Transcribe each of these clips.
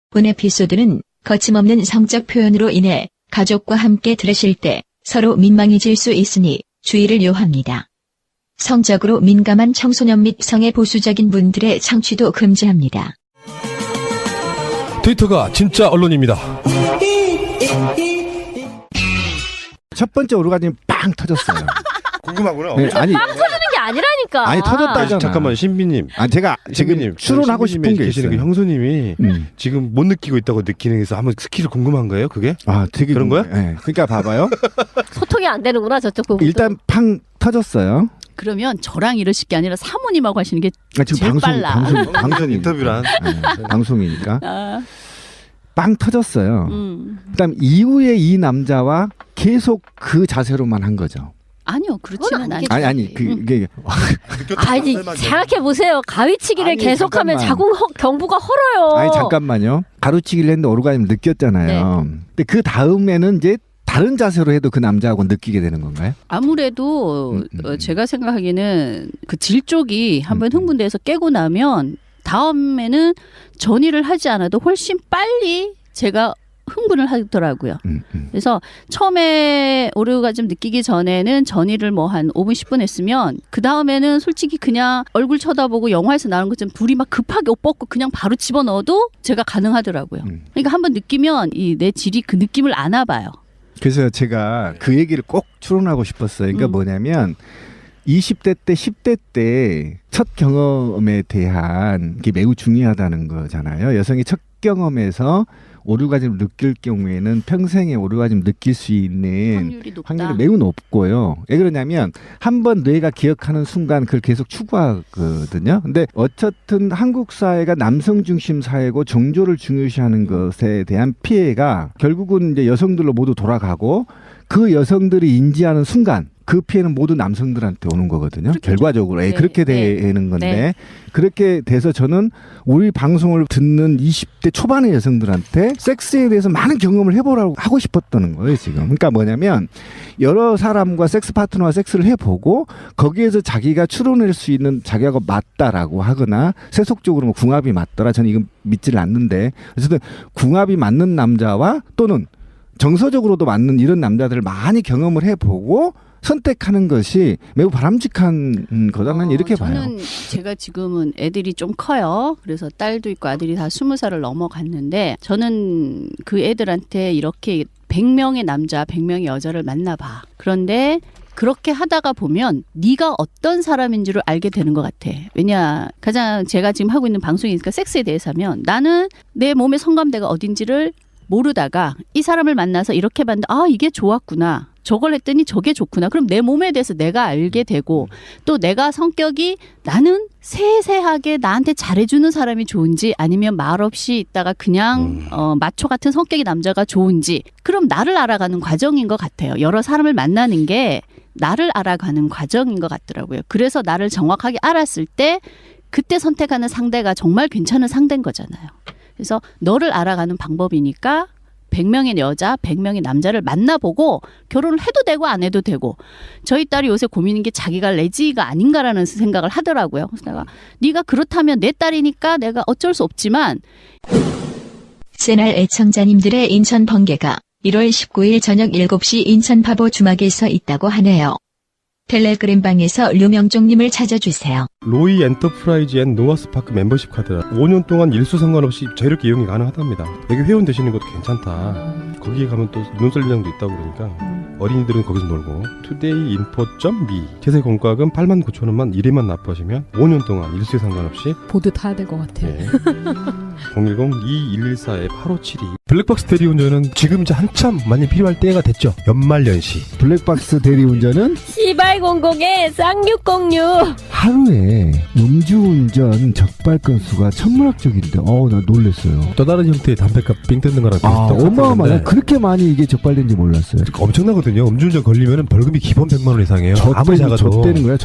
본 에피소드는 거침없는 성적 표현으로 인해 가족과 함께 들으실 때 서로 민망해질 수 있으니 주의를 요합니다. 성적으로 민감한 청소년 및 성애 보수적인 분들의 청취도 금지합니다. 트위터가 진짜 언론입니다. 첫 번째 오르가즘 빵 터졌어요. 궁금하구나. 네, 아니 빵 터지는 게 아니라니까. 아니 터졌다잖아. 잠깐만 신비님. 제가 지금 추론하고 싶은 게 계시는 있어요. 그 형수님이 지금 못 느끼고 있다고 느끼는 게서 한번 스킬을 궁금한 거예요, 그게? 되게 그런 거야? 네. 그러니까 봐봐요. 소통이 안 되는구나 저쪽 부분. 일단 팡 터졌어요. 그러면 저랑 이러실 게 아니라 사모님하고 하시는 게 지금 제일 빨라. 방송 인터뷰란. 방송이니까. 빵 터졌어요. 그다음 이후에 이 남자와 계속 그 자세로만 한 거죠. 아니요, 그렇지는 않죠. 아니 그게 아니 생각해 보세요. 가위치기를 아니, 계속하면 잠깐만. 자궁 경부가 헐어요. 아니 잠깐만요. 가로치기를 했는데 오르가즘 느꼈잖아요. 근데 그 다음에는 이제 다른 자세로 해도 그 남자하고 느끼게 되는 건가요? 아무래도 제가 생각하기에는 그 질 쪽이 한번 흥분돼서 깨고 나면 다음에는 전이를 하지 않아도 훨씬 빨리 제가 흥분을 하더라고요. 그래서 처음에 오르가즘 느끼기 전에는 전이를 뭐 한 5분 10분 했으면 그 다음에는 솔직히 그냥 얼굴 쳐다보고 영화에서 나오는 것처럼 둘이 막 급하게 옷 벗고 그냥 바로 집어넣어도 제가 가능하더라고요. 그러니까 한번 느끼면 이 내 질이 그 느낌을 아나 봐요. 그래서 제가 그 얘기를 꼭 추론하고 싶었어요. 그러니까 뭐냐면 20대 때 10대 때 첫 경험에 대한 게 매우 중요하다는 거잖아요. 여성이 첫 경험에서 오르가즘을 느낄 경우에는 평생에 오르가즘을 느낄 수 있는 확률이 매우 높고요. 왜 그러냐면 한번 뇌가 기억하는 순간 그걸 계속 추구하거든요. 근데 어쨌든 한국 사회가 남성 중심 사회고 정조를 중요시하는 것에 대한 피해가 결국은 이제 여성들로 모두 돌아가고 그 여성들이 인지하는 순간 그 피해는 모두 남성들한테 오는 거거든요. 결과적으로 그렇게 되는 건데 그렇게 돼서 저는 우리 방송을 듣는 20대 초반의 여성들한테 섹스에 대해서 많은 경험을 해보라고 하고 싶었던 거예요 지금. 그러니까 뭐냐면 여러 사람과 섹스 파트너와 섹스를 해보고 거기에서 자기가 추론할 수 있는 자기하고 맞다라고 하거나 세속적으로 뭐 궁합이 맞더라. 저는 이건 믿지를 않는데 어쨌든 궁합이 맞는 남자와 또는 정서적으로도 맞는 이런 남자들을 많이 경험을 해보고 선택하는 것이 매우 바람직한 거다는 이렇게 봐요. 저는 제가 지금은 애들이 좀 커요. 그래서 딸도 있고 아들이 다 20살을 넘어갔는데 저는 그 애들한테 이렇게 100명의 남자 100명의 여자를 만나봐. 그런데 그렇게 하다가 보면 네가 어떤 사람인지를 알게 되는 것 같아. 왜냐 가장 제가 지금 하고 있는 방송이니까 섹스에 대해서 하면 나는 내 몸의 성감대가 어딘지를 모르다가 이 사람을 만나서 이렇게 봤는데 이게 좋았구나. 저걸 했더니 저게 좋구나. 그럼 내 몸에 대해서 내가 알게 되고 또 내가 성격이 나는 세세하게 나한테 잘해주는 사람이 좋은지 아니면 말없이 있다가 그냥 마초 같은 성격의 남자가 좋은지 그럼 나를 알아가는 과정인 것 같아요. 여러 사람을 만나는 게 나를 알아가는 과정인 것 같더라고요. 그래서 나를 정확하게 알았을 때 그때 선택하는 상대가 정말 괜찮은 상대인 거잖아요. 그래서 너를 알아가는 방법이니까 100명의 여자, 100명의 남자를 만나보고 결혼을 해도 되고 안 해도 되고 저희 딸이 요새 고민인 게 자기가 레지가 아닌가라는 생각을 하더라고요. 그래서 내가 네가 그렇다면 내 딸이니까 내가 어쩔 수 없지만 새날 애청자님들의 인천 번개가 1월 19일 저녁 7시 인천 파보 주막에서 있다고 하네요. 텔레그램방에서 류명종님을 찾아주세요. 로이 엔터프라이즈 앤 노아스파크 멤버십 카드 5년 동안 일수 상관없이 자유롭게 이용이 가능하답니다. 여기 회원 되시는 것도 괜찮다. 거기에 가면 또 눈썰매장도 있다고 그러니까 어린이들은 거기서 놀고 todayinfo.me 제세 공과금 89,000원만 1회만 납부하시면 5년 동안 일수에 상관없이 보드 타야 될 것 같아요. 010-2114-8572 블랙박스 대리운전은 지금 이제 한참 많이 필요할 때가 됐죠. 연말연시 블랙박스 대리운전은 C800에 쌍606 하루에 음주운전 적발 건수가 천문학적인데 나 놀랐어요. 또 다른 형태의 담배값 빙 뜯는 거랑 비슷한 어마어마해. 그렇게 많이 이게 적발된지 몰랐어요. 엄청나거든요. 음주운전 걸리면 벌금이 기본 100만 원 이상이에요. 아무리 작아도 젖대는 거야.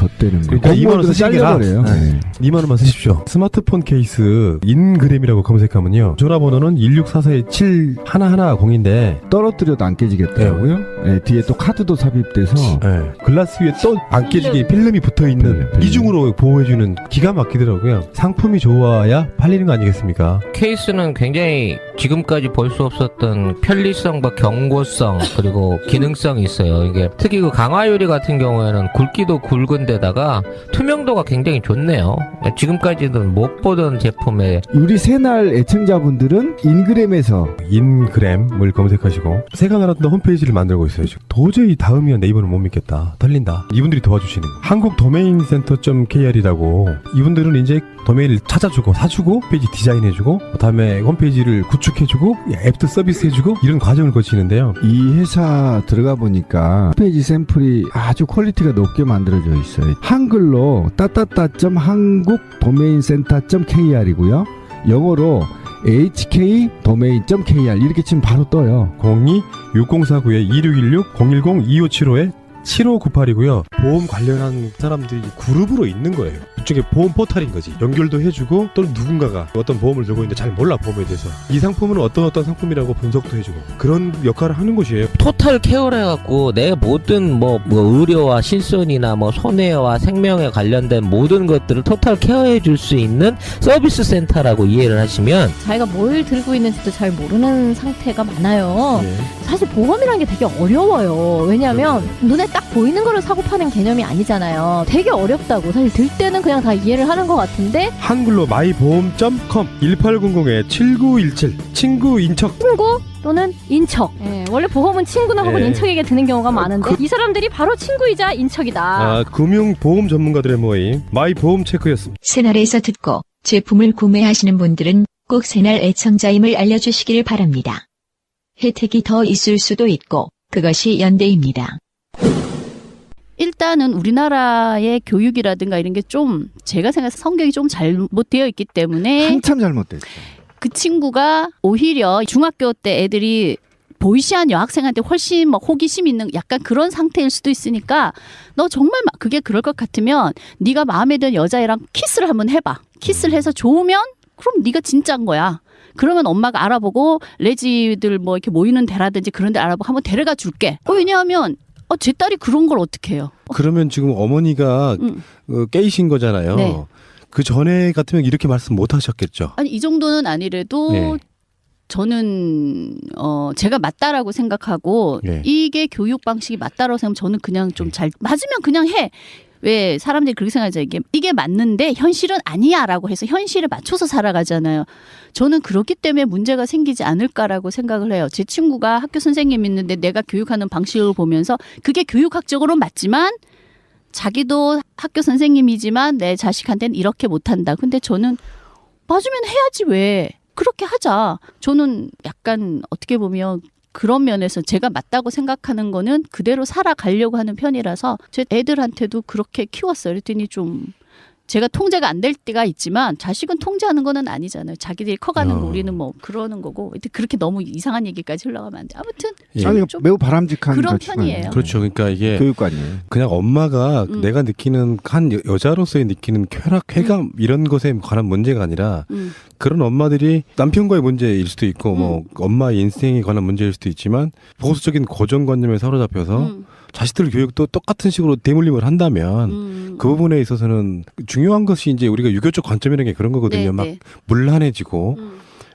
그러니까 2만 원 쓰시기라 2만 원만 쓰십시오. 스마트폰 케이스 인그램이라고 검색하면요. 전화번호는 164427110인데 떨어뜨려도 안 깨지겠더라고요. 네, 뒤에 또 카드도 삽입돼서 글라스 위에 또 안 깨지게 필름이 붙어있는 이중으로 보호해주는 기가 막히더라고요. 상품이 좋아야 팔리는 거 아니겠습니까? 케이스는 굉장히 지금까지 볼 수 없었던 편리성과 경고성 그리고 기능성이 있어요. 이게 특히 그 강화유리 같은 경우에는 굵기도 굵은 데다가 투명도가 굉장히 좋네요. 지금까지는 못 보던 제품에 우리 새날 애청자분들은 인그램에서 인그램을 검색하시고 세간나라도 홈페이지를 만들고 있어요. 지금 도저히 다음이야 네이버는 못 믿겠다. 털린다. 이분들이 도와주시는 거예요. 한국도메인센터.kr이라고 이분들은 이제 도메인을 찾아주고 사주고 페이지 디자인해주고 그다음에 홈페이지를 구축해주고 앱도 서비스해주고 이런 과정을 거치는데요. 이 회사 들어가 보니까 홈페이지 샘플이 아주 퀄리티가 높게 만들어져 있어요. 한글로 한국도메인센터.kr이고요. 영어로 hkdomain.kr 이렇게 치면 바로 떠요. 02-6049-2616 010-2575-7598이고요. 보험 관련한 사람들이 그룹으로 있는 거예요. 그쪽에 보험 포탈인 거지. 연결도 해주고 또는 누군가가 어떤 보험을 들고 있는데 잘 몰라 보험에 대해서 이 상품은 어떤 상품이라고 분석도 해주고 그런 역할을 하는 곳이에요. 토탈 케어를 해갖고 내 모든 뭐 의료와 실손이나 뭐 손해와 생명에 관련된 모든 것들을 토탈 케어해 줄 수 있는 서비스 센터라고 이해를 하시면 자기가 뭘 들고 있는지도 잘 모르는 상태가 많아요. 예. 사실 보험이라는 게 되게 어려워요. 왜냐하면 눈에 딱 보이는 거를 사고 파는 개념이 아니잖아요. 되게 어렵다고. 사실 들 때는 그냥 다 이해를 하는 것 같은데 한글로 마이보험.com 1800-7917 친구 인척 친구 또는 인척. 예, 원래 보험은 친구나 혹은 예. 인척에게 드는 경우가 많은데 이 사람들이 바로 친구이자 인척이다. 금융보험 전문가들의 모임 마이보험 체크였습니다. 새날에서 듣고 제품을 구매하시는 분들은 꼭 새날 애청자임을 알려주시길 바랍니다. 혜택이 더 있을 수도 있고 그것이 연대입니다. 일단은 우리나라의 교육이라든가 이런 게 좀 제가 생각해서 성격이 좀 잘못되어 있기 때문에 한참 잘못됐죠. 그 친구가 오히려 중학교 때 애들이 보이시한 여학생한테 훨씬 뭐 호기심 있는 약간 그런 상태일 수도 있으니까 너 정말 그게 그럴 것 같으면 네가 마음에 드는 여자애랑 키스를 한번 해봐. 키스를 해서 좋으면 그럼 네가 진짜인 거야. 그러면 엄마가 알아보고 레지들 뭐 이렇게 모이는 데라든지 그런 데 알아보고 한번 데려가 줄게. 왜냐하면 제 딸이 그런 걸 어떻게 해요? 그러면 지금 어머니가 깨이신 거잖아요. 네. 그 전에 같으면 이렇게 말씀 못 하셨겠죠. 아니 이 정도는 아니래도 네. 저는 제가 맞다라고 생각하고 네. 이게 교육 방식이 맞다라고 생각하면 저는 그냥 좀 잘 맞으면 그냥 해. 왜 사람들이 그렇게 생각하죠. 이게 맞는데 현실은 아니야라고 해서 현실에 맞춰서 살아가잖아요. 저는 그렇기 때문에 문제가 생기지 않을까라고 생각을 해요. 제 친구가 학교 선생님 있는데 내가 교육하는 방식을 보면서 그게 교육학적으로 맞지만 자기도 학교 선생님이지만 내 자식한테는 이렇게 못한다. 근데 저는 맞으면 해야지 왜. 그렇게 하자. 저는 약간 어떻게 보면 그런 면에서 제가 맞다고 생각하는 거는 그대로 살아가려고 하는 편이라서 제 애들한테도 그렇게 키웠어요. 그랬더니 좀 제가 통제가 안 될 때가 있지만 자식은 통제하는 거는 아니잖아요. 자기들이 커가는 우리는 뭐 그러는 거고 그렇게 너무 이상한 얘기까지 흘러가면 안 돼. 아무튼 예. 아니 좀 매우 바람직한 그런 가치관이에요. 편이에요. 그렇죠. 그러니까 이게 교육관이에요. 그냥 엄마가 내가 느끼는 한 여자로서의 느끼는 쾌감 이런 것에 관한 문제가 아니라 그런 엄마들이 남편과의 문제일 수도 있고 뭐 엄마의 인생에 관한 문제일 수도 있지만 보수적인 고정관념에 사로잡혀서 자식들 교육도 똑같은 식으로 대물림을 한다면 그 부분에 있어서는 중요한 것이 이제 우리가 유교적 관점이라는 게 그런 거거든요. 네, 막 네. 문란해지고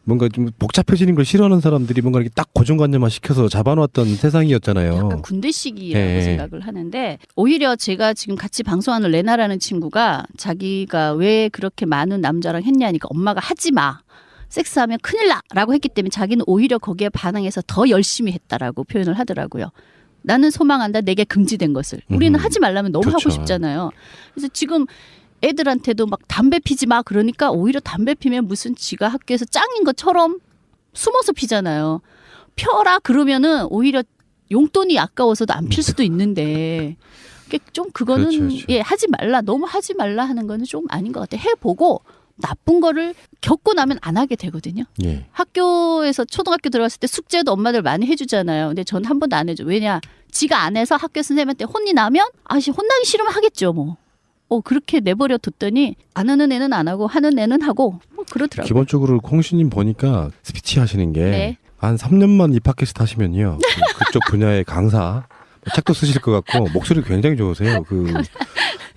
뭔가 좀 복잡해지는 걸 싫어하는 사람들이 뭔가 이렇게 딱 고정관념만 시켜서 잡아놨던 세상이었잖아요. 약간 군대식이라고 예. 생각을 하는데 오히려 제가 지금 같이 방송하는 레나라는 친구가 자기가 왜 그렇게 많은 남자랑 했냐니까 엄마가 하지 마. 섹스하면 큰일 나라고 했기 때문에 자기는 오히려 거기에 반응해서 더 열심히 했다라고 표현을 하더라고요. 나는 소망한다. 내게 금지된 것을. 우리는 하지 말라면 너무 그렇죠. 하고 싶잖아요. 그래서 지금 애들한테도 막 담배 피지 마 그러니까 오히려 담배 피면 무슨 지가 학교에서 짱인 것처럼 숨어서 피잖아요. 펴라 그러면은 오히려 용돈이 아까워서도 안 필 수도 있는데 좀 그거는 그렇죠, 그렇죠. 예 하지 말라 너무 하지 말라 하는 거는 좀 아닌 것 같아. 해보고 나쁜 거를 겪고 나면 안 하게 되거든요. 예. 학교에서 초등학교 들어갔을 때 숙제도 엄마들 많이 해주잖아요. 근데 전 한 번도 안 해줘. 왜냐 지가 안 해서 학교 선생님한테 혼이 나면 혼나기 싫으면 하겠죠 뭐. 그렇게 내버려 뒀더니 안 하는 애는 안 하고 하는 애는 하고 뭐 그러더라고요. 기본적으로 콩씨님 보니까 스피치 하시는 게 네. 한 3년만 이 팟캐스트 하시면요. 그쪽 분야의 강사 책도 쓰실 것 같고 목소리 굉장히 좋으세요.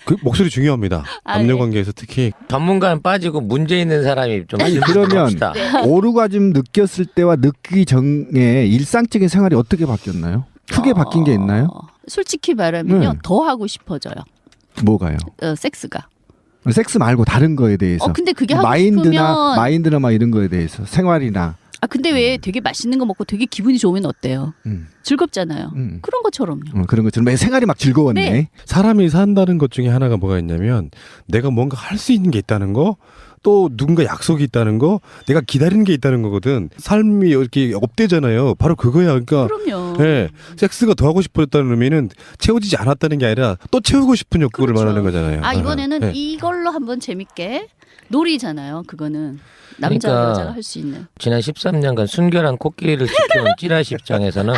그 목소리 중요합니다. 아, 남녀 네. 관계에서 특히 전문가는 빠지고 문제 있는 사람이 좀 아니, 그러면 합시다. 오르가즘 느꼈을 때와 느끼기 전에 일상적인 생활이 어떻게 바뀌었나요? 크게 바뀐 게 있나요? 솔직히 말하면요. 네. 더 하고 싶어져요. 뭐가요? 섹스가. 섹스 말고 다른 거에 대해서. 근데 그게 하고 마인드나 막 이런 거에 대해서 생활이나. 근데 왜 되게 맛있는 거 먹고 되게 기분이 좋으면 어때요? 즐겁잖아요. 그런 것처럼요. 그런 것처럼 매 생활이 막 즐거웠네. 네. 사람이 산다는 것 중에 하나가 뭐가 있냐면 내가 뭔가 할 수 있는 게 있다는 거, 또 누군가 약속이 있다는 거, 내가 기다리는 게 있다는 거거든. 삶이 이렇게 업되잖아요. 바로 그거야. 그러니까 그럼요. 네, 섹스가 더 하고 싶었다는 의미는 채워지지 않았다는 게 아니라 또 채우고 싶은 욕구를 그렇죠. 말하는 거잖아요. 이번에는 네. 이걸로 한번 재밌게 놀이잖아요. 그거는 남자 그러니까 여자가 할 수 있는. 지난 13년간 순결한 코끼리를 지켜온 찌라시 입장에서는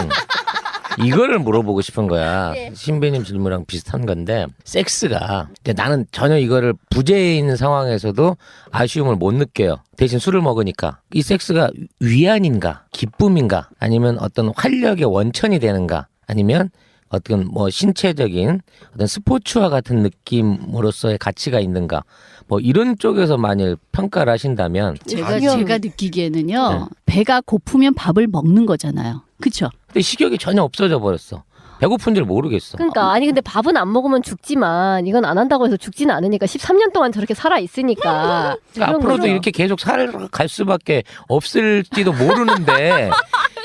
이거를 물어보고 싶은 거야. 네. 신배님 질문이랑 비슷한 건데 섹스가 나는 전혀 이거를 부재에 있는 상황에서도 아쉬움을 못 느껴요. 대신 술을 먹으니까 이 섹스가 위안인가 기쁨인가 아니면 어떤 활력의 원천이 되는가 아니면 어떤 뭐 신체적인 어떤 스포츠와 같은 느낌으로서의 가치가 있는가 뭐 이런 쪽에서 만일 평가를 하신다면 제가 느끼기에는요. 네. 배가 고프면 밥을 먹는 거잖아요. 그렇죠? 근데 식욕이 전혀 없어져 버렸어. 배고픈 줄 모르겠어. 그러니까 아니 근데 밥은 안 먹으면 죽지만 이건 안 한다고 해서 죽지는 않으니까 13년 동안 저렇게 살아 있으니까. 그러니까 앞으로도 이렇게 계속 살아갈 수밖에 없을지도 모르는데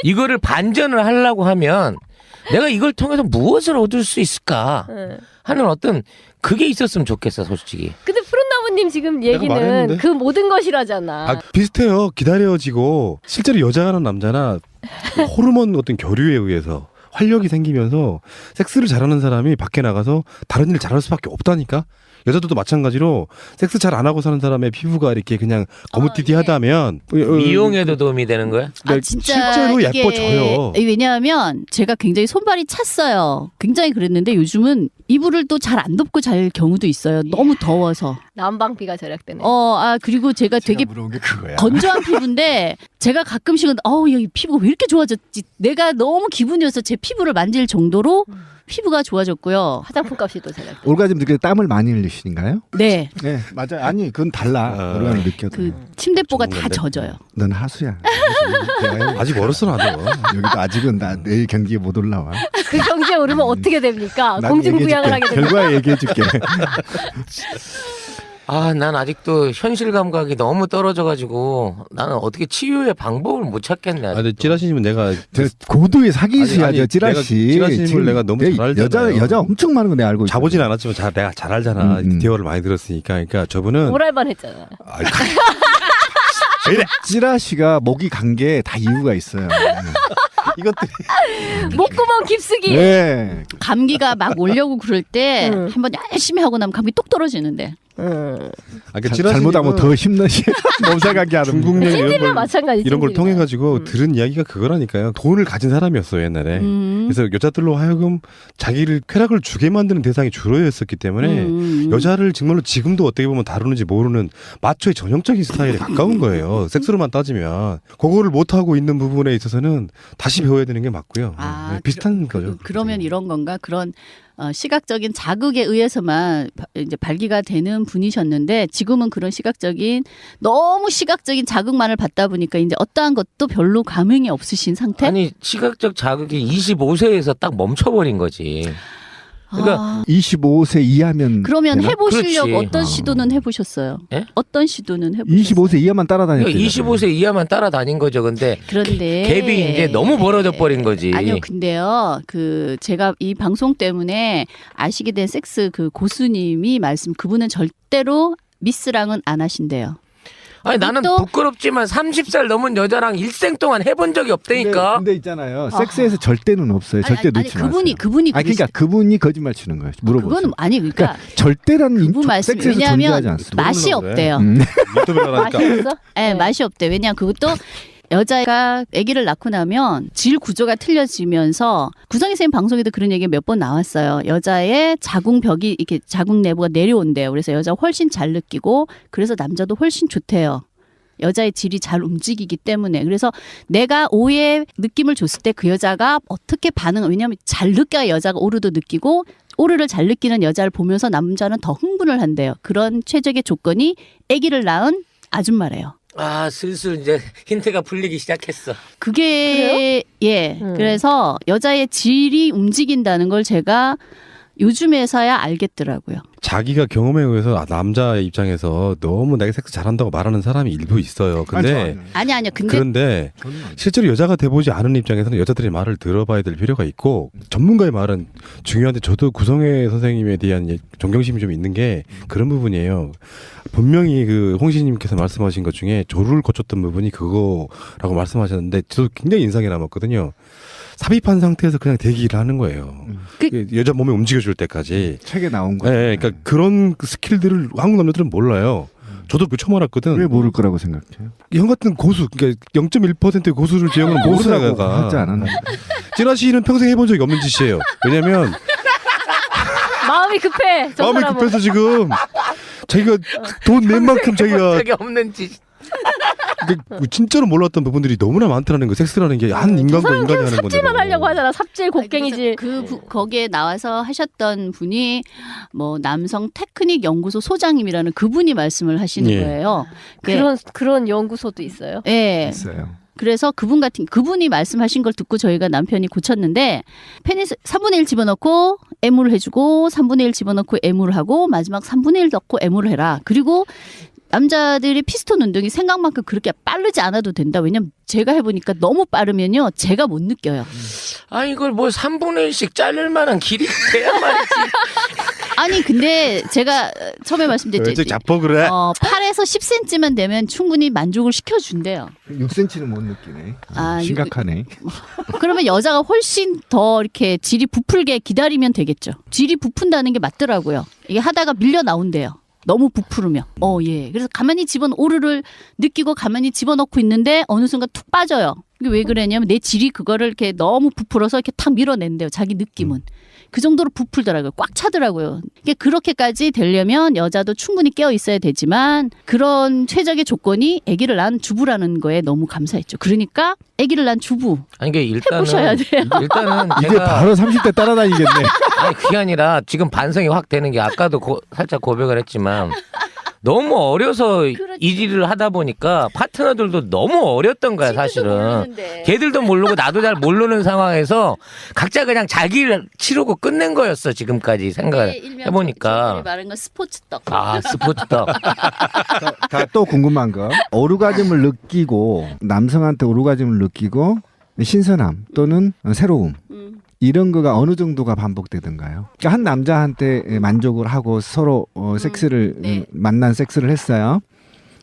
이거를 반전을 하려고 하면 내가 이걸 통해서 무엇을 얻을 수 있을까 하는 어떤 그게 있었으면 좋겠어 솔직히. 근데 푸른나무님 지금 얘기는 말했는데. 그 모든 것이라잖아. 비슷해요. 기다려지고 실제로 여자나 남자나 호르몬 어떤 교류에 의해서 활력이 생기면서 섹스를 잘하는 사람이 밖에 나가서 다른 일을 잘할 수밖에 없다니까. 여자들도 마찬가지로 섹스 잘 안 하고 사는 사람의 피부가 이렇게 그냥 거무튀튀하다면 미용에도 도움이 되는 거야? 진짜 실제로 이게 예뻐져요. 왜냐하면 제가 굉장히 손발이 찼어요. 굉장히 그랬는데 요즘은 이불을 또 잘 안 덮고 잘 경우도 있어요. 너무 더워서. 난방비가 절약되네. 그리고 제가 되게 물어본 게 그거야. 건조한 피부인데 제가 가끔씩은 이 피부가 왜 이렇게 좋아졌지? 내가 너무 기분이 좋아서 제 피부를 만질 정도로 피부가 좋아졌고요. 화장품 값이 또 절약되네. 올가즘 느낄 때 땀을 많이 흘리시는가요? 네. 네, 맞아요. 아니, 그건 달라. 올가즘 느껴도. 그 침대보가 좋은 다 건데. 젖어요. 넌 하수야. 대화해. 아직 멀었어 나도. 여기도 아직은 나 내일 경기에 못 올라와. 그 경기에 오르면 어떻게 됩니까? 난 공중부양을 하게 얘기해줄게. 됩니다. 결과에 얘기해줄게. 난 아직도 현실 감각이 너무 떨어져가지고 나는 어떻게 치유의 방법을 못 찾겠네. 근데 찌라시님은 내가 저 고도의 아니, 사기수야죠, 아니, 찌라시. 찌라시님을 지금 내가 너무 잘 알잖아요. 여자 엄청 많은 거 내가 알고 있어. 자보진 않았지만 내가 잘 알잖아. 음. 대화를 많이 들었으니까. 그러니까 저분은 오랄만 했잖아. 찌라시가 목이 간 게 다 이유가 있어요. 이것들이 목구멍 깊숙이. 네. 감기가 막 오려고 그럴 때 응. 한번 열심히 하고 나면 감기 뚝 떨어지는데. 그러니까 잘못하면 더 힘나시 몸살감기 하는. 중국령 찜질은 마찬가지. 이런 걸 찜질이나. 통해 가지고 들은 이야기가 그거라니까요. 돈을 가진 사람이었어요 옛날에. 그래서 여자들로 하여금 자기를 쾌락을 주게 만드는 대상이 주로였었기 때문에 여자를 정말로 지금도 어떻게 보면 다루는지 모르는 마초의 전형적인 스타일에 가까운 거예요. 섹스로만 따지면 그거를 못 하고 있는 부분에 있어서는 다시 배워야 되는 게 맞고요. 네, 비슷한 거죠. 그러면 이런 건가? 그런 시각적인 자극에 의해서만 이제 발기가 되는 분이셨는데 지금은 그런 시각적인 너무 시각적인 자극만을 받다 보니까 이제 어떠한 것도 별로 감흥이 없으신 상태? 아니 시각적 자극이 25세에서 딱 멈춰버린 거지. 그러니까 25세 이하면 그러면 되나? 해보시려고 그렇지. 어떤 시도는 해보셨어요? 예? 어떤 시도는 해보셨어요? 25세 이하만 따라다녔대요. 그러니까 25세 이하만 따라다닌 거죠. 근데 그런데 갭이 이제 너무 벌어져 버린 거지. 아니요, 근데요, 제가 이 방송 때문에 아시게 된 섹스 그 고수님이 그분은 절대로 미스랑은 안 하신대요. 아니 나는 또- 부끄럽지만 30살 넘은 여자랑 일생 동안 해본 적이 없다니까. 근데 있잖아요. 섹스에서 절대는 없어요. 절대 아니, 놓지 그분이 마세요. 그러니까 그분이 거짓말 치는 거예요. 물어보세요. 그거는 아니 그러니까 절대라는 그분 말씀 섹스에서 존재하지 왜냐하면 않습니다. 맛이 그래. 없대요. 유튜브라니까. 맛있어? 네, 맛이 없대. 왜냐하면 그것도 여자가 아기를 낳고 나면 질 구조가 틀려지면서 구성희 선생님 방송에도 그런 얘기가 몇 번 나왔어요. 여자의 자궁벽이 이렇게 자궁 내부가 내려온대요. 그래서 여자가 훨씬 잘 느끼고 그래서 남자도 훨씬 좋대요. 여자의 질이 잘 움직이기 때문에. 그래서 내가 오의 느낌을 줬을 때 그 여자가 어떻게 왜냐하면 잘 느껴야 여자가 오르도 느끼고 오르를 잘 느끼는 여자를 보면서 남자는 더 흥분을 한대요. 그런 최적의 조건이 아기를 낳은 아줌마래요. 아, 슬슬 이제 힌트가 풀리기 시작했어. 그게 예. 그래서 여자의 질이 움직인다는 걸 제가 요즘에서야 알겠더라고요. 자기가 경험에 의해서 남자의 입장에서 너무 내가 섹스 잘한다고 말하는 사람이 일부 있어요. 근데 아니요. 그런데 실제로 여자가 돼보지 않은 입장에서는 여자들의 말을 들어봐야 될 필요가 있고 전문가의 말은 중요한데 저도 구성애 선생님에 대한 존경심이 좀 있는 게 그런 부분이에요. 분명히 그 홍시님께서 말씀하신 것 중에 조를 거쳤던 부분이 그거라고 말씀하셨는데 저도 굉장히 인상이 남았거든요. 삽입한 상태에서 그냥 대기를 하는 거예요. 여자 몸에 움직여줄 때까지. 책에 나온 거예요. 네, 그러니까 그런 스킬들을 한국 남자들은 몰라요. 저도 그 처음 알았거든. 왜 모를 거라고 생각해요? 형 같은 고수, 그러니까 0.1%의 고수를 지형은 모르다가 하지 않았나? 찌라시는 평생 해본 적이 없는 짓이에요. 왜냐면 마음이 급해. 저 마음이 사람은. 급해서 지금 자기가 돈 낸 만큼 자기가 적이 없는 짓. 진짜로 몰랐던 부분들이 너무나 많더라는 거. 섹스라는 게 한 인간과 인간이 하는 건데. 삽질만 하려고 하잖아. 삽질 곡괭이질. 거기에 나와서 하셨던 분이 뭐 남성 테크닉 연구소 소장님이라는 그분이 말씀을 하시는 예. 거예요. 그런 연구소도 있어요. 예. 있어요. 그래서 그분이 말씀하신 걸 듣고 저희가 남편이 고쳤는데 페니스 3분의 1 집어넣고 애무를 해주고 3분의 1 집어넣고 애무를 하고 마지막 3분의 1 넣고 애무를 해라. 그리고 남자들이 피스톤 운동이 생각만큼 그렇게 빠르지 않아도 된다. 왜냐면 제가 해보니까 너무 빠르면요. 제가 못 느껴요. 아, 이걸 뭐 3분의 1씩 자를 만한 길이 돼야 말이지. 아니 근데 제가 처음에 말씀드렸죠. 자뻑 그래. 8에서 10cm만 되면 충분히 만족을 시켜준대요. 6cm는 못 느끼네. 아, 심각하네. 그러면 여자가 훨씬 더 이렇게 질이 부풀게 기다리면 되겠죠. 질이 부푼다는 게 맞더라고요. 이게 하다가 밀려 나온대요. 너무 부풀으면. 예. 그래서 가만히 오르를 느끼고 가만히 집어넣고 있는데 어느 순간 툭 빠져요. 이게 왜 그러냐면 내 질이 그거를 이렇게 너무 부풀어서 이렇게 탁 밀어낸대요. 자기 느낌은. 그 정도로 부풀더라고요. 꽉 차더라고요. 이게 그렇게까지 되려면 여자도 충분히 깨어 있어야 되지만 그런 최적의 조건이 아기를 낳은 주부라는 거에 너무 감사했죠. 그러니까 아기를 낳은 주부. 아니, 이게 해보셔야 돼요. 일단은 이제 제가 바로 30대 따라다니겠네. 아니, 그게 아니라 지금 반성이 확 되는 게 아까도 살짝 고백을 했지만 너무 어려서 이 일을 하다 보니까 파트너들도 너무 어렸던 거야, 사실은. 걔들도 모르고 나도 잘 모르는 상황에서 각자 그냥 자기를 치르고 끝낸 거였어, 지금까지 생각을 해보니까. 말한 건 스포츠떡. 아, 스포츠떡. 또 궁금한 거. 오르가즘을 느끼고 남성한테 오르가즘을 느끼고 신선함 또는 새로움. 이런 거가 어느 정도가 반복되던가요? 그러니까 한 남자한테 만족을 하고 서로 섹스를 만난 섹스를 했어요.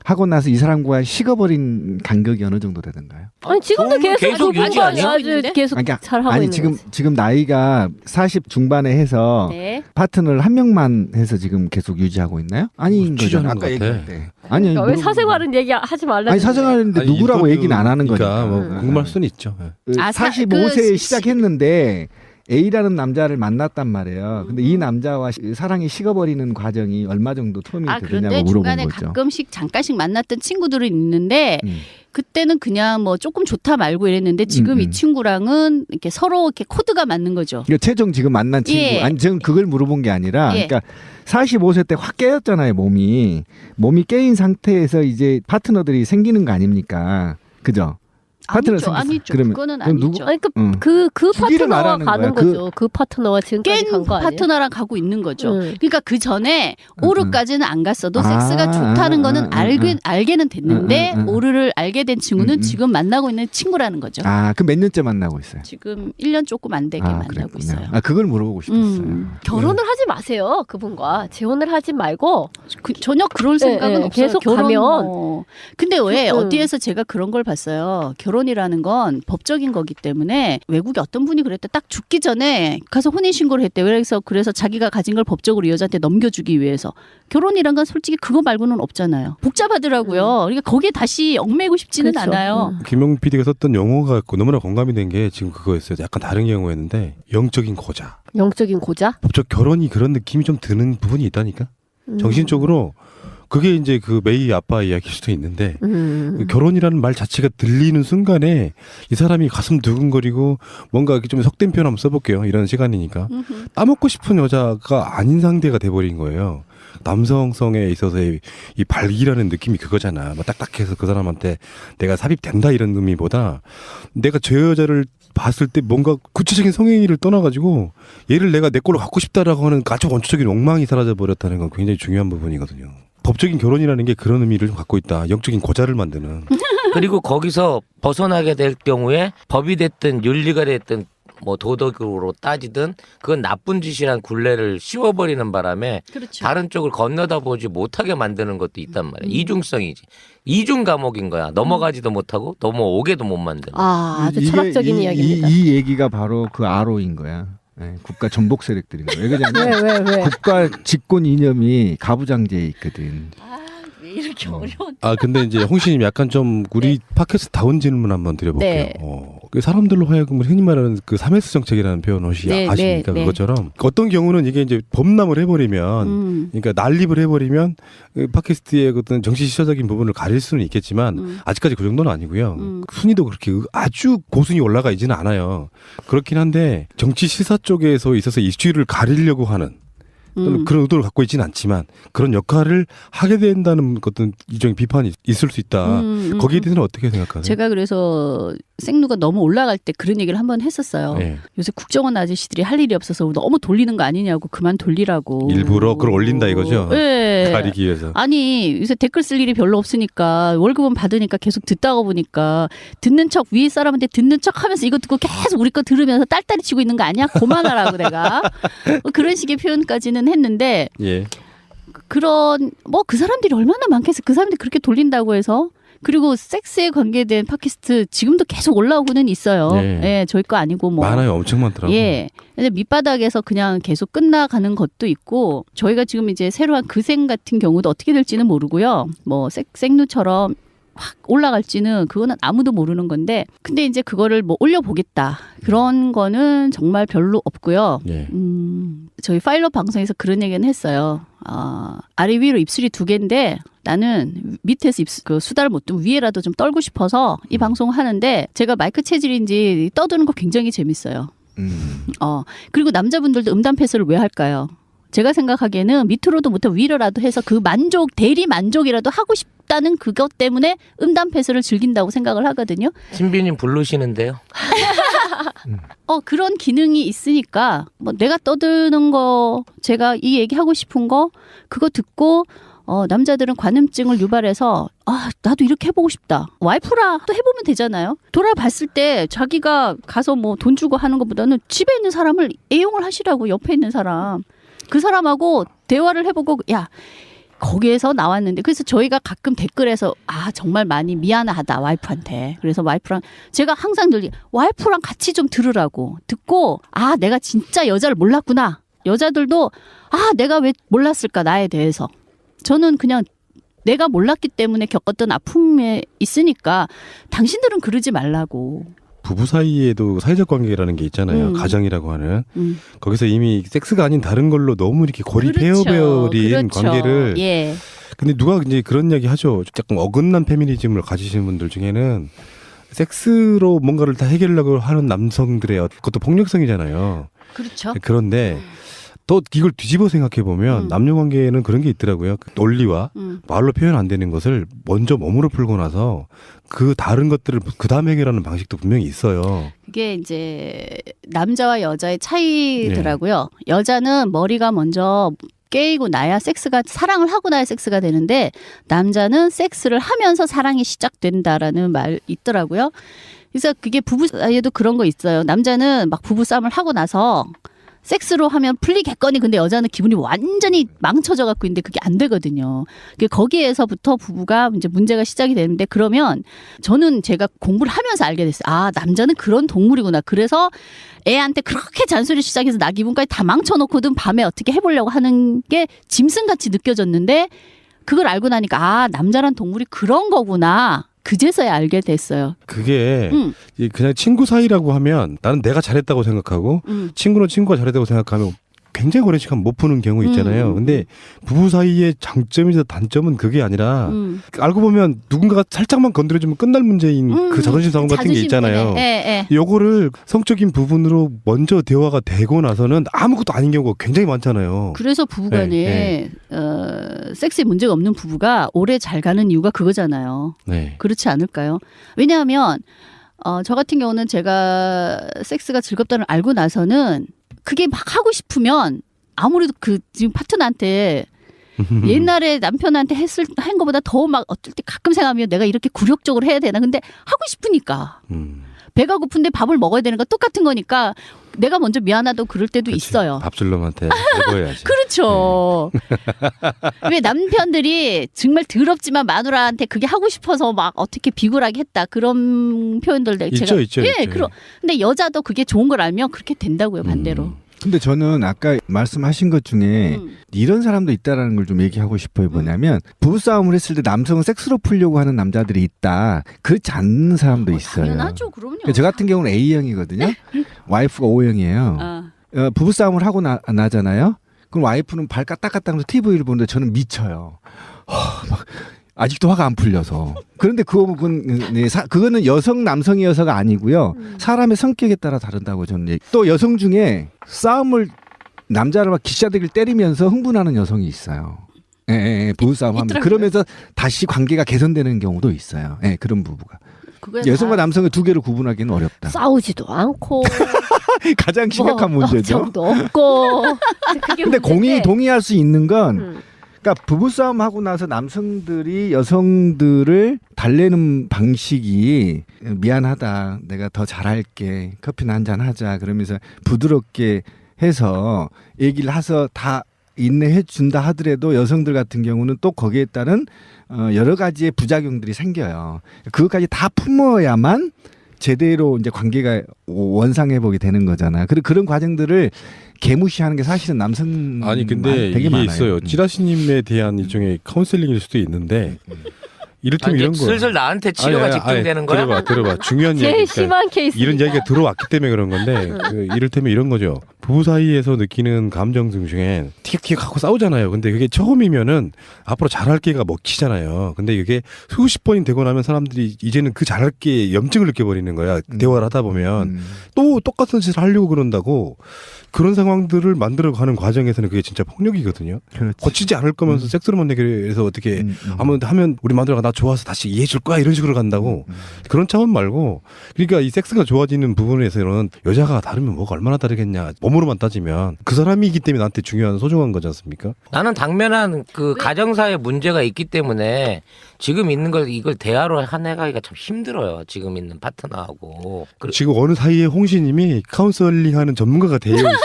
하고 나서 이 사람과 식어버린 간격이 어느 정도 되던가요? 아니 지금도 계속 유지 아니야? 아주 계속 그러니까, 잘 하고 아니 있는 거지. 지금 나이가 40 중반에 해서 네. 파트너를 한 명만 해서 지금 계속 유지하고 있나요? 아닌 거죠. 취재하는 아까 것 같아. 얘기할 때. 아니 그러니까 왜 사생활은 얘기하지 말라는 아니 사생활인데 누구라고 얘기는 안 하는 거니까. 뭐 궁금할 수는 있죠. 45세에 시작했는데 A라는 남자를 만났단 말이에요. 근데 이 남자와 사랑이 식어버리는 과정이 얼마 정도 텀이 그런데 되느냐고 물어본 중간에 거죠. 가끔씩 잠깐씩 만났던 친구들이 있는데 그때는 그냥 뭐 조금 좋다 말고 이랬는데 지금 이 친구랑은 이렇게 서로 이렇게 코드가 맞는 거죠. 그러니까 최종 지금 만난 친구. 예. 아니 지금 그걸 물어본 게 아니라 예. 그러니까 45세 때 확 깨었잖아요, 몸이 깨인 상태에서 이제 파트너들이 생기는 거 아닙니까? 그죠? 아니죠. 그거는 아니죠. 아니 응. 그 주기를 파트너와 말하는 가는 거야. 거죠. 그 파트너와 지금까지 깬 간 거 아니에요? 파트너랑 가고 있는 거죠. 그러니까 그 전에 응, 오르까지는 안 갔어도 아, 섹스가 좋다는 거는 응. 알게는 됐는데 응. 오르를 알게 된 친구는 응. 지금 만나고 있는 친구라는 거죠. 그럼 몇 년째 만나고 있어요? 지금 1년 조금 안 되게 만나고 그랬군요. 있어요. 그걸 물어보고 싶었어요. 결혼을 하지 마세요. 그분과 재혼을 하지 말고 전혀 그럴 생각은 없어요. 계속 결혼 가면. 근데 왜 어디에서 제가 그런 걸 봤어요. 결혼이라는 건 법적인 거기 때문에 외국에 어떤 분이 그랬대. 딱 죽기 전에 가서 혼인신고를 했대. 그래서 자기가 가진 걸 법적으로 여자한테 넘겨주기 위해서. 결혼이란 건 솔직히 그거 말고는 없잖아요. 복잡하더라고요. 그러니까 거기에 다시 얽매고 싶지는 그렇죠. 않아요. 김용 PD가 썼던 용어가 너무나 공감이 된 게 지금 그거였어요. 약간 다른 경우였는데 영적인 고자. 영적인 고자? 법적 결혼이 그런 느낌이 좀 드는 부분이 있다니까. 정신적으로 그게 이제 그 메이 아빠 이야기일 수도 있는데 그 결혼이라는 말 자체가 들리는 순간에 이 사람이 가슴 두근거리고 뭔가 이렇게 좀 속된 표현 한번 써볼게요. 이런 시간이니까 따먹고 싶은 여자가 아닌 상대가 돼버린 거예요. 남성성에 있어서의 이 발기라는 느낌이 그거잖아. 뭐 딱딱해서 그 사람한테 내가 삽입된다 이런 의미보다 내가 저 여자를 봤을 때 뭔가 구체적인 성행위를 떠나가지고 얘를 내가 내 걸로 갖고 싶다라고 하는 아주 원초적인 욕망이 사라져버렸다는 건 굉장히 중요한 부분이거든요. 법적인 결혼이라는 게 그런 의미를 좀 갖고 있다. 영적인 고자를 만드는. 그리고 거기서 벗어나게 될 경우에 법이 됐든 윤리가 됐든 뭐 도덕으로 따지든 그건 나쁜 짓이란 굴레를 씌워버리는 바람에 그렇죠. 다른 쪽을 건너다 보지 못하게 만드는 것도 있단 말이야. 이중성이지. 이중 감옥인 거야. 넘어가지도 못하고 넘어오게도 못 만드는. 아, 아주 이게 철학적인 이야기입니다. 이 얘기가 바로 그 아로인 거야. 네, 국가 전복 세력들인 거야. 왜 그러냐면 왜? 국가 집권 이념이 가부장제에 있거든. 왜 이렇게 어려운? 아 근데 이제 홍씨님 약간 좀 우리 팟캐스트 다운 질문 한번 드려볼게요. 네. 그 사람들로 하여금 흔히 말하는 그 3S 정책이라는 표현 혹시 네, 아십니까? 네, 네. 그것처럼 어떤 경우는 이게 이제 범람을 해버리면 그러니까 난립을 해버리면 그 팟캐스트의 어떤 정치 시사적인 부분을 가릴 수는 있겠지만 아직까지 그 정도는 아니고요. 순위도 그렇게 아주 고순위 올라가 있지는 않아요. 그렇긴 한데 정치 시사 쪽에서 있어서 이슈를 가리려고 하는 또는 그런 의도를 갖고 있지는 않지만 그런 역할을 하게 된다는 어떤 일종의 비판이 있을 수 있다. 거기에 대해서는 어떻게 생각하세요? 제가 그래서 생누가 너무 올라갈 때 그런 얘기를 한번 했었어요. 네. 요새 국정원 아저씨들이 할 일이 없어서 너무 돌리는 거 아니냐고 그만 돌리라고. 일부러 그걸 올린다 이거죠? 네. 가리기 위해서. 아니 요새 댓글 쓸 일이 별로 없으니까 월급은 받으니까 계속 듣다가 보니까 듣는 척 위에 사람한테 듣는 척 하면서 이거 듣고 계속 우리 거 들으면서 딸딸이 치고 있는 거 아니야? 그만하라고 내가. 그런 식의 표현까지는 했는데 예. 그런 뭐 그 사람들이 얼마나 많겠어. 그 사람들이 그렇게 돌린다고 해서. 그리고 섹스에 관계된 팟캐스트 지금도 계속 올라오고는 있어요. 네. 예, 저희 거 아니고 뭐. 많아요. 엄청 많더라고요. 예. 근데 밑바닥에서 그냥 계속 끝나가는 것도 있고 저희가 지금 이제 새로 한 그생 같은 경우도 어떻게 될지는 모르고요. 뭐 생누처럼 확 올라갈지는 그거는 아무도 모르는 건데 근데 이제 그거를 뭐 올려보겠다. 그런 거는 정말 별로 없고요. 예. 저희 파일럿 방송에서 그런 얘기는 했어요. 아래 위로 입술이 2개인데 나는 밑에서 그 수다를 못 두고 위에라도 좀 떨고 싶어서 이 방송 하는데 제가 마이크 체질인지 떠드는 거 굉장히 재밌어요. 그리고 남자분들도 음담 패스를 왜 할까요? 제가 생각하기에는 밑으로도 못하고 위로라도 해서 그 만족, 대리 만족이라도 하고 싶다는 그것 때문에 음담 패스를 즐긴다고 생각을 하거든요. 신비님 부르시는데요. 그런 기능이 있으니까 뭐 내가 떠드는 거, 제가 이 얘기하고 싶은 거 그거 듣고 남자들은 관음증을 유발해서 나도 이렇게 해보고 싶다. 와이프라 또 해보면 되잖아요. 돌아봤을 때 자기가 가서 뭐 돈 주고 하는 것보다는 집에 있는 사람을 애용을 하시라고 옆에 있는 사람. 그 사람하고 대화를 해보고 야 거기에서 나왔는데 그래서 저희가 가끔 댓글에서 정말 많이 미안하다 와이프한테 그래서 와이프랑 제가 항상 늘 와이프랑 같이 좀 들으라고 듣고 내가 진짜 여자를 몰랐구나 여자들도 내가 왜 몰랐을까 나에 대해서 저는 그냥 내가 몰랐기 때문에 겪었던 아픔에 있으니까 당신들은 그러지 말라고. 부부 사이에도 사회적 관계라는 게 있잖아요. 가정이라고 하는. 거기서 이미 섹스가 아닌 다른 걸로 너무 이렇게 고립해버린 관계를. 예. 근데 누가 이제 그런 이야기 하죠. 약간 어긋난 페미니즘을 가지시는 분들 중에는 섹스로 뭔가를 다 해결하려고 하는 남성들의 그것도 폭력성이잖아요. 그렇죠. 그런데 또 이걸 뒤집어 생각해 보면 남녀 관계에는 그런 게 있더라고요. 논리와 말로 표현 안 되는 것을 먼저 몸으로 풀고 나서 그 다른 것들을 그 다음 해결하는 방식도 분명히 있어요. 이게 이제 남자와 여자의 차이더라고요. 네. 여자는 머리가 먼저 깨이고 나야 사랑을 하고 나야 섹스가 되는데 남자는 섹스를 하면서 사랑이 시작된다라는 말 있더라고요. 그래서 그게 부부 사이에도 그런 거 있어요. 남자는 막 부부 싸움을 하고 나서 섹스로 하면 풀리겠거니 근데 여자는 기분이 완전히 망쳐져 갖고 있는데 그게 안 되거든요. 거기에서부터 부부가 이제 문제가 시작이 되는데 그러면 저는 제가 공부를 하면서 알게 됐어요. 남자는 그런 동물이구나. 그래서 애한테 그렇게 잔소리 시작해서 나 기분까지 다 망쳐놓고든 밤에 어떻게 해보려고 하는 게 짐승같이 느껴졌는데 그걸 알고 나니까 남자란 동물이 그런 거구나. 그제서야 알게 됐어요. 그게 그냥 친구 사이라고 하면 나는 내가 잘했다고 생각하고 친구는 친구가 잘했다고 생각하면 굉장히 오랜 시간 못 푸는 경우 있잖아요. 근데 부부 사이의 장점이자 단점은 그게 아니라 알고 보면 누군가가 살짝만 건드려주면 끝날 문제인 그 자존심 상함 같은 게 있잖아요. 요거를 성적인 부분으로 먼저 대화가 되고 나서는 아무것도 아닌 경우가 굉장히 많잖아요. 그래서 부부간에 섹스에 문제가 없는 부부가 오래 잘 가는 이유가 그거잖아요. 네. 그렇지 않을까요? 왜냐하면 저 같은 경우는 제가 섹스가 즐겁다는 걸 알고 나서는 그게 막 하고 싶으면 아무래도 그 지금 파트너한테 옛날에 남편한테 한 것보다 더 막 어떨 때 가끔 생각하면 내가 이렇게 굴욕적으로 해야 되나. 근데 하고 싶으니까. 배가 고픈데 밥을 먹어야 되는 거 똑같은 거니까 내가 먼저 미안하다고 그럴 때도 그치. 있어요. 밥줄놈한테 해보야지. 그렇죠. 왜 남편들이 정말 더럽지만 마누라한테 그게 하고 싶어서 막 어떻게 비굴하게 했다. 그런 표현들 제가 있죠. 근데 여자도 그게 좋은 걸 알면 그렇게 된다고요. 반대로. 근데 저는 아까 말씀하신 것 중에 이런 사람도 있다라는 걸 좀 얘기하고 싶어요. 뭐냐면 부부싸움을 했을 때 남성은 섹스로 풀려고 하는 남자들이 있다. 그렇지 않는 사람도 있어요. 당연하죠. 그럼요. 저 같은 경우는 A형이거든요. 와이프가 O형이에요. 부부싸움을 하고 나잖아요. 그럼 와이프는 발 까딱까딱 하면서 TV를 보는데 저는 미쳐요. 막 아직도 화가 안 풀려서. 그런데 그거는 여성 남성이어서가 아니고요. 사람의 성격에 따라 다른다고 저는 또 여성 중에 싸움을 남자를 막 기싸대기를 때리면서 흥분하는 여성이 있어요. 부부싸움 하면 그러면서 다시 관계가 개선되는 경우도 있어요. 그런 부부가. 여성과 남성의 두 개를 구분하기는 어렵다. 싸우지도 않고 가장 심각한 문제죠. 정도 없고. 근데 동의할 수 있는 건 그러니까 부부싸움 하고 나서 남성들이 여성들을 달래는 방식이 미안하다. 내가 더 잘할게. 커피나 한잔 하자. 그러면서 부드럽게 해서 얘기를 해서 다 인내해 준다 하더라도 여성들 같은 경우는 또 거기에 따른 여러 가지의 부작용들이 생겨요. 그것까지 다 품어야만 제대로 이제 관계가 원상회복이 되는 거잖아. 그런 과정들을 개무시하는 게 사실은 남성 아니 근데 되게 이게 많아요. 있어요. 찌라시님에 대한 일종의 카운셀링일 수도 있는데 이를테면 이런 거. 슬슬 나한테 치료가 집중되는 거야? 들어봐. 중요한 제일 얘기. 심한 케이스. 이런 이야기가 들어왔기 때문에 그런 건데 이를테면 이런 거죠. 부부 사이에서 느끼는 감정들 중에 티격태격하고 싸우잖아요. 근데 그게 처음이면은 앞으로 잘할 게가 먹히잖아요. 근데 이게 수십 번이 되고 나면 사람들이 이제는 그 잘할 게 염증을 느껴버리는 거야. 대화를 하다 보면 또 똑같은 짓을 하려고 그런다고. 그런 상황들을 만들어가는 과정에서는 그게 진짜 폭력이거든요. 그렇지. 거치지 않을 거면서 섹스로만 해결해서 어떻게 하면 우리 마누라가 나 좋아서 다시 이해해 줄 거야 이런 식으로 간다고. 그런 차원 말고 그러니까 이 섹스가 좋아지는 부분에서는 여자가 다르면 뭐가 얼마나 다르겠냐. 몸으로만 따지면 그 사람이기 때문에 나한테 중요한 소중한 거지 않습니까? 나는 당면한 그 가정사에 문제가 있기 때문에 지금 있는 걸 이걸 대화로 해가기가 참 힘들어요. 지금 있는 파트너하고. 지금 어느 사이에 홍시님이 카운셀링하는 전문가가 되어 있어요.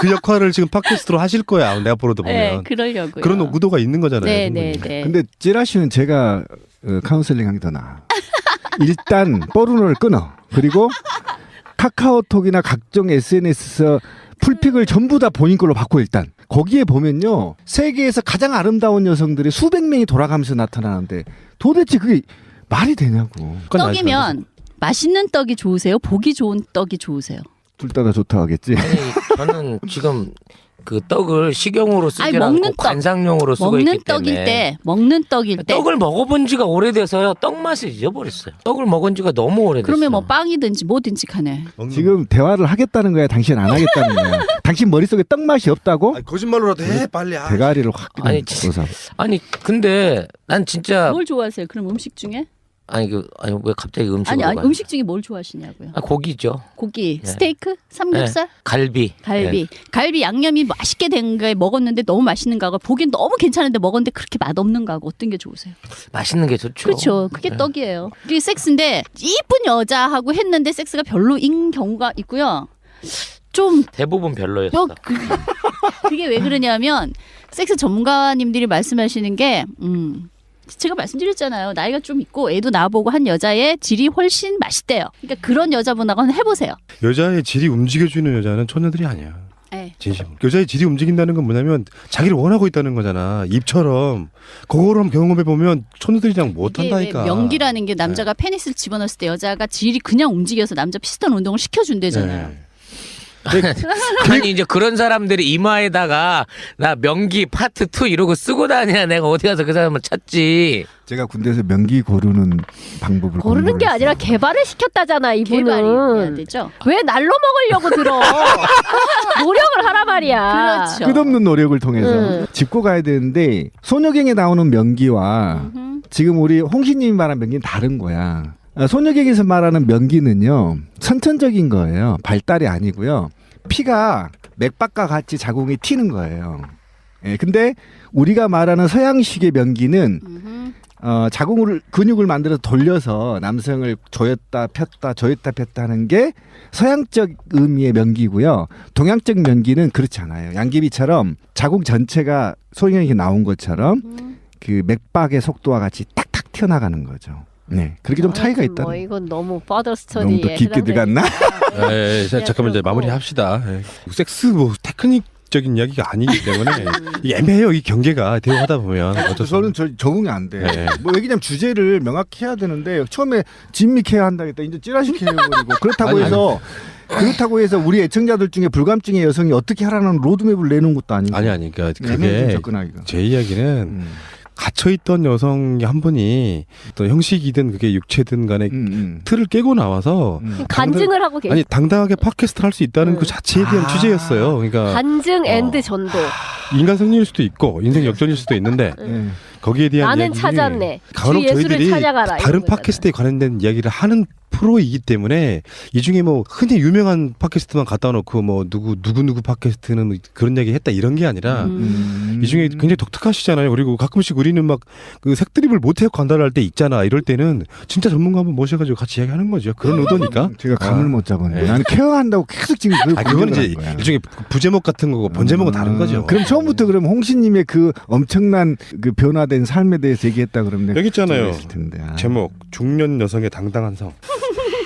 그 역할을 지금 팟캐스트로 하실 거야. 내가 앞으로도 보면. 네, 그러려고요. 그런 의도가 있는 거잖아요. 네. 근데 찌라시는 제가 카운셀링 하기 더 나아. 일단 뽀르노를 끊어. 그리고 카카오톡이나 각종 SNS에서 풀픽을 전부 다 본인 걸로 바꿔 일단. 거기에 보면요. 세계에서 가장 아름다운 여성들이 수백 명이 돌아가면서 나타나는데 도대체 그게 말이 되냐고. 떡이면 맛있는 떡이 좋으세요? 보기 좋은 떡이 좋으세요? 둘 다 좋다 하겠지. 아니, 저는 지금 그 떡을 식용으로 쓰지 먹는 않고 떡. 관상용으로 쓰고 있기 때문에 먹는 떡일 때 떡을 먹어본 지가 오래돼서요. 떡 맛을 잊어버렸어요. 떡을 먹은 지가 너무 오래됐어요. 그러면 뭐 빵이든지 뭐든지 간에 지금 대화를 하겠다는 거야? 당신 안 하겠다는 거야? 당신 머릿속에 떡 맛이 없다고? 거짓말로라도 해 빨리. 대가리를 확 아니, 쏘사. 아니 근데 난 진짜 뭘 좋아하세요? 그럼 음식 중에? 아니 왜 갑자기 음식으로 아니 가요? 음식 중에 뭘 좋아하시냐고요? 고기죠. 고기, 네. 스테이크, 삼겹살, 갈비. 네. 갈비 양념이 맛있게 된 거 먹었는데 너무 맛있는 거하고 보기엔 너무 괜찮은데 먹었는데 그렇게 맛없는 거하고 어떤 게 좋으세요? 맛있는 게 좋죠. 그렇죠. 그게 떡이에요. 이게 섹스인데 이쁜 여자하고 했는데 섹스가 별로인 경우가 있고요. 좀 대부분 별로였어. 그게 왜 그러냐면 섹스 전문가님들이 말씀하시는 게 제가 말씀드렸잖아요. 나이가 좀 있고 애도 낳아보고 한 여자의 질이 훨씬 맛있대요. 그러니까 그런 여자분하고 한번 해보세요. 여자의 질이 움직여주는 여자는 처녀들이 아니야. 네. 진심. 여자의 질이 움직인다는 건 뭐냐면 자기를 원하고 있다는 거잖아. 입처럼. 그거를 경험해 보면 처녀들이랑 못한다니까. 명기라는 게 남자가 페니스를 집어넣었을 때 여자가 질이 그냥 움직여서 남자 피스톤 운동을 시켜준대잖아요. 네. 아니 이제 그런 사람들이 이마에다가 나 명기 파트 2 이러고 쓰고 다녀야 내가 어디 가서 그 사람을 찾지. 제가 군대에서 명기 고르는 방법을 고르는 게 공부를 아니라 했어요. 개발을 시켰다잖아 개발이 돼야 이분은. 되죠. 왜 날로 먹으려고 들어? 노력을 하라 말이야. 그렇죠. 끝없는 노력을 통해서 음. 짚고 가야 되는데 소녀갱에 나오는 명기와 지금 우리 홍시님이 말한 명기는 다른 거야. 소녀갱에서 말하는 명기는요 선천적인 거예요. 발달이 아니고요. 피가 맥박과 같이 자궁이 튀는 거예요. 예, 근데 우리가 말하는 서양식의 명기는 자궁을 근육을 만들어서 돌려서 남성을 조였다 폈다 조였다 폈다 하는 게 서양적 의미의 명기고요. 동양적 명기는 그렇지 않아요. 양귀비처럼 자궁 전체가 소형이 나온 것처럼 그 맥박의 속도와 같이 탁탁 튀어나가는 거죠. 네, 그렇게 좀 차이가 있다. 뭐 이건 너무 파더 너무 스터디에 더 깊게 들어갔나? 잠깐만 이제 마무리 합시다. 섹스 뭐 테크닉적인 이야기가 아니기 때문에 이게 애매해요. 이 경계가 대화하다 보면 어쩔 수 저는 적응이 안 돼. 네. 뭐 왜냐면 주제를 명확히 해야 되는데 처음에 진미케어 한다겠다. 이제 찌라시케 해버리고 그렇다고 해서 우리 애청자들 중에 불감증의 여성이 어떻게 하라는 로드맵을 내놓은 것도 아니고. 아니 그러니까 애매해, 그게 접근하기가. 제 이야기는 갇혀있던 여성이 한 분이 또 형식이든 그게 육체든 간에 틀을 깨고 나와서 간증을 하고 계시. 아니 당당하게 팟캐스트를 할 수 있다는 그 자체에 대한 취재였어요. 그러니까 간증 앤드 전도. 인간 승리일 수도 있고 인생 역전일 수도 있는데 거기에 대한 나는 이야기 찾았네. 간혹 주 예수를 저희들이 찾아가라. 다른 이런 거잖아. 팟캐스트에 관련된 이야기를 하는 프로이기 때문에 이 중에 뭐 흔히 유명한 팟캐스트만 갖다 놓고 뭐 누구 팟캐스트는 그런 얘기 했다 이런 게 아니라 이 중에 굉장히 독특하시잖아요. 그리고 가끔씩 우리는 막 그 색드립을 못해 관달할 때 있잖아. 이럴 때는 진짜 전문가 한번 모셔가지고 같이 이야기하는 거죠. 그런 의도니까. 제가 감을 못 잡았네. 네. 나는 케어한다고 계속 지금 그건 이제 일종의 부제목 같은 거고 본제목은 다른 거죠. 그럼 처음부터 그럼 홍시님의 그 엄청난 그 변화된 삶에 대해서 얘기했다 그러면 여기 있잖아요. 했을 텐데. 제목 중년 여성의 당당한 성.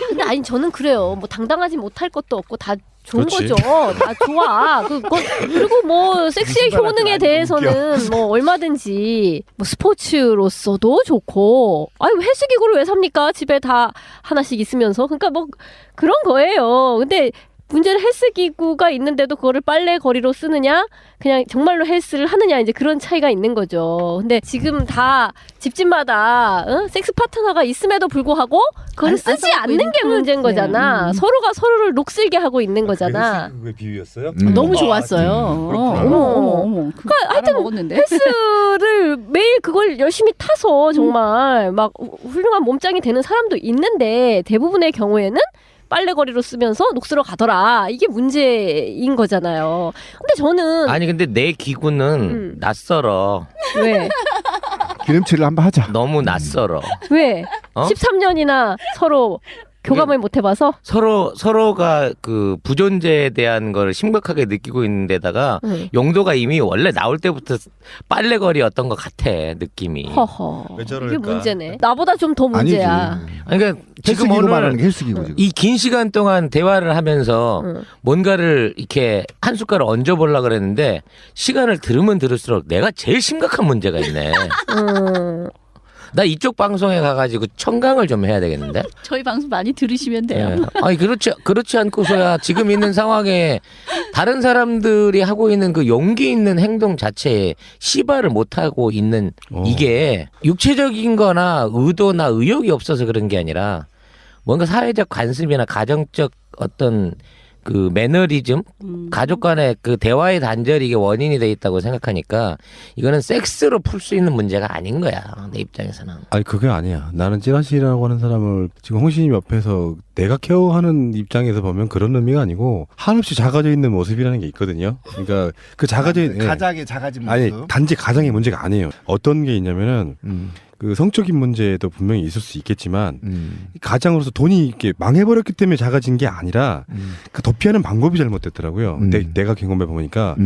근데 아니 저는 그래요. 뭐 당당하지 못할 것도 없고 다 좋은 그렇지. 거죠. 다 좋아. 그리고 뭐 섹시의 효능에 대해서는 뭐 얼마든지 뭐 스포츠로서도 좋고. 아유 헬스 기구를 왜 삽니까? 집에 다 하나씩 있으면서. 그러니까 뭐 그런 거예요. 근데 문제는 헬스 기구가 있는데도 그거를 빨래 거리로 쓰느냐 그냥 정말로 헬스를 하느냐 이제 그런 차이가 있는 거죠. 근데 지금 다 집집마다 섹스 파트너가 있음에도 불구하고 그걸 안 쓰지 써먹고 않는 있는 게 문제인 거잖아. 서로가 서로를 녹슬게 하고 있는 거잖아. 그게 비유였어요? 너무 좋았어요. 어머. 그러니까 하여튼 먹었는데. 헬스를 매일 그걸 열심히 타서 정말 막 훌륭한 몸짱이 되는 사람도 있는데 대부분의 경우에는 빨래거리로 쓰면서 녹슬어 가더라. 이게 문제인 거잖아요. 근데 저는 아니 근데 내 기구는 낯설어. 왜? 기름칠을 한번 하자. 너무 낯설어. 왜? 어? 13년이나 서로 교감을 못 해봐서? 서로가 그 부존재에 대한 걸 심각하게 느끼고 있는 데다가 용도가 이미 원래 나올 때부터 빨래거리였던 것 같아 느낌이. 허허. 왜 저럴까? 이게 문제네. 나보다 좀 더 문제야. 아니지. 그러니까 지금 헬스기구 말하는 오늘 게 헬스기구 지금. 이 긴 시간 동안 대화를 하면서 뭔가를 이렇게 한 숟가락 얹어보려고 그랬는데 시간을 들으면 들을수록 내가 제일 심각한 문제가 있네. 나 이쪽 방송에 가가지고 청강을 좀 해야 되겠는데? 저희 방송 많이 들으시면 돼요. 네. 아니 그렇지 않고서야 지금 있는 상황에 다른 사람들이 하고 있는 그 용기 있는 행동 자체에 시발을 못 하고 있는 이게 육체적인 거나 의도나 의욕이 없어서 그런 게 아니라 뭔가 사회적 관습이나 가정적 어떤 그 매너리즘, 가족 간의 그 대화의 단절이 이게 원인이 돼 있다고 생각하니까 이거는 섹스로 풀 수 있는 문제가 아닌 거야 내 입장에서는. 아니 그게 아니야. 나는 찌라시라고 하는 사람을 지금 홍신님 옆에서 내가 케어하는 입장에서 보면 그런 의미가 아니고 한없이 작아져 있는 모습이라는 게 있거든요. 그러니까 그 작아져 있는 가작의 작아진 모습. 아니 단지 가장의 문제가 아니에요. 어떤 게 있냐면은 그 성적인 문제도 분명히 있을 수 있겠지만 가장으로서 돈이 이렇게 망해버렸기 때문에 작아진 게 아니라 그 도피하는 방법이 잘못됐더라고요. 내가 경험해 보니까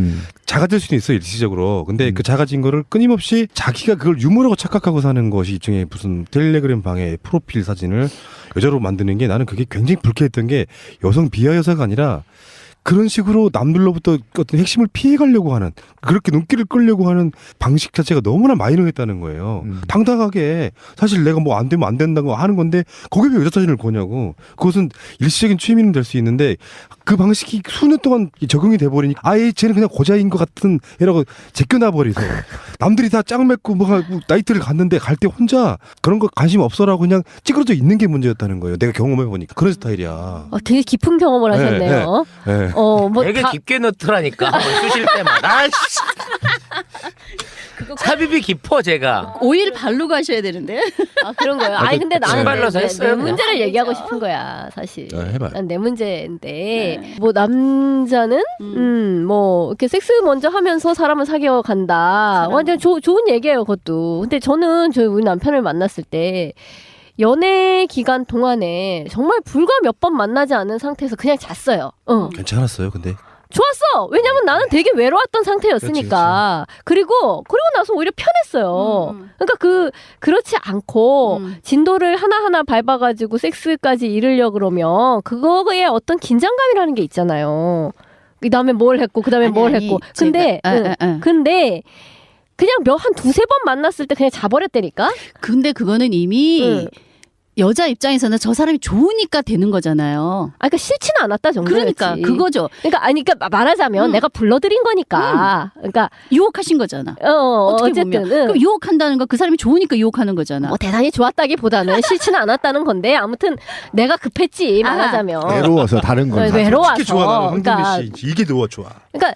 작아질 수는 있어 일시적으로. 근데 그 작아진 거를 끊임없이 자기가 그걸 유머라고 착각하고 사는 것이 일종의 무슨 텔레그램 방에 프로필 사진을 여자로 만드는 게 나는 그게 굉장히 불쾌했던 게 여성 비하 여사가 아니라 그런 식으로 남들로부터 어떤 핵심을 피해가려고 하는 그렇게 눈길을 끌려고 하는 방식 자체가 너무나 마이너했다는 거예요. 당당하게 사실 내가 뭐 안 되면 안 된다고 하는 건데 거기에 왜 여자 사진을 보냐고. 그것은 일시적인 취미는 될 수 있는데 그 방식이 수년 동안 적용이 돼버리니까 아예 쟤는 그냥 고자인 것 같은 애라고 제껴놔버리서 남들이 다 짝 맺고 뭐 나이트를 갔는데 갈 때 혼자 그런 거 관심 없어라고 그냥 찌그러져 있는 게 문제였다는 거예요. 내가 경험해보니까 그런 스타일이야. 되게 깊은 경험을 하셨네요. 네. 뭐 되게 깊게 넣더라니까. 뭐 쓰실 때마다. 삽입이 깊어 제가. 오일 바르고 하셔야 되는데. 아, 그런 거예요. 아니 근데 나는 신발로서 했어요, 내 그냥. 문제를 얘기하고 싶은 거야 사실. 해봐요. 난 내 문제인데 뭐 남자는 뭐 이렇게 섹스 먼저 하면서 사람을 사귀어 간다. 완전 좋은 얘기예요 그것도. 근데 저는 우리 남편을 만났을 때 연애 기간 동안에 정말 불과 몇 번 만나지 않은 상태에서 그냥 잤어요. 괜찮았어요, 근데. 좋았어. 왜냐면 나는 되게 외로웠던 상태였으니까. 그리고 나서 오히려 편했어요. 그러니까 그렇지 않고 진도를 하나하나 밟아가지고 섹스까지 이르려 그러면 그거에 어떤 긴장감이라는 게 있잖아요. 그 다음에 뭘 했고 그 다음에 뭘 했고. 근데 근데 그냥 한 두세 번 만났을 때 그냥 자버렸다니까. 근데 그거는 이미 여자 입장에서는 저 사람이 좋으니까 되는 거잖아요. 그러니까 싫지는 않았다 정도였지. 그러니까 그거죠. 그러니까 말하자면 내가 불러들인 거니까. 그러니까 유혹하신 거잖아. 어떻게 어쨌든 보면. 그럼 유혹한다는 거 그 사람이 좋으니까 유혹하는 거잖아. 뭐 대단히 좋았다기보다는 싫지는 않았다는 건데 아무튼 내가 급했지 말하자면. 외로워서 다른 건. 외로워서. 특히 좋아, 나는 황정민 그러니까, 씨. 이게 너무 좋아. 그러니까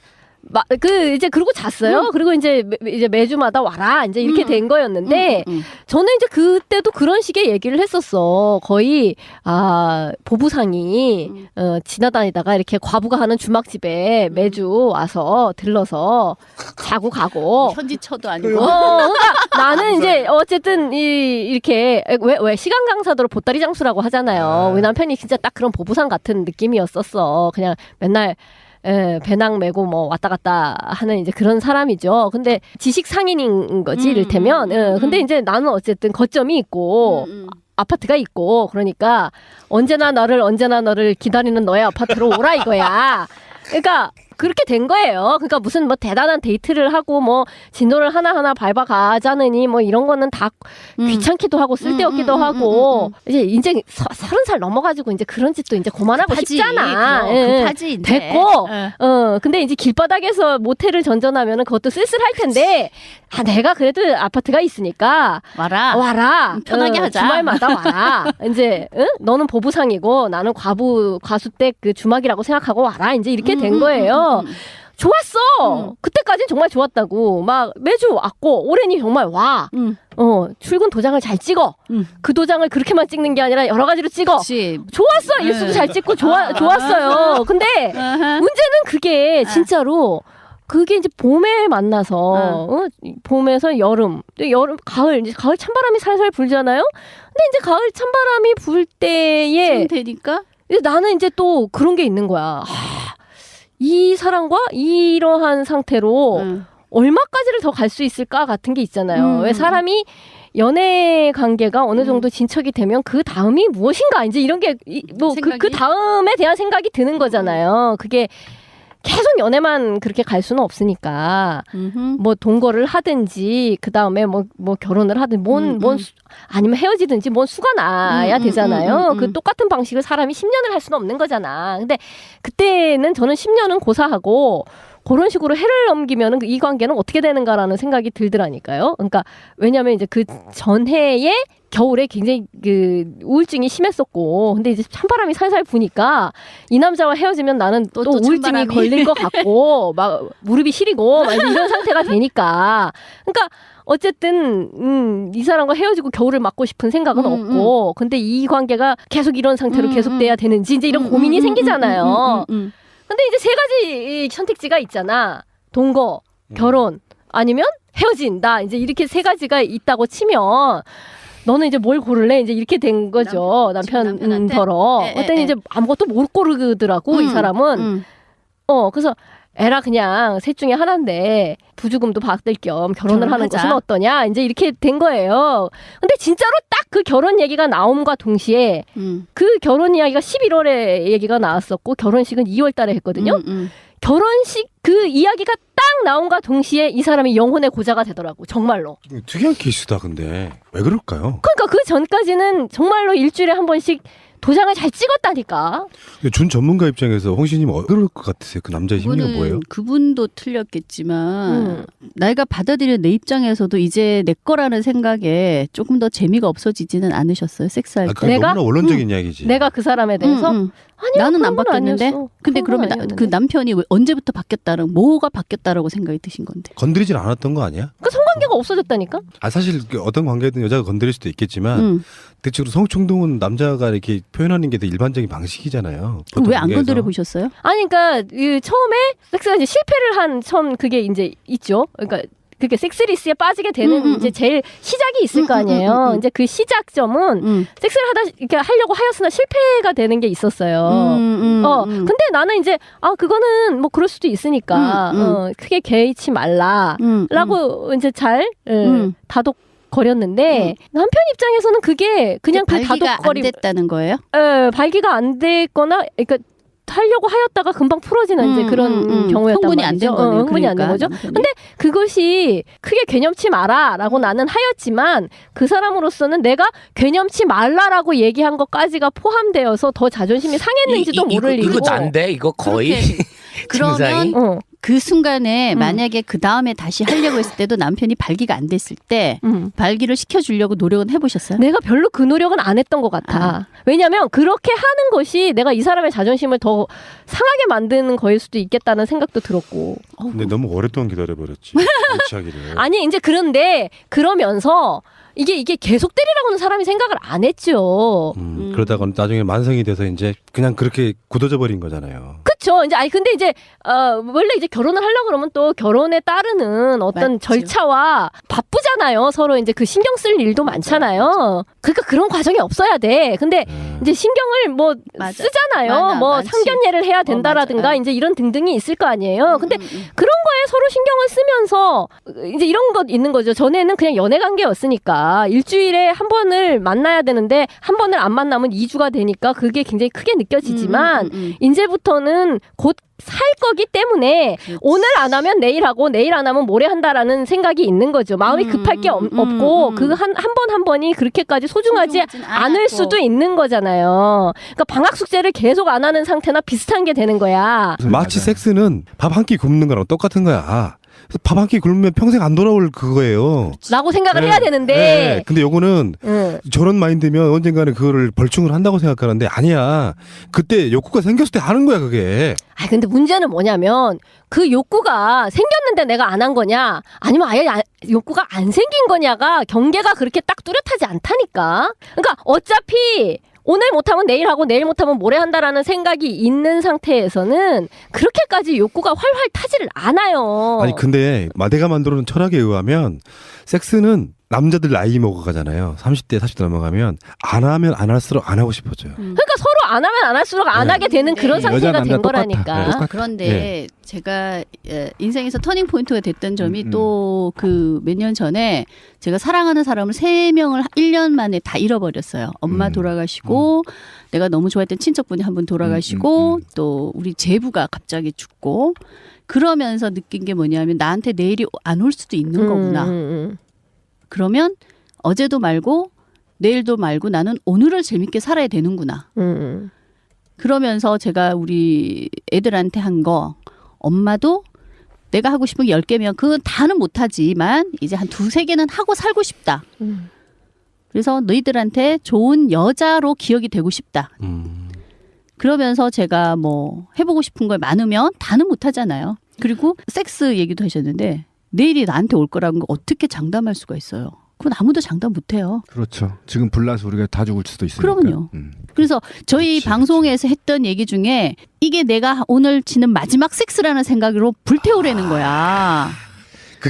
이제 그러고 잤어요. 그리고 이제 매주마다 와라 이제 이렇게 된 거였는데 저는 이제 그때도 그런 식의 얘기를 했었어. 거의 보부상이 지나다니다가 이렇게 과부가 하는 주막집에 매주 와서 들러서 자고 가고. 현지처도 아니고. 그러니까 나는 이제 어쨌든 이렇게 왜 시간 강사도로 보따리 장수라고 하잖아요. 우리 남편이 진짜 딱 그런 보부상 같은 느낌이었었어. 그냥 맨날 배낭 메고 뭐 왔다 갔다 하는 이제 그런 사람이죠. 근데 지식 상인인 거지, 이를테면. 근데 이제 나는 어쨌든 거점이 있고, 아파트가 있고, 그러니까 언제나 너를 기다리는 너의 아파트로 오라 이거야. 그러니까 그렇게 된 거예요. 그러니까 무슨 뭐 대단한 데이트를 하고 뭐 진도를 하나하나 밟아가자느니 뭐 이런 거는 다 귀찮기도 하고 쓸데없기도 하고 이제 인생 30살 넘어가지고 이제 그런 짓도 이제 그만하고 싶잖아. 급하지. 됐고 근데 이제 길바닥에서 모텔을 전전하면은 그것도 쓸쓸할 텐데 내가 그래도 아파트가 있으니까 와라. 편하게 하자. 주말마다 와라. 이제 너는 보부상이고 나는 과수 때 그 주막이라고 생각하고 와라. 이제 이렇게 된 거예요. 좋았어. 그때까지는 정말 좋았다고. 막 매주 왔고 올해는 정말 와. 출근 도장을 잘 찍어. 그 도장을 그렇게만 찍는 게 아니라 여러 가지로 찍어. 그치. 좋았어. 일수도 잘 찍고 좋았어요. 근데 문제는 그게 진짜로 그게 이제 봄에 만나서 봄에서 여름, 가을 이제 가을 찬바람이 살살 불잖아요. 근데 이제 가을 찬바람이 불 때에 되니까 나는 이제 또 그런 게 있는 거야. 이 사람과 이러한 상태로 얼마까지를 더 갈 수 있을까 같은 게 있잖아요. 왜 사람이 연애 관계가 어느 정도 진척이 되면 그 다음이 무엇인가 이제 이런 게 뭐 그 다음에 대한 생각이 드는 거잖아요. 그게 계속 연애만 그렇게 갈 수는 없으니까 뭐 동거를 하든지 그 다음에 뭐 결혼을 하든 아니면 헤어지든지 뭔 수가 나야 되잖아요. 그 똑같은 방식을 사람이 10년을 할 수는 없는 거잖아. 근데 그때는 저는 10년은 고사하고 그런 식으로 해를 넘기면은 이 관계는 어떻게 되는가라는 생각이 들더라니까요. 그러니까 왜냐하면 이제 그 전해에 겨울에 굉장히 그 우울증이 심했었고, 근데 이제 찬바람이 살살 부니까 이 남자와 헤어지면 나는 또 우울증이 찬바람이. 걸릴 것 같고, 막 무릎이 시리고 막 이런 상태가 되니까, 그러니까 어쨌든 이 사람과 헤어지고 겨울을 맞고 싶은 생각은 없고, 근데 이 관계가 계속 이런 상태로 계속돼야 되는지 이제 이런 고민이 생기잖아요. 근데 이제 세 가지 선택지가 있잖아. 동거, 결혼, 아니면 헤어진다. 이제 이렇게 세 가지가 있다고 치면 너는 이제 뭘 고를래? 이제 이렇게 된 거죠. 남편더러. 그랬더니 이제 아무것도 못 고르더라고, 이 사람은. 그래서 에라 그냥 셋 중에 하나인데 부주금도 받을 겸 결혼을 하는 결혼하자. 것은 어떠냐 이제 이렇게 된 거예요. 근데 진짜로 딱 그 결혼 얘기가 나옴과 동시에 그 결혼 이야기가 11월에 얘기가 나왔었고 결혼식은 2월 달에 했거든요. 결혼식 그 이야기가 딱 나온과 동시에 이 사람이 영혼의 고자가 되더라고. 정말로. 특이한 케이스다. 근데 왜 그럴까요? 그러니까 그 전까지는 정말로 일주일에 한 번씩 도장을 잘 찍었다니까. 준 전문가 입장에서 홍신님 그럴 것 같으세요? 그 남자의 심리가 뭐예요? 그분도 틀렸겠지만 내가 받아들이는 내 입장에서도 이제 내 거라는 생각에 조금 더 재미가 없어지지는 않으셨어요. 섹스할 때. 그건 내가? 너무나 원론적인 이야기지. 내가 그 사람에 대해서 아니 나는 안 바뀌었는데. 근데 그런 건 그러면 아니었는데. 그 남편이 왜 언제부터 바뀌었다는 뭐가 바뀌었다라고 생각이 드신 건데. 건드리진 않았던 거 아니야? 그 성관계가 없어졌다니까. 사실 어떤 관계든 여자가 건드릴 수도 있겠지만 대체로 성충동은 남자가 이렇게 표현하는 게 일반적인 방식이잖아요. 왜 안 건드려 보셨어요? 아니 그러니까 그 처음에 섹스가 이제 실패를 한 처음 그게 이제 있죠. 그러니까 그게 섹스리스에 빠지게 되는 이제 제일 시작이 있을 거 아니에요. 이제 그 시작점은 섹스를 하다 이렇게 하려고 하였으나 실패가 되는 게 있었어요. 근데 나는 이제 그거는 뭐 그럴 수도 있으니까 크게 개의치 말라라고 이제 잘 다독 거렸는데 남편 입장에서는 그게 그냥 그 발기가 안 다독거림 됐다는 거예요? 발기가 안 됐거나 그러니까 하려고 하였다가 금방 풀어지는 이제 그런 경우였단 흥분이 말이죠. 안 된 거네요. 흥분이 안 된 거죠. 남편이. 근데 그것이 크게 괴념치 마라라고 나는 하였지만 그 사람으로서는 내가 괴념치 말라라고 얘기한 것까지가 포함되어서 더 자존심이 상했는지도 모를 일이고. 이거 난데 이거 거의 그러면 어. 그 순간에 만약에 그 다음에 다시 하려고 했을 때도 남편이 발기가 안 됐을 때 발기를 시켜주려고 노력은 해보셨어요? 내가 별로 그 노력은 안 했던 것 같아. 왜냐하면 그렇게 하는 것이 내가 이 사람의 자존심을 더 상하게 만드는 거일 수도 있겠다는 생각도 들었고. 근데 너무 오랫동안 기다려버렸지. 유치하기를. 아니 이제 그런데 그러면서 이게 계속되리라고는 사람이 생각을 안 했죠. 그러다가 나중에 만성이 돼서 이제 그냥 그렇게 굳어져 버린 거잖아요. 그렇죠. 이제 근데 이제 원래 이제 결혼을 하려고 그러면 또 결혼에 따르는 어떤 맞죠. 절차와 바쁘잖아요. 서로 이제 그 신경 쓸 일도 많잖아요. 그러니까 그런 과정이 없어야 돼. 근데 이제 신경을 뭐 맞아. 쓰잖아요. 많아, 뭐 많지. 상견례를 해야 된다라든가 맞아. 이제 이런 등등이 있을 거 아니에요. 근데 그런 거에 서로 신경을 쓰면서 이제 이런 것 있는 거죠. 전에는 그냥 연애 관계였으니까 일주일에 한 번을 만나야 되는데 한 번을 안 만나면 2주가 되니까 그게 굉장히 크게 느껴지지만 이제부터는 곧 살 거기 때문에 오늘 안 하면 내일 하고 내일 안 하면 모레 한다라는 생각이 있는 거죠. 마음이 급할 게 없고 그 한 번 한 번이 그렇게까지 소중하지 소중하진 않을 않았고. 수도 있는 거잖아요. 그러니까 방학 숙제를 계속 안 하는 상태나 비슷한 게 되는 거야. 마치 섹스는 밥 한 끼 굶는 거랑 똑같은 거야. 밥 한 끼 굶으면 평생 안 돌아올 그거예요. 라고 생각을 네. 해야 되는데 네. 근데 요거는 저런 마인드면 언젠가는 그거를 벌충을 한다고 생각하는데 아니야. 그때 욕구가 생겼을 때 하는 거야 그게. 근데 문제는 뭐냐면 그 욕구가 생겼는데 내가 안 한 거냐 아니면 아예 욕구가 안 생긴 거냐가 경계가 그렇게 딱 뚜렷하지 않다니까. 그러니까 어차피 오늘 못하면 내일 하고 내일 못하면 모레 한다라는 생각이 있는 상태에서는 그렇게까지 욕구가 활활 타지를 않아요. 아니 근데 마대가 만들어놓은 철학에 의하면 섹스는 남자들 나이 먹어가잖아요. 30대 40대 넘어가면 안 하면 안 할수록 안 하고 싶어져요. 그러니까 서로 안 하면 안 할수록 안 하게 되는 그런 네. 상태가 여자, 남자 된 거라니까. 똑같아. 그런데 네. 제가 인생에서 터닝 포인트가 됐던 점이 또 그 몇 년 전에 제가 사랑하는 사람을 3명을 1년 만에 다 잃어버렸어요. 엄마 돌아가시고 내가 너무 좋아했던 친척분이 한 분 돌아가시고 또 우리 제부가 갑자기 죽고 그러면서 느낀 게 뭐냐면 나한테 내일이 안 올 수도 있는 거구나. 그러면 어제도 말고 내일도 말고 나는 오늘을 재밌게 살아야 되는구나. 그러면서 제가 우리 애들한테 한 거 엄마도 내가 하고 싶은 게 10개면 그건 다는 못하지만 이제 한 2-3개는 하고 살고 싶다. 그래서 너희들한테 좋은 여자로 기억이 되고 싶다. 그러면서 제가 뭐 해보고 싶은 걸 많으면 다는 못하잖아요. 그리고 섹스 얘기도 하셨는데 내일이 나한테 올 거라는 거 어떻게 장담할 수가 있어요. 그건 아무도 장담 못해요. 그렇죠. 지금 불나서 우리가 다 죽을 수도 있으니까. 그러면요. 그래서 저희 방송에서 했던 얘기 중에 이게 내가 오늘 지는 마지막 섹스라는 생각으로 불태우라는 거야.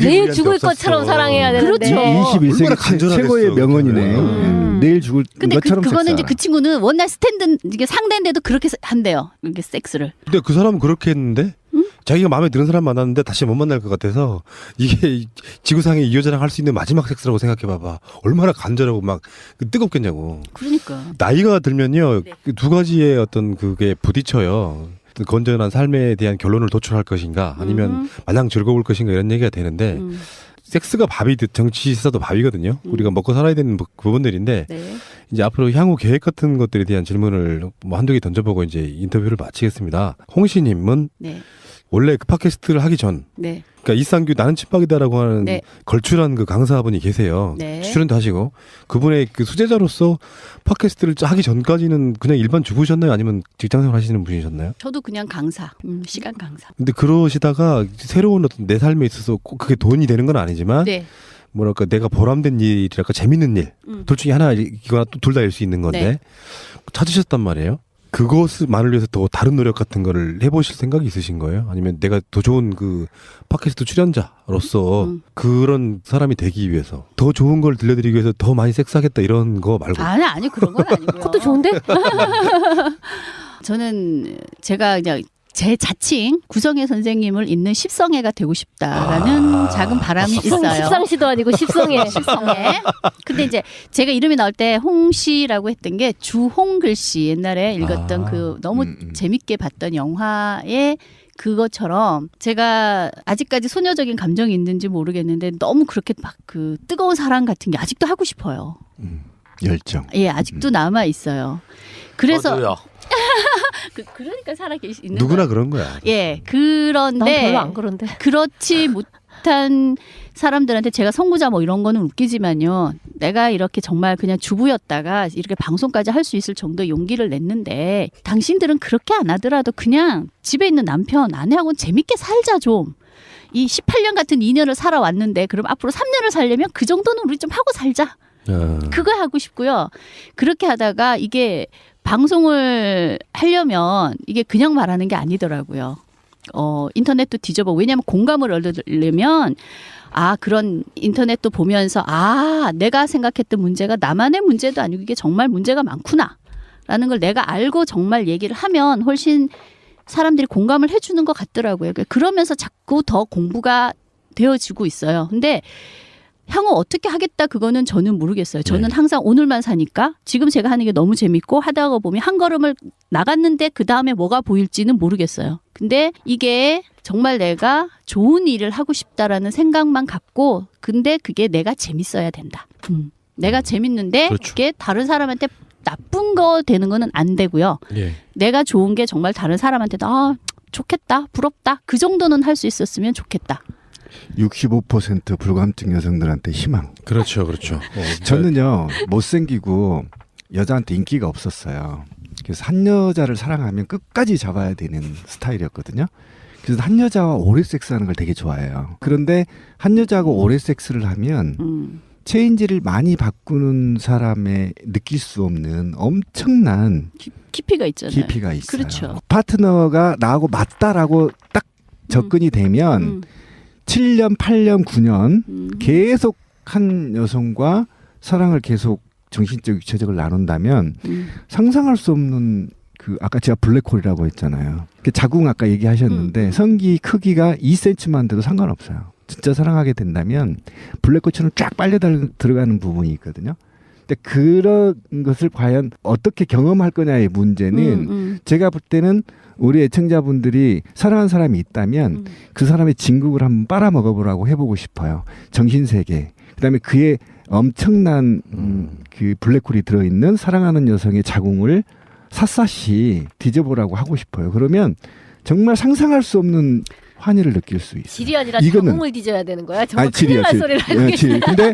내일 죽을 것처럼 사랑해야 되는데. 그렇죠. 21세기 얼마나 간절하겠어, 최고의 명언이네. 내일 죽을 근데 것처럼 그거는 섹스하라. 이제 그 친구는 원나잇 스탠드 이게 상대인데도 그렇게 한대요. 이게 섹스를. 근데 그 사람은 그렇게 했는데 자기가 마음에 드는 사람 만났는데 다시 못 만날 것 같아서 이게 지구상에 이 여자랑 할 수 있는 마지막 섹스라고 생각해봐봐. 얼마나 간절하고 막 뜨겁겠냐고. 그러니까. 나이가 들면요. 네. 그 두 가지의 어떤 그게 부딪혀요. 건전한 삶에 대한 결론을 도출할 것인가 아니면 마냥 즐거울 것인가 이런 얘기가 되는데 섹스가 밥이듯 정치사도 밥이거든요. 우리가 먹고 살아야 되는 부분들인데 네. 이제 앞으로 향후 계획 같은 것들에 대한 질문을 뭐 한두 개 던져보고 이제 인터뷰를 마치겠습니다. 홍시님은 네. 원래 그 팟캐스트를 하기 전 네. 그러니까 이상규 나는 친박이다라고 하는 네. 걸출한 그 강사분이 계세요. 네. 출연도 하시고 그분의 그 수제자로서 팟캐스트를 하기 전까지는 그냥 일반 주부셨나요? 아니면 직장생활 하시는 분이셨나요? 저도 그냥 강사, 시간 강사. 근데 그러시다가 새로운 어떤 내 삶에 있어서 꼭 그게 돈이 되는 건 아니지만 네. 뭐랄까 내가 보람된 일이랄까 재밌는 일 둘 중에 하나이거나 또 둘 다일 수 있는 건데 네. 찾으셨단 말이에요. 그것만을 위해서 더 다른 노력 같은 거를 해보실 생각이 있으신 거예요? 아니면 내가 더 좋은 그 팟캐스트 출연자로서 그런 사람이 되기 위해서 더 좋은 걸 들려드리기 위해서 더 많이 섹스하겠다 이런 거 말고 아니 그런 건 아니고요. 그것도 좋은데? 저는 제가 그냥 제 자칭 구성애 선생님을 잇는 십성애가 되고 싶다라는 작은 바람이 있어요. 십상시도 아니고 십성애. 십성애. 근데 이제 제가 이름이 나올 때 홍씨라고 했던 게 주홍 글씨 옛날에 읽었던 그 너무 재밌게 봤던 영화의 그것처럼 제가 아직까지 소녀적인 감정이 있는지 모르겠는데 너무 그렇게 막 그 뜨거운 사랑 같은 게 아직도 하고 싶어요. 열정. 예, 아직도 남아 있어요. 그래서 저도요. 그러니까 살아계시는 누구나 그런 거야. 예, 난 그런데 별로 안 그런데. 그렇지 못한 사람들한테 제가 선구자 뭐 이런 거는 웃기지만요. 내가 이렇게 정말 그냥 주부였다가 이렇게 방송까지 할 수 있을 정도의 용기를 냈는데 당신들은 그렇게 안 하더라도 그냥 집에 있는 남편, 아내하고는 재밌게 살자 좀. 이 18년 같은 2년을 살아왔는데 그럼 앞으로 3년을 살려면 그 정도는 우리 좀 하고 살자. 그거 하고 싶고요. 그렇게 하다가 이게 방송을 하려면 이게 그냥 말하는 게 아니더라고요. 인터넷도 뒤져보고 왜냐하면 공감을 얻으려면 그런 인터넷도 보면서 내가 생각했던 문제가 나만의 문제도 아니고 이게 정말 문제가 많구나 라는 걸 내가 알고 정말 얘기를 하면 훨씬 사람들이 공감을 해주는 것 같더라고요. 그러면서 자꾸 더 공부가 되어지고 있어요. 근데 향후 어떻게 하겠다 그거는 저는 모르겠어요. 저는 항상 오늘만 사니까 지금 제가 하는 게 너무 재밌고 하다가 보면 한 걸음을 나갔는데 그 다음에 뭐가 보일지는 모르겠어요. 근데 이게 정말 내가 좋은 일을 하고 싶다라는 생각만 갖고 근데 그게 내가 재밌어야 된다. 내가 재밌는데 그렇죠. 그게 다른 사람한테 나쁜 거 되는 거는 안 되고요. 예. 내가 좋은 게 정말 다른 사람한테도 좋겠다, 부럽다 그 정도는 할 수 있었으면 좋겠다. 65% 불감증 여성들한테 희망. 그렇죠. 저는요 못생기고 여자한테 인기가 없었어요. 그래서 한 여자를 사랑하면 끝까지 잡아야 되는 스타일이었거든요. 그래서 한 여자와 오래 섹스하는 걸 되게 좋아해요. 그런데 한 여자하고 오래 섹스를 하면 체인지를 많이 바꾸는 사람의 느낄 수 없는 엄청난 깊이가 있잖아요. 깊이가 있어요. 그렇죠. 파트너가 나하고 맞다라고 딱 접근이 되면 7년, 8년, 9년 계속 한 여성과 사랑을 계속 정신적 육체적을 나눈다면 상상할 수 없는 그 아까 제가 블랙홀이라고 했잖아요. 그 자궁 아까 얘기하셨는데 성기 크기가 2cm만 돼도 상관없어요. 진짜 사랑하게 된다면 블랙홀처럼 쫙 빨려 들어가는 부분이 있거든요. 근데 그런 것을 과연 어떻게 경험할 거냐의 문제는 제가 볼 때는 우리 애청자분들이 사랑하는 사람이 있다면 그 사람의 진국을 한번 빨아먹어보라고 해보고 싶어요. 정신세계. 그다음에 그의 엄청난 그 블랙홀이 들어있는 사랑하는 여성의 자궁을 샅샅이 뒤져보라고 하고 싶어요. 그러면 정말 상상할 수 없는 환희를 느낄 수 있어요. 질이 아니라 이거는- 자궁을 뒤져야 되는 거야? 정말 질이야, 큰일 날 질. 소리를 하고 예, 계시네. 질. 근데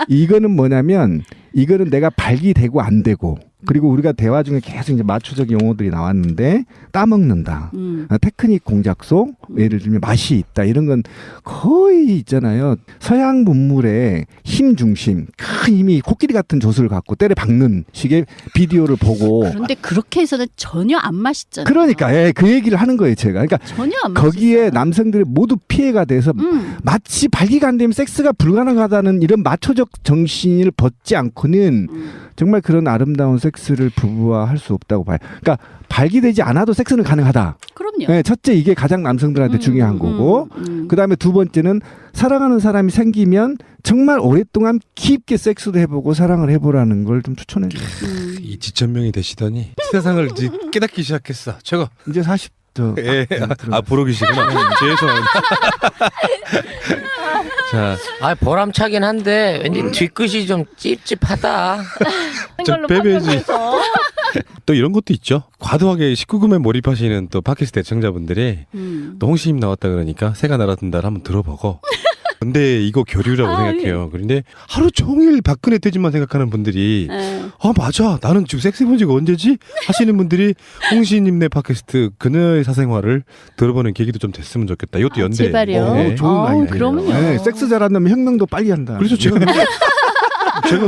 이거는 뭐냐면 이거는 내가 발기되고 안 되고 그리고 우리가 대화 중에 계속 이제 마초적 용어들이 나왔는데 따먹는다. 테크닉 공작소 예를 들면 맛이 있다. 이런 건 거의 있잖아요. 서양 문물의 힘 중심 큰 힘이 코끼리 같은 조수를 갖고 때려 박는 식의 비디오를 보고 그런데 그렇게 해서는 전혀 안 맛있잖아요. 그러니까 그 얘기를 하는 거예요. 제가. 그러니까 전혀 안 거기에 맛있어요. 남성들이 모두 피해가 돼서 마치 발기가 안 되면 섹스가 불가능하다는 이런 마초적 정신을 벗지 않고는 정말 그런 아름다운 섹스 섹스를 부부와 할 수 없다고 봐요. 그러니까 발기되지 않아도 섹스는 가능하다. 그럼요. 네, 첫째 이게 가장 남성들한테 중요한 거고 그다음에 두 번째는 사랑하는 사람이 생기면 정말 오랫동안 깊게 섹스도 해보고 사랑을 해보라는 걸 좀 추천해 줘요. 이 지천명이 되시더니 세상을 이제 깨닫기 시작했어. 최고. 이제 40도. 예. 보러기시구나. 죄송합니다. 자, 보람차긴 한데 왠지 뒤끝이 좀 찝찝하다. 좀 빼빼지. 또 이런 것도 있죠. 과도하게 19금에 몰입하시는 또 팟캐스트 애청자분들이 또 홍시님 나왔다 그러니까 새가 날아든다를 한번 들어보고 근데 이거 교류라고 생각해요. 그런데 하루 종일 박근혜 퇴진만 생각하는 분들이 맞아 나는 지금 섹스 본 지가 언제지? 하시는 분들이 홍시님네 팟캐스트 그녀의 사생활을 들어보는 계기도 좀 됐으면 좋겠다. 이것도 연대. 제발요. 네. 좋은 아이디어예요. 그럼요. 네, 섹스 잘한다면 혁명도 빨리 한다. 그래서 제가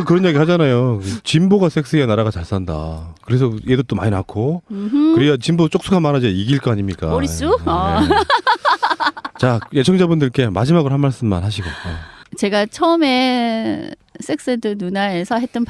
그런 얘기 하잖아요. 진보가 섹스해야 나라가 잘 산다. 그래서 얘도 또 많이 낳고 그래야 진보 쪽수가 많아져야 이길 거 아닙니까? 머릿수? 네. 자, 예청자분들께 마지막으로 한 말씀만 하시고. 제가 처음에 섹스드 누나에서 했던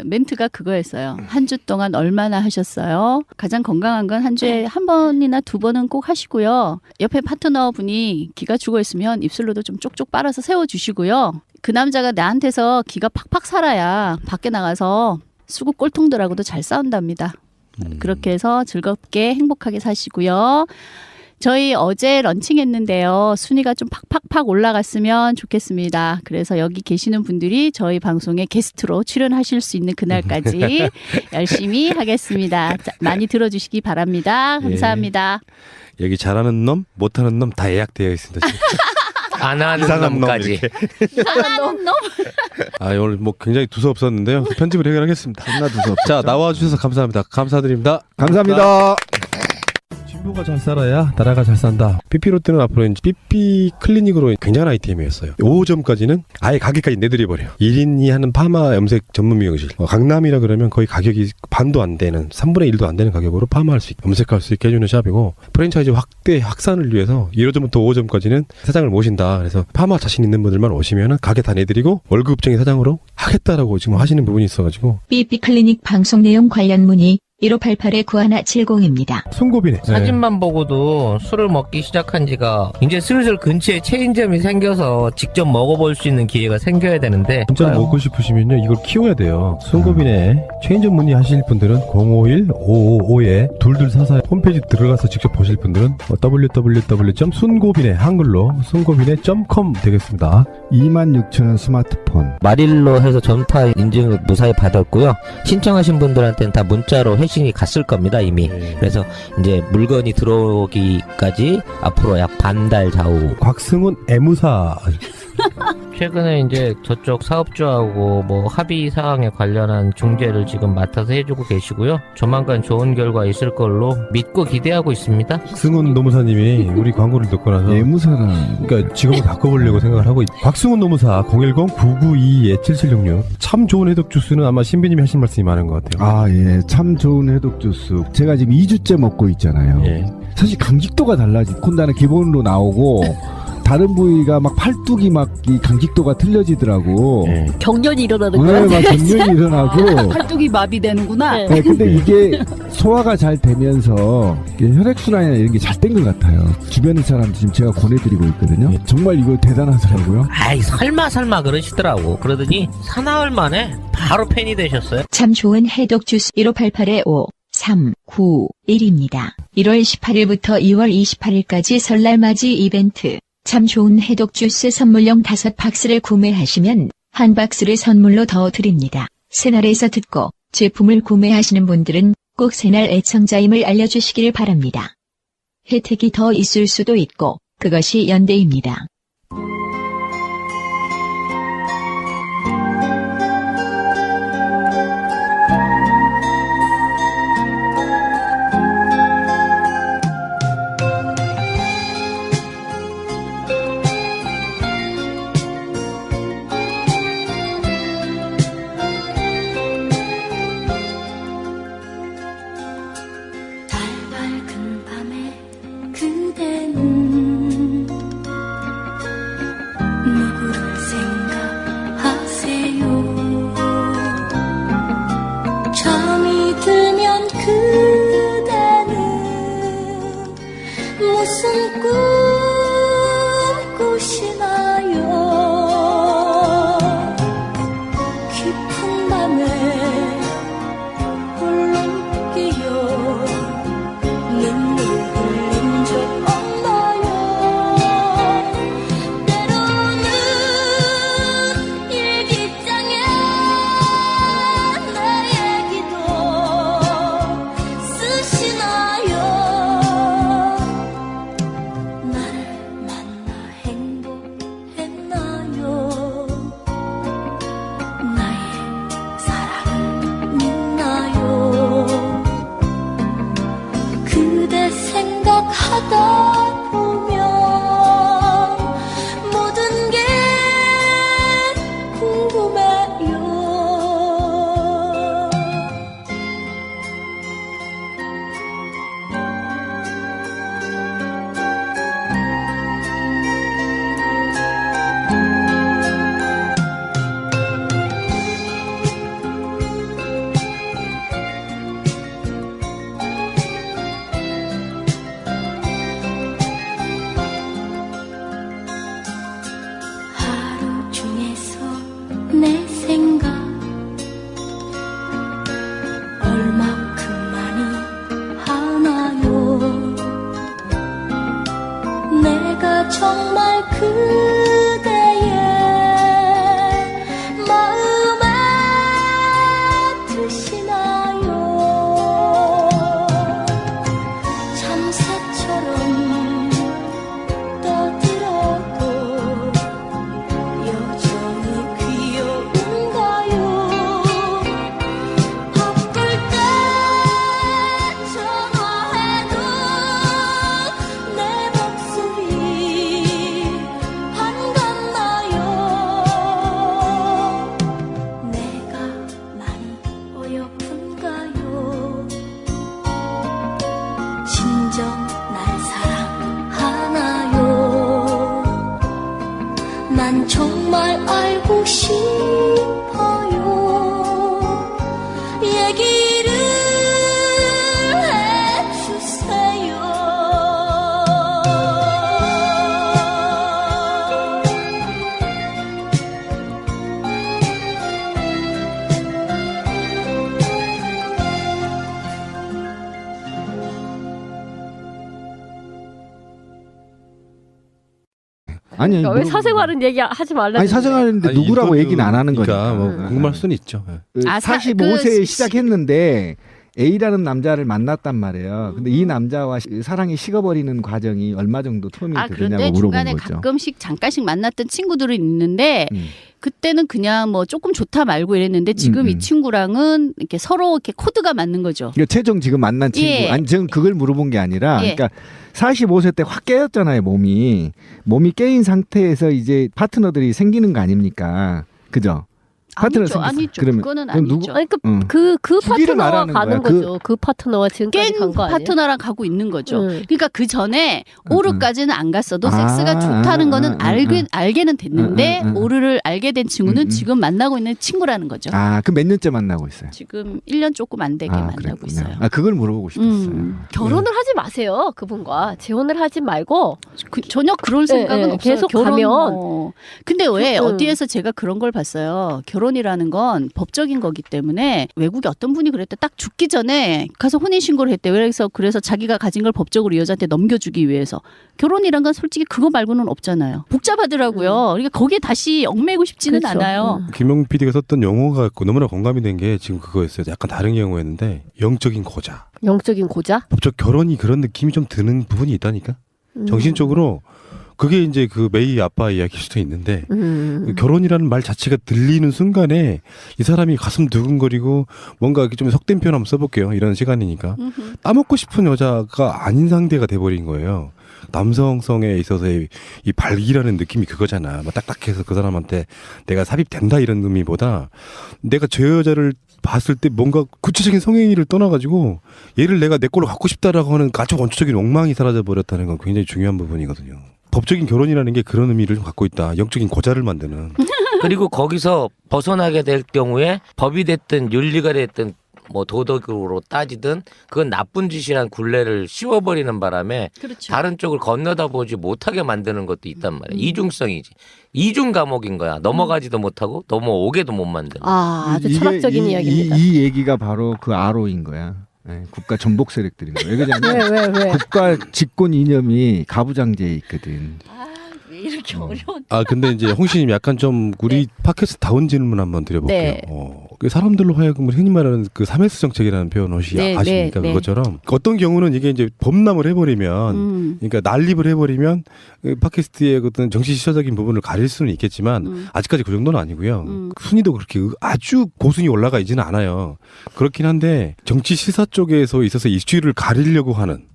멘트가 그거였어요. 한 주 동안 얼마나 하셨어요? 가장 건강한 건 한 주에 한 번이나 두 번은 꼭 하시고요. 옆에 파트너분이 기가 죽어 있으면 입술로도 좀 쪽쪽 빨아서 세워주시고요. 그 남자가 나한테서 기가 팍팍 살아야 밖에 나가서 수국 꼴통들하고도 잘 싸운답니다. 그렇게 해서 즐겁게 행복하게 사시고요. 저희 어제 런칭했는데요. 순위가 좀 팍팍팍 올라갔으면 좋겠습니다. 그래서 여기 계시는 분들이 저희 방송에 게스트로 출연하실 수 있는 그날까지 열심히 하겠습니다. 자, 많이 들어주시기 바랍니다. 감사합니다. 예. 여기 잘하는 놈, 못하는 놈 다 예약되어 있습니다. 안 하는 이상한 놈까지. 이상한 놈. 오늘 뭐 굉장히 두서없었는데요. 편집을 해결하겠습니다. 겁나 두서없죠. 자, 나와주셔서 감사합니다. 감사드립니다. 감사합니다. 진보가 잘 살아야 나라가 잘 산다. 삐삐로트는 앞으로 이제 삐삐 클리닉으로 굉장한 아이템이었어요. 5호점까지는 아예 가게까지 내드려버려요. 1인이 하는 파마 염색 전문 미용실. 강남이라 그러면 거의 가격이 반도 안 되는 3분의 1도 안 되는 가격으로 파마할 수 있게 염색할 수 있게 해주는 샵이고 프랜차이즈 확대 확산을 위해서 1호점부터 5호점까지는 사장을 모신다. 그래서 파마 자신 있는 분들만 오시면 가게 다 내드리고 월급쟁이 사장으로 하겠다라고 지금 하시는 부분이 있어가지고 삐삐 클리닉 방송 내용 관련 문의 1588-9170입니다. 송고비네. 사진만 보고도 술을 먹기 시작한 지가 이제 슬슬 근처에 체인점이 생겨서 직접 먹어볼 수 있는 기회가 생겨야 되는데 진짜로 먹고 싶으시면요 이걸 키워야 돼요. 송고빈에 체인점 문의하실 분들은 051-555-2244 홈페이지 들어가서 직접 보실 분들은 www.순고빈의 한글로 순고빈의.com 되겠습니다. 26,000원 스마트폰. 마릴로 해서 전파 인증을 무사히 받았고요. 신청하신 분들한테는 다 문자로 회신이 갔을 겁니다 이미. 그래서 이제 물건이 들어오기까지 앞으로 약 반 달 좌우. 곽승훈 애무사. 최근에 이제 저쪽 사업주하고 뭐 합의 사항에 관련한 중재를 지금 맡아서 해주고 계시고요. 조만간 좋은 결과 있을 걸로 믿고 기대하고 있습니다. 곽승훈 노무사님이 우리 광고를 듣고 나서 애무사랑 그러니까 직업을 바꿔보려고 생각을 하고 곽승훈 노무사 010-992-7766 참 좋은 해독 주스는 아마 신비님이 하신 말씀이 많은 것 같아요. 아, 예. 참 좋은 해독 주스. 제가 지금 2주째 먹고 있잖아요. 예. 사실 감직도가 달라지. 콘다는 기본으로 나오고 다른 부위가 막 팔뚝이 막 이 강직도가 틀려지더라고. 예. 경련이 일어나는 네, 거야. 막 경련이 일어나고. 팔뚝이 마비되는구나. 네. 네, 근데 이게 소화가 잘 되면서 혈액순환이나 이런 게 잘 된 것 같아요. 주변의 사람 지금 제가 권해드리고 있거든요. 정말 이거 대단하더라고요. 아이 설마 그러시더라고. 그러더니 사나흘 만에 바로 팬이 되셨어요. 참 좋은 해독 주스 1588-5391입니다. 1월 18일부터 2월 28일까지 설날 맞이 이벤트. 참 좋은 해독 주스 선물용 5박스를 구매하시면 한 박스를 선물로 더 드립니다. 새날에서 듣고 제품을 구매하시는 분들은 꼭 새날 애청자임을 알려주시길 바랍니다. 혜택이 더 있을 수도 있고 그것이 연대입니다. 밝은 밤에 그대는 누구를 생각하세요? 잠이 무슨 꿈 꾸시나요? 깊은 밤에 홀로 깨어 눈물 흘린 적 없나요? 때로는 일기장에 내 얘기도 쓰시나요? 나를 만나 행복했나요? 나의 사랑을 믿나요? 그대 생각하다 보면 모든 게 궁금해요. 하루 중에서 내 생각 얼마큼 많이 하나요? 내가 정말 그대의 마음에 드시나요? 참새처럼 떠들어도 여전히 귀여운가요? 바쁠 때 전화해도 내 목소리 반갑나요? 내가 많이 어여쁜가요? 진정 날 사랑하나요? 난 정말 알고 싶어요. 얘기를 해주세요. 아니 그러니까 왜 사생활은 얘기하지 말라는 아니 사생활인데 아니, 누구라고 인터뷰- 얘기는 안 하는 그러니까 거니까. 뭐 궁금할 수는 있죠. 예. 45세에 시작했는데 A라는 남자를 만났단 말이에요. 근데 이 남자와 사랑이 식어버리는 과정이 얼마 정도 텀이 그런데 되느냐고 물어본 중간에 거죠. 가끔씩 잠깐씩 만났던 친구들은 있는데 음. 그때는 그냥 뭐 조금 좋다 말고 이랬는데 지금 이 친구랑은 이렇게 서로 이렇게 코드가 맞는 거죠. 그러니까 최종 지금 만난 친구. 예. 아니 저는 그걸 물어본 게 아니라 예. 그러니까 45세 때 확 깨었잖아요, 몸이 깨인 상태에서 이제 파트너들이 생기는 거 아닙니까? 그죠? 파트너 아니죠, 생겼어. 아니죠. 그러면 그거는 그럼 누구- 아니죠. 아니 응. 그 주기를 파트너와 말하는 가는 거야. 거죠. 그 파트너와 지금까지 깬 간 거 아니에요? 파트너랑 가고 있는 거죠. 응. 그러니까 그 전에 오르까지는 안 갔어도 아, 섹스가 좋다는 거는 아. 알게는 됐는데 응. 오르를 알게 된 친구는 응. 지금 만나고 있는 친구라는 거죠. 아, 그럼 몇 년째 만나고 있어요? 지금 1년 조금 안 되게 만나고 그랬군요. 있어요. 아, 그걸 물어보고 싶었어요. 결혼을 하지 마세요. 그분과 재혼을 하지 말고 전혀 그런 생각은 네, 없어요. 계속 결혼 가면. 뭐. 근데 왜 응. 어디에서 제가 그런 걸 봤어요. 결혼이라는 건 법적인 거기 때문에 외국에 어떤 분이 그랬대. 딱 죽기 전에 가서 혼인신고를 했대. 그래서 자기가 가진 걸 법적으로 여자한테 넘겨주기 위해서. 결혼이란 건 솔직히 그거 말고는 없잖아요. 복잡하더라고요. 그러니까 거기에 다시 얽매이고 싶지는 그렇죠. 않아요. 김용 PD가 썼던 용어가 너무나 공감이 된 게 지금 그거였어요. 약간 다른 경우였는데 영적인 고자. 영적인 고자. 법적 결혼이 그런 느낌이 좀 드는 부분이 있다니까. 정신적으로 그게 이제 그 메이 아빠 이야기일 수도 있는데 그 결혼이라는 말 자체가 들리는 순간에 이 사람이 가슴 두근거리고 뭔가 좀 속된 표현 한번 써볼게요. 이런 시간이니까 따먹고 싶은 여자가 아닌 상대가 돼버린 거예요. 남성성에 있어서의 이 발기라는 느낌이 그거잖아. 뭐 딱딱해서 그 사람한테 내가 삽입된다 이런 의미보다 내가 저 여자를 봤을 때 뭔가 구체적인 성행위를 떠나가지고 얘를 내가 내 걸로 갖고 싶다라고 하는 아주 원초적인 욕망이 사라져 버렸다는 건 굉장히 중요한 부분이거든요. 법적인 결혼이라는 게 그런 의미를 좀 갖고 있다. 영적인 고자를 만드는. 그리고 거기서 벗어나게 될 경우에 법이 됐든 윤리가 됐든 뭐 도덕으로 따지든 그건 나쁜 짓이란 굴레를 씌워버리는 바람에 그렇죠. 다른 쪽을 건너다 보지 못하게 만드는 것도 있단 말이야. 이중성이지. 이중 감옥인 거야. 넘어가지도 못하고 넘어오게도 못 만드는. 아주 철학적인 이야기입니다. 이 얘기가 바로 그 아로인 거야. 네, 국가 전복 세력들인 거야. 왜냐면 왜? 국가 집권 이념이 가부장제에 있거든. 왜 이렇게 어려운? 근데 이제 홍씨님 약간 좀 우리 팟캐스트 다운 질문 한번 드려볼게요. 네. 그 사람들로 하여금 흔히 말하는 그 3S 정책이라는 표현 혹시 네, 아십니까? 네, 네. 그것처럼 어떤 경우는 이게 이제 범람을 해버리면 그러니까 난립을 해버리면 그 팟캐스트의 어떤 정치 시사적인 부분을 가릴 수는 있겠지만 아직까지 그 정도는 아니고요. 순위도 그렇게 아주 고순위 올라가 있지는 않아요. 그렇긴 한데 정치 시사 쪽에서 있어서 이슈를 가리려고 하는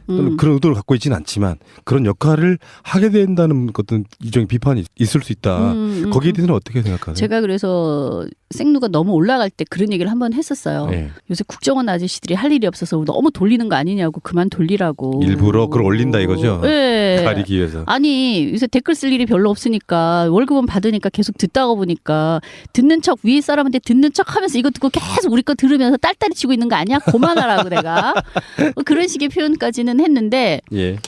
또는 그런 의도를 갖고 있지는 않지만 그런 역할을 하게 된다는 어떤 일종의 비판이 있을 수 있다. 거기에 대해서는 어떻게 생각하세요? 제가 그래서 생누가 너무 올라갈 때 그런 얘기를 한번 했었어요. 네. 요새 국정원 아저씨들이 할 일이 없어서 너무 돌리는 거 아니냐고 그만 돌리라고. 일부러 그걸 올린다 이거죠? 네. 가리기 위해서. 아니 요새 댓글 쓸 일이 별로 없으니까 월급은 받으니까 계속 듣다가 보니까 듣는 척 위에 사람한테 듣는 척 하면서 이거 듣고 계속 우리 거 들으면서 딸딸이 치고 있는 거 아니야? 그만하라고 내가. 그런 식의 표현까지는 했는데 예.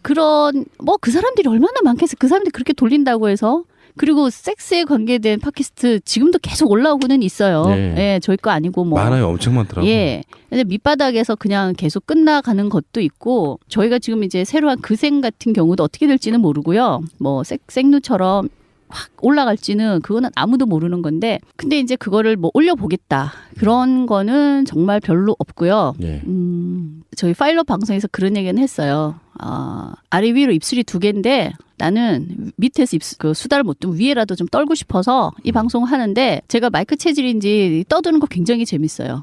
그런 뭐 그 사람들이 얼마나 많겠어. 그 사람들이 그렇게 돌린다고 해서. 그리고 섹스에 관계된 팟캐스트 지금도 계속 올라오고는 있어요. 네. 예, 저희 거 아니고 뭐. 많아요. 엄청 많더라고요. 예. 근데 밑바닥에서 그냥 계속 끝나가는 것도 있고 저희가 지금 이제 새로 한 그생 같은 경우도 어떻게 될지는 모르고요. 뭐 생누처럼 확 올라갈지는 그거는 아무도 모르는 건데 근데 이제 그거를 뭐 올려보겠다. 그런 거는 정말 별로 없고요. 예. 저희 파일럿 방송에서 그런 얘기는 했어요. 아래 위로 입술이 2개인데 나는 밑에서 그 수다를 못 두면 위에라도 좀 떨고 싶어서 이 방송 하는데 제가 마이크 체질인지 떠드는 거 굉장히 재밌어요.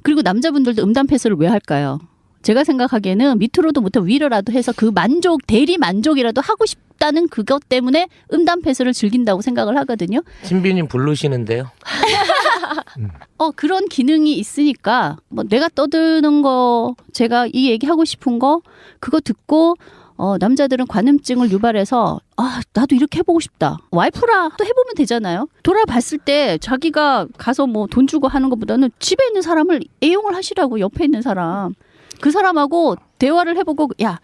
그리고 남자분들도 음담 패스를 왜 할까요? 제가 생각하기에는 밑으로도 못하고 위로라도 해서 그 만족, 대리 만족이라도 하고 싶다는 그것 때문에 음담 패스를 즐긴다고 생각을 하거든요. 신비님 부르시는데요. 그런 기능이 있으니까 뭐 내가 떠드는 거, 제가 이 얘기하고 싶은 거 그거 듣고 남자들은 관음증을 유발해서 나도 이렇게 해보고 싶다. 와이프라 또 해보면 되잖아요. 돌아봤을 때 자기가 가서 뭐 돈 주고 하는 것보다는 집에 있는 사람을 애용을 하시라고 옆에 있는 사람. 그 사람하고 대화를 해보고 야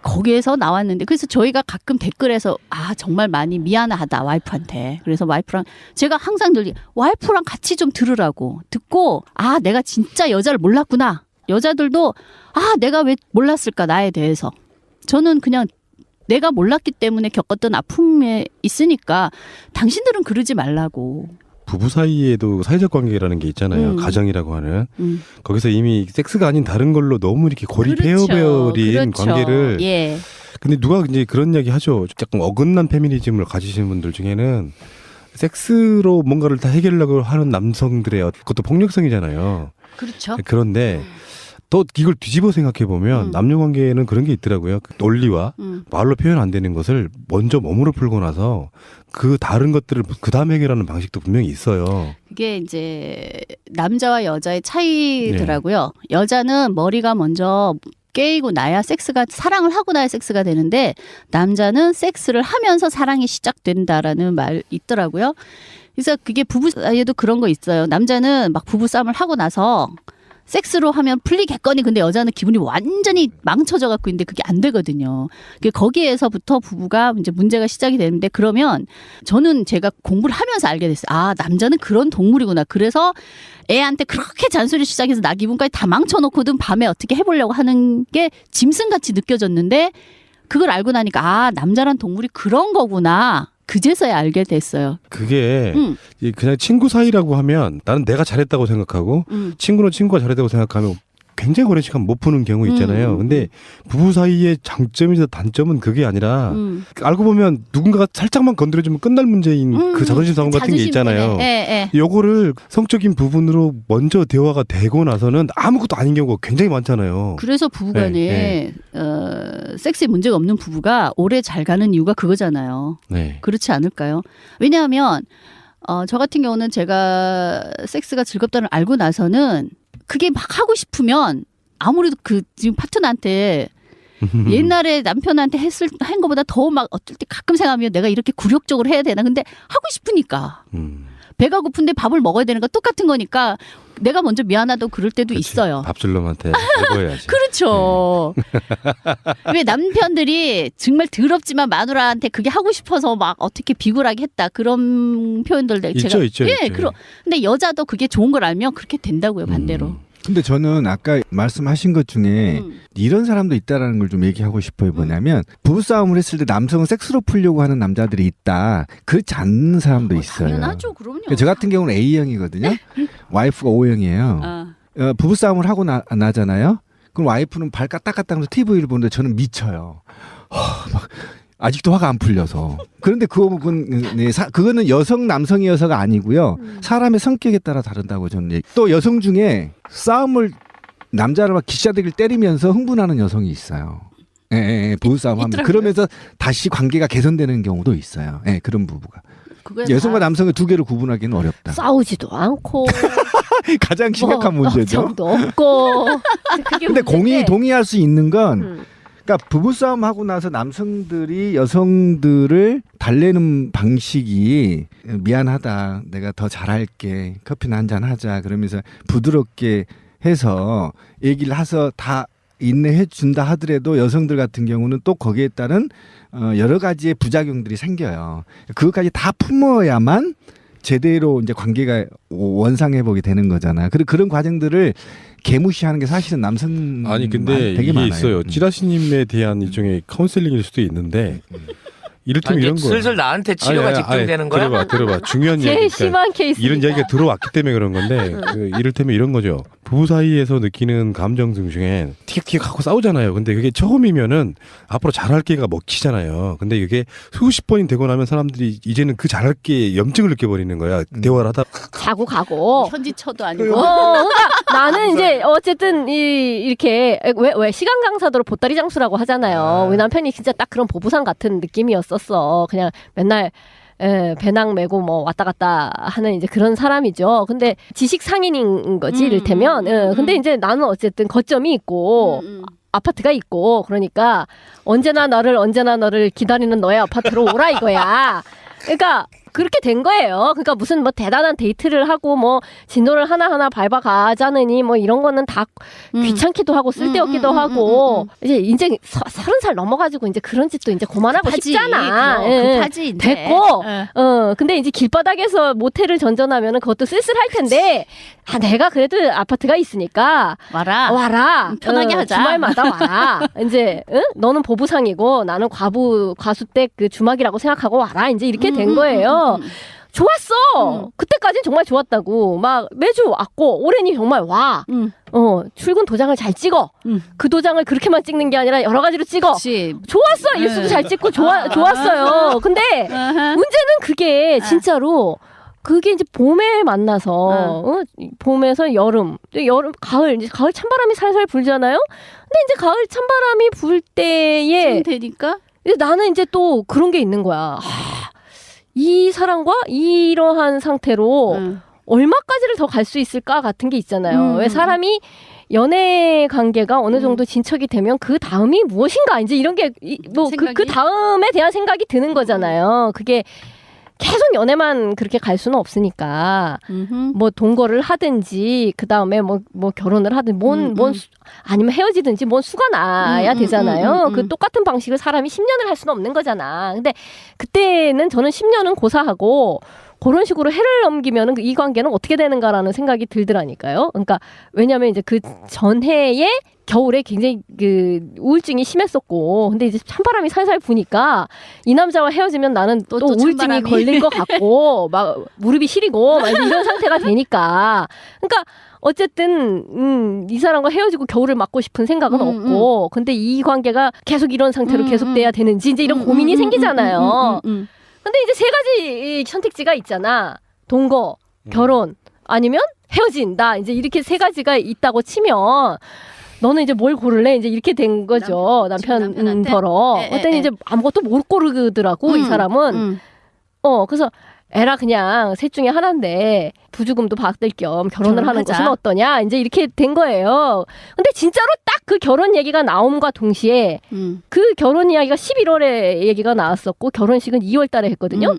거기에서 나왔는데 그래서 저희가 가끔 댓글에서 정말 많이 미안하다 와이프한테 그래서 와이프랑 제가 항상 늘 와이프랑 같이 좀 들으라고 듣고 내가 진짜 여자를 몰랐구나 여자들도 내가 왜 몰랐을까 나에 대해서 저는 그냥 내가 몰랐기 때문에 겪었던 아픔에 있으니까 당신들은 그러지 말라고. 부부 사이에도 사회적 관계라는 게 있잖아요. 가정이라고 하는. 거기서 이미 섹스가 아닌 다른 걸로 너무 이렇게 고립해버린 관계를. 예. 근데 누가 이제 그런 이야기 하죠. 약간 어긋난 페미니즘을 가지시는 분들 중에는 섹스로 뭔가를 다 해결하려고 하는 남성들의 그것도 폭력성이잖아요. 그렇죠. 그런데 또 이걸 뒤집어 생각해 보면 남녀 관계에는 그런 게 있더라고요. 논리와 말로 표현 안 되는 것을 먼저 몸으로 풀고 나서 그 다른 것들을 그 다음 해결하는 방식도 분명히 있어요. 그게 이제 남자와 여자의 차이더라고요. 네. 여자는 머리가 먼저 깨이고 나야 사랑을 하고 나야 섹스가 되는데 남자는 섹스를 하면서 사랑이 시작된다라는 말 있더라고요. 그래서 그게 부부 사이에도 그런 거 있어요. 남자는 막 부부 싸움을 하고 나서 섹스로 하면 풀리겠거니 근데 여자는 기분이 완전히 망쳐져 갖고 있는데 그게 안 되거든요. 거기에서부터 부부가 이제 문제가 시작이 되는데 그러면 저는 제가 공부를 하면서 알게 됐어요. 남자는 그런 동물이구나. 그래서 애한테 그렇게 잔소리 시작해서 나 기분까지 다 망쳐놓고든 밤에 어떻게 해보려고 하는 게 짐승같이 느껴졌는데 그걸 알고 나니까 남자란 동물이 그런 거구나. 그제서야 알게 됐어요. 그게 그냥 친구 사이라고 하면 나는 내가 잘했다고 생각하고 친구는 친구가 잘했다고 생각하면 굉장히 오랜 시간 못 푸는 경우 있잖아요. 근데 부부 사이의 장점이자 단점은 그게 아니라 알고 보면 누군가가 살짝만 건드려주면 끝날 문제인 그 자존심 싸움 같은 게 있잖아요. 요거를 성적인 부분으로 먼저 대화가 되고 나서는 아무것도 아닌 경우가 굉장히 많잖아요. 그래서 부부간에 섹스에 문제가 없는 부부가 오래 잘 가는 이유가 그거잖아요. 네. 그렇지 않을까요? 왜냐하면 저 같은 경우는 제가 sek스가 즐겁다는 알고 나서는 그게 막 하고 싶으면 아무래도 그 지금 파트너한테 옛날에 남편한테 한 것보다 더 막 어떨 때 가끔 생각하면 내가 이렇게 굴욕적으로 해야 되나 근데 하고 싶으니까 배가 고픈데 밥을 먹어야 되는 거 똑같은 거니까 내가 먼저 미안하다고 그럴 때도 그치. 있어요. 밥줄놈한테 해봐야지. 그렇죠. 왜 남편들이 정말 더럽지만 마누라한테 그게 하고 싶어서 막 어떻게 비굴하게 했다 그런 표현들 제가 있죠. 근데 여자도 그게 좋은 걸 알면 그렇게 된다고요 반대로. 근데 저는 아까 말씀하신 것 중에 이런 사람도 있다라는 걸 좀 얘기하고 싶어요. 뭐냐면 부부싸움을 했을 때 남성은 섹스로 풀려고 하는 남자들이 있다. 그렇지 않는 사람도 있어요. 당연하죠. 그럼요. 저 같은 경우는 A형이거든요. 와이프가 O형이에요. 부부싸움을 하고 나잖아요. 그럼 와이프는 발 까딱까딱 하면서 TV를 보는데 저는 미쳐요. 막 아직도 화가 안 풀려서. 그런데 그거는 여성 남성이어서가 아니고요. 사람의 성격에 따라 다른다고 저는 또 여성 중에 싸움을 남자를 막 기싸대기를 때리면서 흥분하는 여성이 있어요. 부부싸움 하면 그러면서 다시 관계가 개선되는 경우도 있어요. 그런 부부가. 여성과 남성의 두 개를 구분하기는 어렵다. 싸우지도 않고 가장 심각한 문제죠. 걱정도 없고. 근데 동의할 수 있는 건 그러니까 부부싸움 하고 나서 남성들이 여성들을 달래는 방식이 미안하다. 내가 더 잘할게. 커피나 한잔 하자. 그러면서 부드럽게 해서 얘기를 해서 다 인내해 준다 하더라도 여성들 같은 경우는 또 거기에 따른 여러 가지의 부작용들이 생겨요. 그것까지 다 품어야만 제대로 이제 관계가 원상회복이 되는 거잖아. 그런 과정들을 개무시하는 게 사실은 남성 아니 근데 되게 이게 많아요. 있어요. 찌라시님에 대한 일종의 카운셀링일 수도 있는데 이를테면 이런 거. 슬슬 나한테 치료가 집중되는 거야? 들어봐. 중요한 제일 얘기. 심한 케이스. 이런 얘기가 들어왔기 때문에 그런 건데 이를테면 이런 거죠. 부부 사이에서 느끼는 감정들 중에 틱틱하고 싸우잖아요. 근데 그게 처음이면은 앞으로 잘할 게가 먹히잖아요. 근데 이게 수십 번이 되고 나면 사람들이 이제는 그 잘할 게 염증을 느껴버리는 거야. 대화를 하다. 자고 가고. 현지처도 아니고. 그러니까 나는 이제 어쨌든 이렇게 왜 시간 강사도로 보따리 장수라고 하잖아요. 우리 남편이 진짜 딱 그런 보부상 같은 느낌이었었어. 그냥 맨날 배낭 메고 뭐 왔다 갔다 하는 이제 그런 사람이죠. 근데 지식 상인인 거지 이를테면. 근데 이제 나는 어쨌든 거점이 있고 아파트가 있고 그러니까 언제나 너를 기다리는 너의 아파트로 오라 이거야. 그러니까 그렇게 된 거예요. 그러니까 무슨 뭐 대단한 데이트를 하고 뭐 진도를 하나하나 밟아가자느니 뭐 이런 거는 다 귀찮기도 하고 쓸데없기도 하고 이제 인생 30살 넘어가지고 이제 그런 짓도 이제 그만하고 싶잖아. 급하지. 됐고. 근데 이제 길바닥에서 모텔을 전전하면은 그것도 쓸쓸할 텐데 내가 그래도 아파트가 있으니까 와라. 편하게 하자. 주말마다 와라. 이제 너는 보부상이고 나는 과수 때 그 주막이라고 생각하고 와라. 이제 이렇게 된 거예요. 좋았어. 그때까지는 정말 좋았다고. 막 매주 왔고 올해는 정말 와. 출근 도장을 잘 찍어. 그 도장을 그렇게만 찍는 게 아니라 여러 가지로 찍어. 그치. 좋았어. 일수도 잘 찍고 좋았어요. 근데 문제는 그게 진짜로 그게 이제 봄에 만나서 봄에서 여름, 가을 이제 가을 찬바람이 살살 불잖아요. 근데 이제 가을 찬바람이 불 때에 되니까 나는 이제 또 그런 게 있는 거야. 이 사람과 이러한 상태로 얼마까지를 더 갈 수 있을까 같은 게 있잖아요. 왜 사람이 연애 관계가 어느 정도 진척이 되면 그 다음이 무엇인가 이제 이런 게 뭐 그 다음에 대한 생각이 드는 거잖아요. 그게 계속 연애만 그렇게 갈 수는 없으니까 뭐 동거를 하든지 그 다음에 뭐 결혼을 하든 아니면 헤어지든지 뭔 수가 나야 되잖아요. 그 똑같은 방식을 사람이 10년을 할 수는 없는 거잖아. 근데 그때는 저는 10년은 고사하고 그런 식으로 해를 넘기면은 이 관계는 어떻게 되는가라는 생각이 들더라니까요. 그러니까 왜냐하면 이제 그 전해에 겨울에 굉장히 그 우울증이 심했었고, 근데 이제 찬바람이 살살 부니까 이 남자와 헤어지면 나는 또 우울증이 걸릴 것 같고, 막 무릎이 시리고 막 이런 상태가 되니까, 그러니까 어쨌든 이 사람과 헤어지고 겨울을 맞고 싶은 생각은 없고, 근데 이 관계가 계속 이런 상태로 계속돼야 되는지 이제 이런 고민이 생기잖아요. 근데 이제 세 가지 선택지가 있잖아. 동거, 결혼, 아니면 헤어진다. 이제 이렇게 세 가지가 있다고 치면. 너는 이제 뭘 고를래? 이제 이렇게 된 거죠. 남편더러. 어떤 이제 아무것도 못 고르더라고, 이 사람은. 그래서 에라 그냥 셋 중에 하나인데 부주금도 받을 겸 결혼을 하는 것은 어떠냐? 이제 이렇게 된 거예요. 근데 진짜로 딱 그 결혼 얘기가 나옴과 동시에 그 결혼 이야기가 11월에 얘기가 나왔었고 결혼식은 2월 달에 했거든요.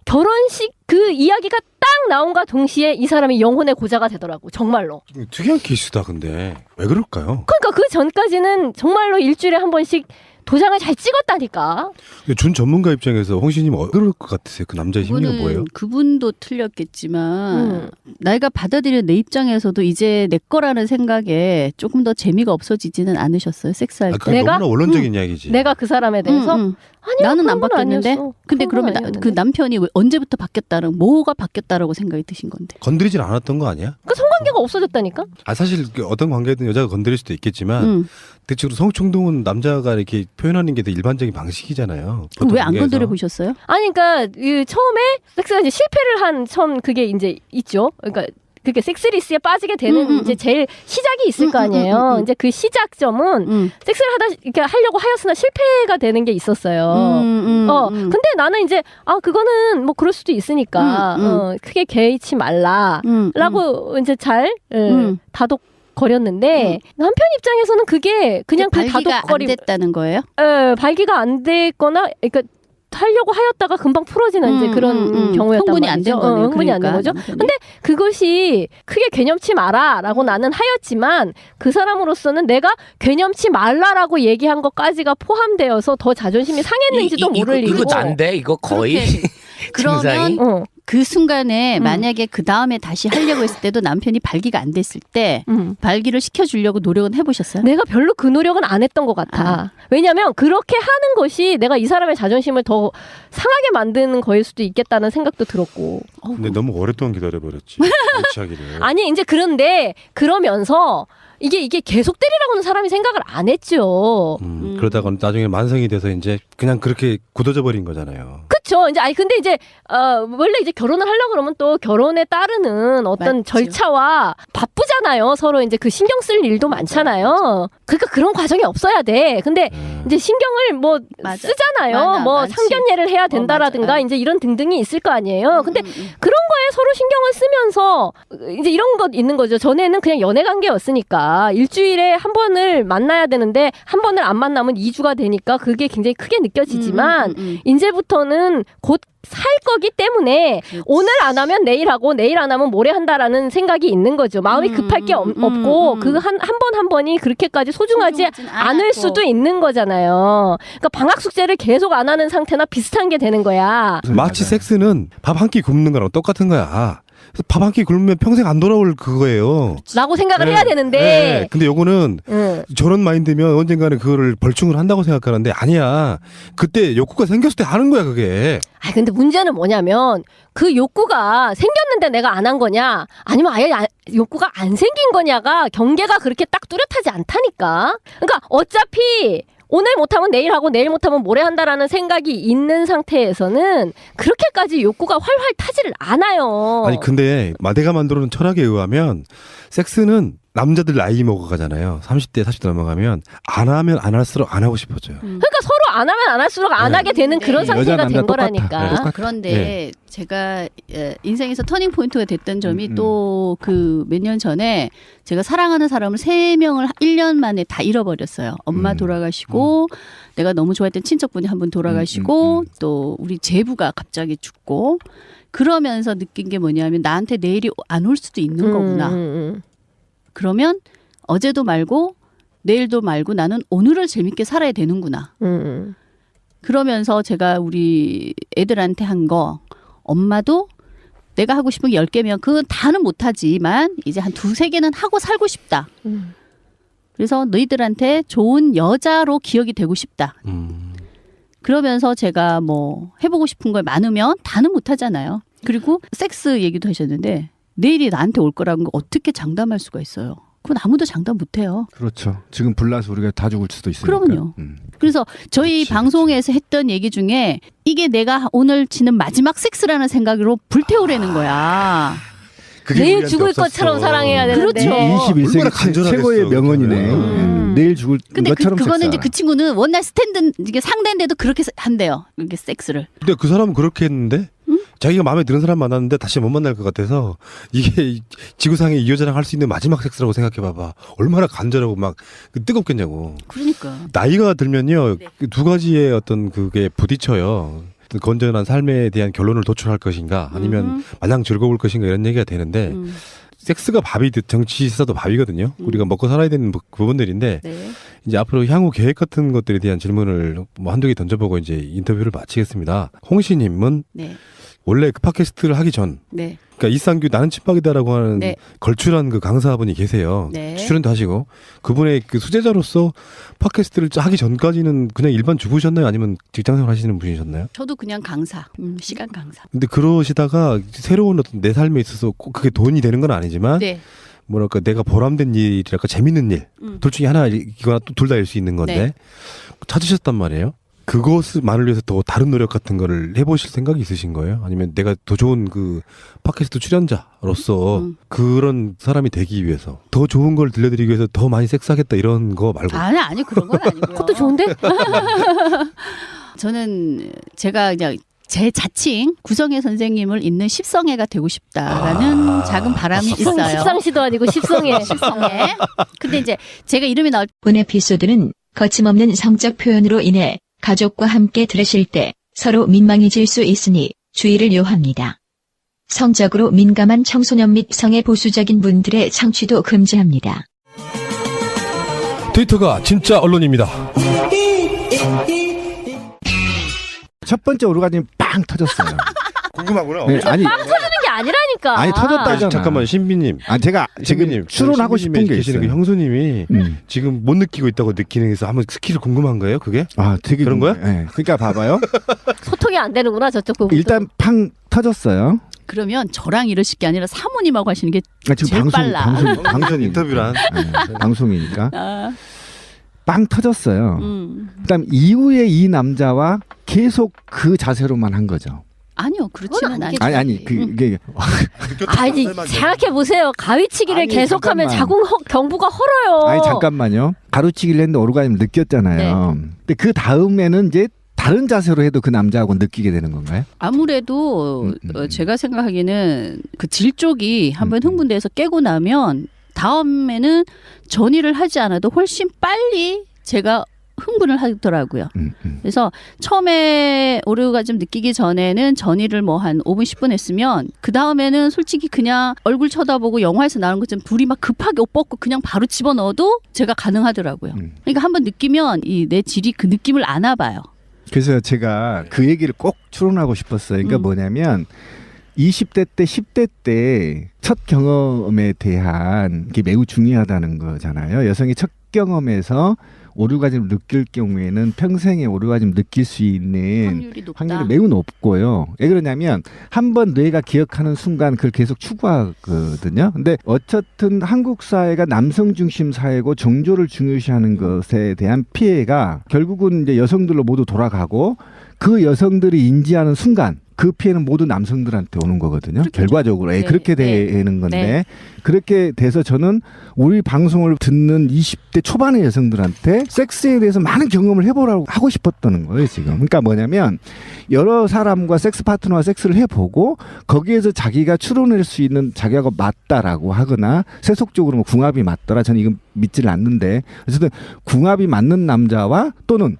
결혼식 그 이야기가 딱 나온과 동시에 이 사람이 영혼의 고자가 되더라고. 정말로. 특이한 케이스다. 근데 왜 그럴까요? 그러니까 그 전까지는 정말로 일주일에 한 번씩 도장을 잘 찍었다니까. 준 전문가 입장에서 홍시님 그럴 것 같으세요? 그 남자의 심리가 뭐예요? 그분도 틀렸겠지만 내가 받아들이는 내 입장에서도 이제 내 거라는 생각에 조금 더 재미가 없어지지는 않으셨어요? 섹스할 때. 그건 너무나 원론적인 이야기지. 내가 그 사람에 대해서 아니요, 나는 안 그런 건 바뀌었는데. 아니었어. 근데 그런 건 그러면 그 아니었는데. 남편이 왜 언제부터 바뀌었다는 뭐가 바뀌었다라고 생각이 드신 건데? 건드리진 않았던 거 아니야? 그 성관계가 없어졌다니까. 사실 어떤 관계든 여자가 건드릴 수도 있겠지만 대체로 성충동은 남자가 이렇게 표현하는 게 되게 일반적인 방식이잖아요. 왜 안 건드려 보셨어요? 아니 그러니까 그 처음에 섹스가 이제 실패를 한 처음 그게 이제 있죠. 그러니까 그게 섹스리스에 빠지게 되는 이제 제일 시작이 있을 거 아니에요. 이제 그 시작점은 섹스를 하다 이렇게 하려고 하였으나 실패가 되는 게 있었어요. 근데 나는 이제 그거는 뭐 그럴 수도 있으니까 크게 개의치 말라라고 이제 잘 다독 거렸는데 남편 입장에서는 그게 그냥 그 발기가 안 다독거림 됐다는 거예요? 발기가 안 됐거나 그러니까 하려고 하였다가 금방 풀어지는 이제 그런 경우였단 흥분이 말이죠. 안 된 거네요. 흥분이 안 된 거죠. 남편이. 근데 그것이 크게 개념치 마라라고 나는 하였지만 그 사람으로서는 내가 개념치 말라라고 얘기한 것까지가 포함되어서 더 자존심이 상했는지도 모를 일이고. 이거 난데 이거 거의 증상이? 그러면 그 순간에 만약에 그 다음에 다시 하려고 했을 때도 남편이 발기가 안 됐을 때 발기를 시켜주려고 노력은 해보셨어요? 내가 별로 그 노력은 안 했던 것 같아. 왜냐하면 그렇게 하는 것이 내가 이 사람의 자존심을 더 상하게 만드는 거일 수도 있겠다는 생각도 들었고. 근데 너무 오랫동안 기다려버렸지. 취하기를. 아니 이제 그런데 그러면서 이게 계속 때리라고는 사람이 생각을 안 했죠. 그러다가 나중에 만성이 돼서 이제 그냥 그렇게 굳어져 버린 거잖아요. 그렇죠. 이제 근데 이제 원래 이제 결혼을 하려고 그러면 또 결혼에 따르는 어떤 맞죠. 절차와 바쁘잖아요. 서로 이제 그 신경 쓸 일도 많잖아요. 그러니까 그런 과정이 없어야 돼. 근데 이제 신경을 뭐 맞아. 쓰잖아요. 많아, 뭐 많지. 상견례를 해야 된다라든가 맞아. 이제 이런 등등이 있을 거 아니에요. 근데 그런 거에 서로 신경을 쓰면서 이제 이런 것 있는 거죠. 전에는 그냥 연애 관계였으니까 일주일에 한 번을 만나야 되는데 한 번을 안 만나면 2주가 되니까 그게 굉장히 크게 느껴지지만 이제부터는 곧 살 거기 때문에 오늘 안 하면 내일 하고 내일 안 하면 모레 한다라는 생각이 있는 거죠. 마음이 급할 게 없고 그 한 번 한 번이 그렇게까지 소중하지 소중하진 않을 않았고. 수도 있는 거잖아요. 그러니까 방학 숙제를 계속 안 하는 상태나 비슷한 게 되는 거야. 마치 섹스는 밥 한 끼 굶는 거랑 똑같은 거야. 밥 한 끼 굶으면 평생 안 돌아올 그거예요. 라고 생각을 해야 되는데 네. 근데 요거는 저런 마인드면 언젠가는 그거를 벌충을 한다고 생각하는데 아니야. 그때 욕구가 생겼을 때 하는 거야 그게. 근데 문제는 뭐냐면 그 욕구가 생겼는데 내가 안 한 거냐 아니면 아예 욕구가 안 생긴 거냐가 경계가 그렇게 딱 뚜렷하지 않다니까. 그러니까 어차피 오늘 못하면 내일 하고 내일 못하면 모레 한다라는 생각이 있는 상태에서는 그렇게까지 욕구가 활활 타지를 않아요. 아니 근데 마대가 만들어놓은 철학에 의하면 섹스는 남자들 나이 먹어가잖아요. 30대 40대 넘어가면 안 하면 안 할수록 안 하고 싶어져요. 그러니까 서로 안 하면 안 할수록 안 하게 되는 그런 여자, 상태가 남자 된 똑같아. 거라니까. 네. 그런데 제가 인생에서 터닝 포인트가 됐던 점이 또 그 몇 년 전에 제가 사랑하는 사람을 3명을 1년 만에 다 잃어버렸어요. 엄마 돌아가시고 내가 너무 좋아했던 친척분이 한 분 돌아가시고 또 우리 제부가 갑자기 죽고 그러면서 느낀 게 뭐냐면 나한테 내일이 안 올 수도 있는 거구나. 그러면 어제도 말고 내일도 말고 나는 오늘을 재밌게 살아야 되는구나. 그러면서 제가 우리 애들한테 한 거 엄마도 내가 하고 싶은 게 10개면 그건 다는 못하지만 이제 한 2-3개는 하고 살고 싶다. 그래서 너희들한테 좋은 여자로 기억이 되고 싶다. 그러면서 제가 뭐 해보고 싶은 걸 많으면 다는 못하잖아요. 그리고 섹스 얘기도 하셨는데 내일이 나한테 올 거라는 거 어떻게 장담할 수가 있어요. 그건 아무도 장담 못해요. 그렇죠. 지금 불나서 우리가 다 죽을 수도 있으니까. 그럼요. 그래서 저희 방송에서 했던 얘기 중에 이게 내가 오늘 지는 마지막 섹스라는 생각으로 불태우라는 거야. 내일 죽을 것처럼 사랑해야 되는데. 그렇죠. 21세기 얼마나 간절하겠어, 최고의 명언이네. 내일 죽을 근데 것처럼 그거는 섹스하라. 이제 그 친구는 원나잇 스탠드 이게 상대인데도 그렇게 한대요. 이렇게 섹스를. 근데 그 사람은 그렇게 했는데 자기가 마음에 드는 사람 만났는데 다시 못 만날 것 같아서 이게 지구상에 이 여자랑 할 수 있는 마지막 섹스라고 생각해봐봐. 얼마나 간절하고 막 뜨겁겠냐고. 그러니까. 나이가 들면요 그 두 가지의 어떤 그게 부딪혀요. 건전한 삶에 대한 결론을 도출할 것인가 아니면 마냥 즐거울 것인가 이런 얘기가 되는데 섹스가 밥이듯 정치 시사도 밥이거든요. 우리가 먹고 살아야 되는 부분들인데 네. 이제 앞으로 향후 계획 같은 것들에 대한 질문을 뭐 한두 개 던져보고 이제 인터뷰를 마치겠습니다. 홍시님은 네. 원래 그 팟캐스트를 하기 전 네. 그러니까 이상규 나는 친박이다라고 하는 네. 걸출한 그 강사분이 계세요. 네. 출연도 하시고 그분의 그 수제자로서 팟캐스트를 하기 전까지는 그냥 일반 주부셨나요? 아니면 직장생활 하시는 분이셨나요? 저도 그냥 강사, 시간 강사. 근데 그러시다가 새로운 어떤 내 삶에 있어서 꼭 그게 돈이 되는 건 아니지만 네. 뭐랄까 내가 보람된 일이랄까 재밌는 일 둘 중에 하나이거나 또 둘 다일 수 있는 건데 네. 찾으셨단 말이에요. 그것만을 위해서 더 다른 노력 같은 거를 해보실 생각이 있으신 거예요? 아니면 내가 더 좋은 그 팟캐스트 출연자로서 그런 사람이 되기 위해서 더 좋은 걸 들려드리기 위해서 더 많이 섹스하겠다 이런 거 말고 아니 그런 건 아니고요. 그것도 좋은데? 저는 제가 그냥 제 자칭 구성애 선생님을 잇는 십성애가 되고 싶다라는 작은 바람이 있어요. 십상시도 아니고 십성애. 십성애. 근데 이제 제가 이름이 나올 본 에피소드는 거침없는 성적 표현으로 인해 가족과 함께 들으실 때 서로 민망해질 수 있으니 주의를 요합니다. 성적으로 민감한 청소년 및 성애 보수적인 분들의 창취도 금지합니다. 트위터가 진짜 언론입니다. 첫 번째 오르가즘 빵 터졌어요. 궁금하구나. 네, 아니 터지는 게 아니라니까. 아니 터졌다잖아. 잠깐만 신비님. 제가 지금 신비님, 추론하고 싶은 게 계시는 있어요. 그 형수님이 지금 못 느끼고 있다고 느끼는 게서 한번 스킬을 궁금한 거예요, 그게? 되게 그런 거야? 네. 그러니까 봐봐요. 소통이 안 되는구나 저쪽 부분. 일단 팡 터졌어요. 그러면 저랑 이러실 게 아니라 사모님하고 하시는 게 지금 제일 빨라. 방송 인터뷰란. 방송이니까 아, 빵 터졌어요. 그다음 이후에 이 남자와 계속 그 자세로만 한 거죠. 아니요, 그렇지는 않아요. 아니 그게 아니 생각해 보세요. 가위치기를 아니, 계속하면 잠깐만. 경부가 헐어요. 아니 잠깐만요. 가로치기를 했는데 오르가즘 느꼈잖아요. 근데 그 다음에는 이제 다른 자세로 해도 그 남자하고 느끼게 되는 건가요? 아무래도 제가 생각하기에는 그 질 쪽이 한번 흥분돼서 깨고 나면 다음에는 전이를 하지 않아도 훨씬 빨리 제가 흥분을 하더라고요. 그래서 처음에 오르가즘 느끼기 전에는 전이를 뭐 한 5분 10분 했으면 그 다음에는 솔직히 그냥 얼굴 쳐다보고 영화에서 나오는 것처럼 둘이 막 급하게 옷 벗고 그냥 바로 집어넣어도 제가 가능하더라고요. 그러니까 한번 느끼면 이 내 질이 그 느낌을 아나 봐요. 그래서 제가 그 얘기를 꼭 추론하고 싶었어요. 그러니까 뭐냐면 20대 때 10대 때 첫 경험에 대한 게 매우 중요하다는 거잖아요. 여성이 첫 경험에서 오르가즘을 느낄 경우에는 평생에 오르가즘을 느낄 수 있는 확률이 높다. 확률이 매우 높고요. 왜 그러냐면 한번 뇌가 기억하는 순간 그걸 계속 추구하거든요. 근데 어쨌든 한국 사회가 남성 중심 사회고 정조를 중요시하는 것에 대한 피해가 결국은 이제 여성들로 모두 돌아가고 그 여성들이 인지하는 순간 그 피해는 모두 남성들한테 오는 거거든요. 결과적으로 네, 그렇게 네. 되는 건데 네. 그렇게 돼서 저는 우리 방송을 듣는 20대 초반의 여성들한테 섹스에 대해서 많은 경험을 해보라고 하고 싶었던 거예요 지금. 그러니까 뭐냐면 여러 사람과 섹스 파트너와 섹스를 해보고 거기에서 자기가 추론할 수 있는 자기하고 맞다라고 하거나 세속적으로 뭐 궁합이 맞더라. 저는 이건 믿지를 않는데 어쨌든 궁합이 맞는 남자와 또는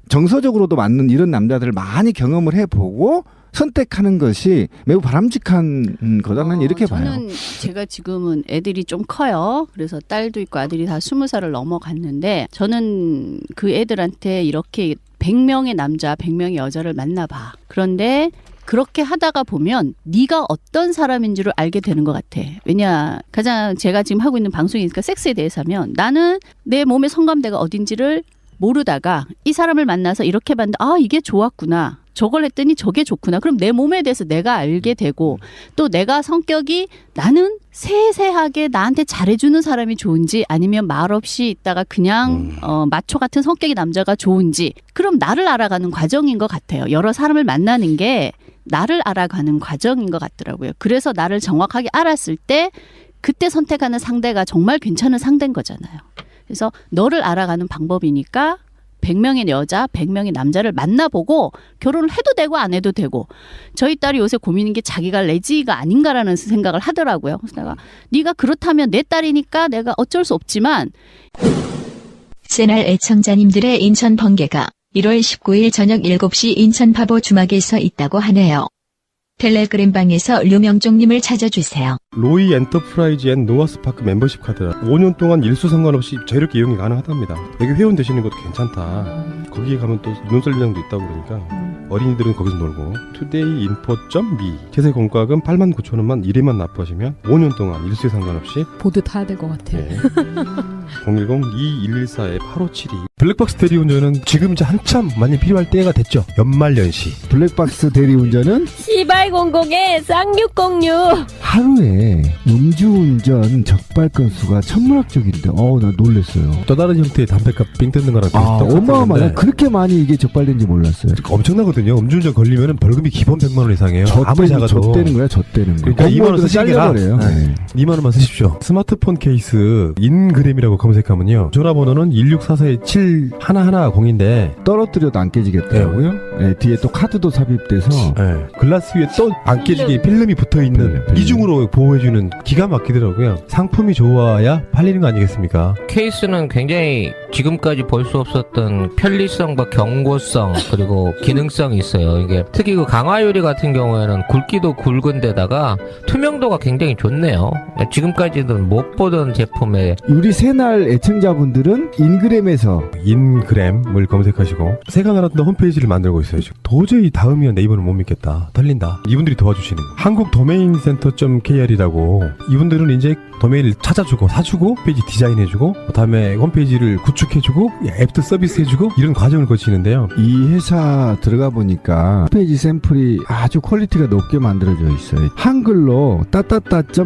정서적으로도 맞는 이런 남자들을 많이 경험을 해보고 선택하는 것이 매우 바람직한 거다는 이렇게 봐요. 저는 제가 지금은 애들이 좀 커요. 그래서 딸도 있고 아들이 다 20살을 넘어갔는데 저는 그 애들한테 이렇게 100명의 남자, 100명의 여자를 만나봐. 그런데 그렇게 하다가 보면 네가 어떤 사람인지를 알게 되는 것 같아. 왜냐 가장 제가 지금 하고 있는 방송이니까 섹스에 대해서 하면 나는 내 몸의 성감대가 어딘지를 모르다가 이 사람을 만나서 이렇게 봤는데 이게 좋았구나. 저걸 했더니 저게 좋구나. 그럼 내 몸에 대해서 내가 알게 되고 또 내가 성격이 나는 세세하게 나한테 잘해주는 사람이 좋은지 아니면 말없이 있다가 그냥 마초 같은 성격의 남자가 좋은지 그럼 나를 알아가는 과정인 것 같아요. 여러 사람을 만나는 게 나를 알아가는 과정인 것 같더라고요. 그래서 나를 정확하게 알았을 때 그때 선택하는 상대가 정말 괜찮은 상대인 거잖아요. 그래서 너를 알아가는 방법이니까 100명의 여자, 100명의 남자를 만나보고 결혼을 해도 되고 안 해도 되고 저희 딸이 요새 고민인 게 자기가 레지가 아닌가라는 생각을 하더라고요. 그래서 내가 네가 그렇다면 내 딸이니까 내가 어쩔 수 없지만 새날 애청자님들의 인천 번개가 1월 19일 저녁 7시 인천 파보 주막에서 있다고 하네요. 텔레그램방에서 류명종님을 찾아주세요. 로이 엔터프라이즈 앤 노아스파크 멤버십 카드 5년 동안 일수 상관없이 자유롭게 이용이 가능하답니다. 여기 회원 되시는 것도 괜찮다. 거기에 가면 또 눈썰 미장도 있다고 그러니까 어린이들은 거기서 놀고 todayinfo.me 제세 공과금 89,000원만 1회만 납부하시면 5년 동안 일수에 상관없이 보드 타야 될 것 같아. 네. 010-2114-8572 블랙박스 대리운전은 지금 이제 한참 많이 필요할 때가 됐죠. 연말연시 블랙박스 대리운전은 시발 00에 쌍606. 하루에 음주운전 적발 건수가 천문학적인데 나 놀랐어요. 또 다른 형태의 담배값 삥 뜯는 거랑 어마어마해. 그렇게 많이 이게 적발된지 몰랐어요. 엄청나거든요. 음주운전 걸리면 벌금이 기본 100만 원 이상이에요. 아무리 작아도 젖대는 거야, 젖대는 거. 그러니까 2만 원 쓰시는 게 잘려버려요. 네. 2만 원만 쓰십시오. 스마트폰 케이스 인그램이라고 검색하면요. 전화번호는 16447-1110인데 떨어뜨려도 안 깨지겠더라고요. 네, 뒤에 또 카드도 삽입돼서 글라스 위에 또 안 깨지게 필름이 붙어있는 필름. 이중으로 보호해주는 기가 막히더라고요. 상품이 좋아야 팔리는 거 아니겠습니까? 케이스는 굉장히 지금까지 볼 수 없었던 편리성과 경고성 그리고 기능성이 있어요. 이게 특히 그 강화유리 같은 경우에는 굵기도 굵은 데다가 투명도가 굉장히 좋네요. 지금까지는 못 보던 제품에 우리 새날 애청자분들은 인그램에서 인그램을 검색하시고 세간알았던 홈페이지를 만들고 있어요. 지금 도저히 다음이야 네이버는 못 믿겠다. 털린다. 이분들이 도와주시는 거. 한국도메인센터.kr이라고 이분들은 이제 도메인을 찾아주고 사주고 페이지 디자인해주고 그다음에 홈페이지를 구축해주고 앱도 서비스해주고 이런 과정을 거치는데요. 이 회사 들어가 보니까 홈페이지 샘플이 아주 퀄리티가 높게 만들어져 있어요. 한글로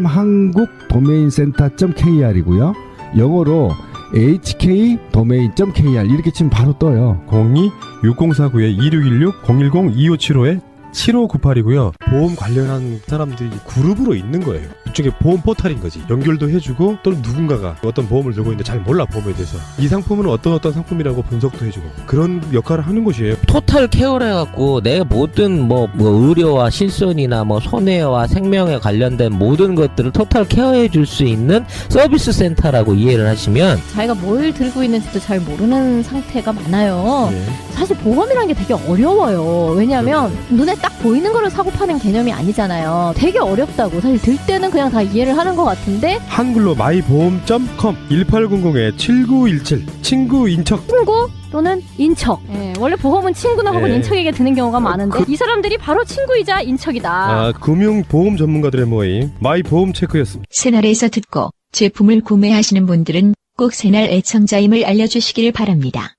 한국도메인센터.kr이고요. 영어로 hkdomain.kr 이렇게 치면 바로 떠요. 02-6049-2616 010-2575에 7598이고요. 보험 관련한 사람들이 그룹으로 있는 거예요. 이쪽에 보험 포탈인 거지. 연결도 해주고 또는 누군가가 어떤 보험을 들고 있는데 잘 몰라 보험에 대해서 이 상품은 어떤 상품이라고 분석도 해주고 그런 역할을 하는 곳이에요. 토탈 케어를 해갖고 내 모든 뭐 의료와 실손이나 뭐 손해와 생명에 관련된 모든 것들을 토탈 케어해 줄 수 있는 서비스 센터라고 이해를 하시면 자기가 뭘 들고 있는지도 잘 모르는 상태가 많아요. 네. 사실 보험이라는 게 되게 어려워요. 왜냐하면 눈에 딱 보이는 거를 사고 파는 개념이 아니잖아요. 되게 어렵다고. 사실 들 때는 그냥 다 이해를 하는 것 같은데 한글로 마이보험.com 1800-7917 친구 인척 친구 또는 인척. 원래 보험은 친구나 혹은 인척에게 드는 경우가 많은데 이 사람들이 바로 친구이자 인척이다. 금융보험 전문가들의 모임 마이보험 체크였습니다. 새날에서 듣고 제품을 구매하시는 분들은 꼭 새날 애청자임을 알려주시길 바랍니다.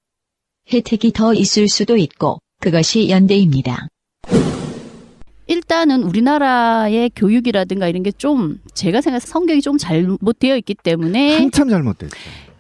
혜택이 더 있을 수도 있고 그것이 연대입니다. 일단은 우리나라의 교육이라든가 이런 게 좀 제가 생각해서 성격이 좀 잘못되어 있기 때문에 한참 잘못됐죠.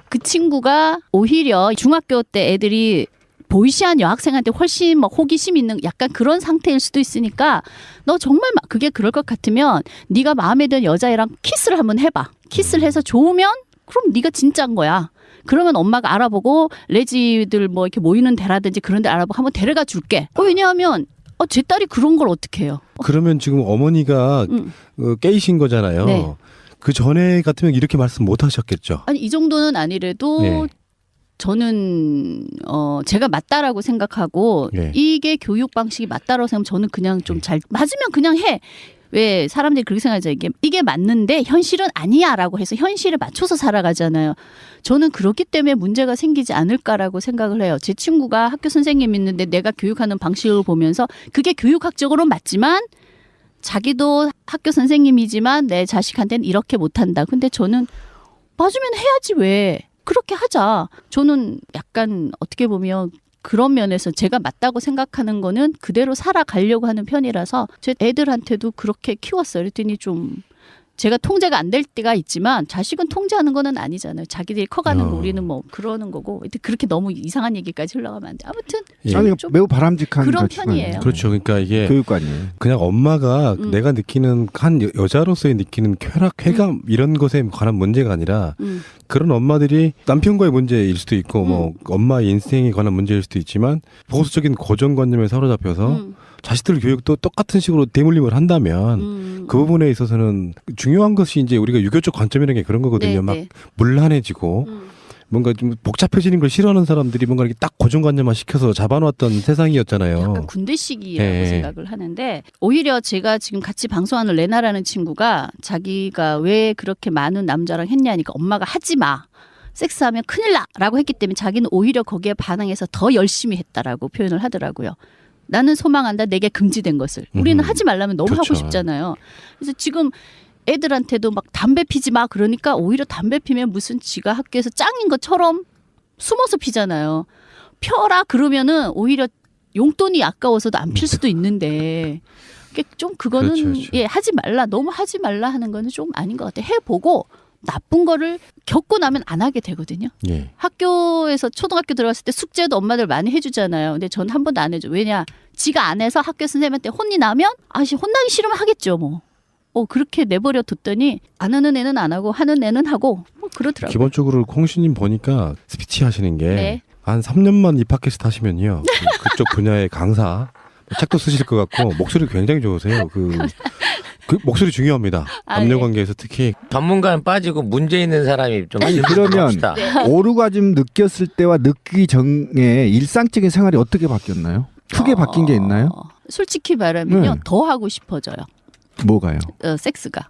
그 친구가 오히려 중학교 때 애들이 보이시한 여학생한테 훨씬 막 호기심 있는 약간 그런 상태일 수도 있으니까 너 정말 그게 그럴 것 같으면 네가 마음에 드는 여자애랑 키스를 한번 해봐. 키스를 해서 좋으면 그럼 네가 진짜인 거야. 그러면 엄마가 알아보고 레지들 뭐 이렇게 모이는 데라든지 그런 데 알아보고 한번 데려가 줄게. 왜냐하면 제 딸이 그런 걸 어떻게 해요? 그러면 지금 어머니가 깨이신 거잖아요. 네. 그 전에 같으면 이렇게 말씀 못 하셨겠죠. 아니 이 정도는 아니래도 네. 저는 제가 맞다라고 생각하고 네. 이게 교육 방식이 맞다라고 생각하면 저는 그냥 좀 잘 맞으면 그냥 해. 왜 사람들이 그렇게 생각하죠. 이게 맞는데 현실은 아니야라고 해서 현실에 맞춰서 살아가잖아요. 저는 그렇기 때문에 문제가 생기지 않을까라고 생각을 해요. 제 친구가 학교 선생님 있는데 내가 교육하는 방식을 보면서 그게 교육학적으로 맞지만 자기도 학교 선생님이지만 내 자식한테는 이렇게 못한다. 근데 저는 맞으면 해야지 왜. 그렇게 하자. 저는 약간 어떻게 보면 그런 면에서 제가 맞다고 생각하는 거는 그대로 살아가려고 하는 편이라서 제 애들한테도 그렇게 키웠어요. 그랬더니 좀 제가 통제가 안 될 때가 있지만 자식은 통제하는 거는 아니잖아요. 자기들이 커가는 거 우리는 뭐 그러는 거고 그렇게 너무 이상한 얘기까지 흘러가면 안 돼. 아무튼 아니 좀 매우 바람직한 그런 가치관이에요. 편이에요. 그렇죠. 그러니까 이게 교육관이에요. 그냥 엄마가 내가 느끼는 한 여자로서의 느끼는 쾌락, 쾌감 이런 것에 관한 문제가 아니라 그런 엄마들이 남편과의 문제일 수도 있고 뭐 엄마의 인생에 관한 문제일 수도 있지만 보수적인 고정관념에 사로잡혀서 자식들 교육도 똑같은 식으로 대물림을 한다면 그 부분에 있어서는 중요한 것이 이제 우리가 유교적 관점이라는 게 그런 거거든요. 네, 막 네. 문란해지고 뭔가 좀 복잡해지는 걸 싫어하는 사람들이 뭔가 이렇게 딱 고정관념만 시켜서 잡아놨던 세상이었잖아요. 약간 군대식이라고 예. 생각을 하는데 오히려 제가 지금 같이 방송하는 레나라는 친구가 자기가 왜 그렇게 많은 남자랑 했냐니까 엄마가 하지 마. 섹스하면 큰일 나라고 했기 때문에 자기는 오히려 거기에 반항해서 더 열심히 했다라고 표현을 하더라고요. 나는 소망한다 내게 금지된 것을. 우리는 하지 말라면 너무 그렇죠. 하고 싶잖아요. 그래서 지금 애들한테도 막 담배 피지 마 그러니까 오히려 담배 피면 무슨 지가 학교에서 짱인 것처럼 숨어서 피잖아요. 펴라 그러면은 오히려 용돈이 아까워서도 안 필 수도 있는데 좀 그거는 그렇죠. 예 하지 말라 너무 하지 말라 하는 거는 좀 아닌 것 같아. 해보고 나쁜 거를 겪고 나면 안 하게 되거든요. 예. 학교에서 초등학교 들어갔을 때 숙제도 엄마들 많이 해주잖아요. 근데 전 한 번도 안 해줘. 왜냐 지가 안 해서 학교 선생님한테 혼이 나면 혼나기 싫으면 하겠죠 뭐. 그렇게 내버려 뒀더니 안 하는 애는 안 하고 하는 애는 하고 뭐 그러더라고요. 기본적으로 콩씨님 보니까 스피치 하시는 게 네. 한 3년만 이 팟캐스트 하시면요. 그쪽 분야의 강사 책도 쓰실 것 같고 목소리 굉장히 좋으세요. 그 목소리 중요합니다. 남녀 관계에서 특히 전문가는 빠지고 문제 있는 사람이 좀 아니 그러면 합시다. 오르가즘 느꼈을 때와 느끼기 전에 일상적인 생활이 어떻게 바뀌었나요? 크게 바뀐 게 있나요? 솔직히 말하면요. 더 하고 싶어져요. 뭐가요? 섹스가.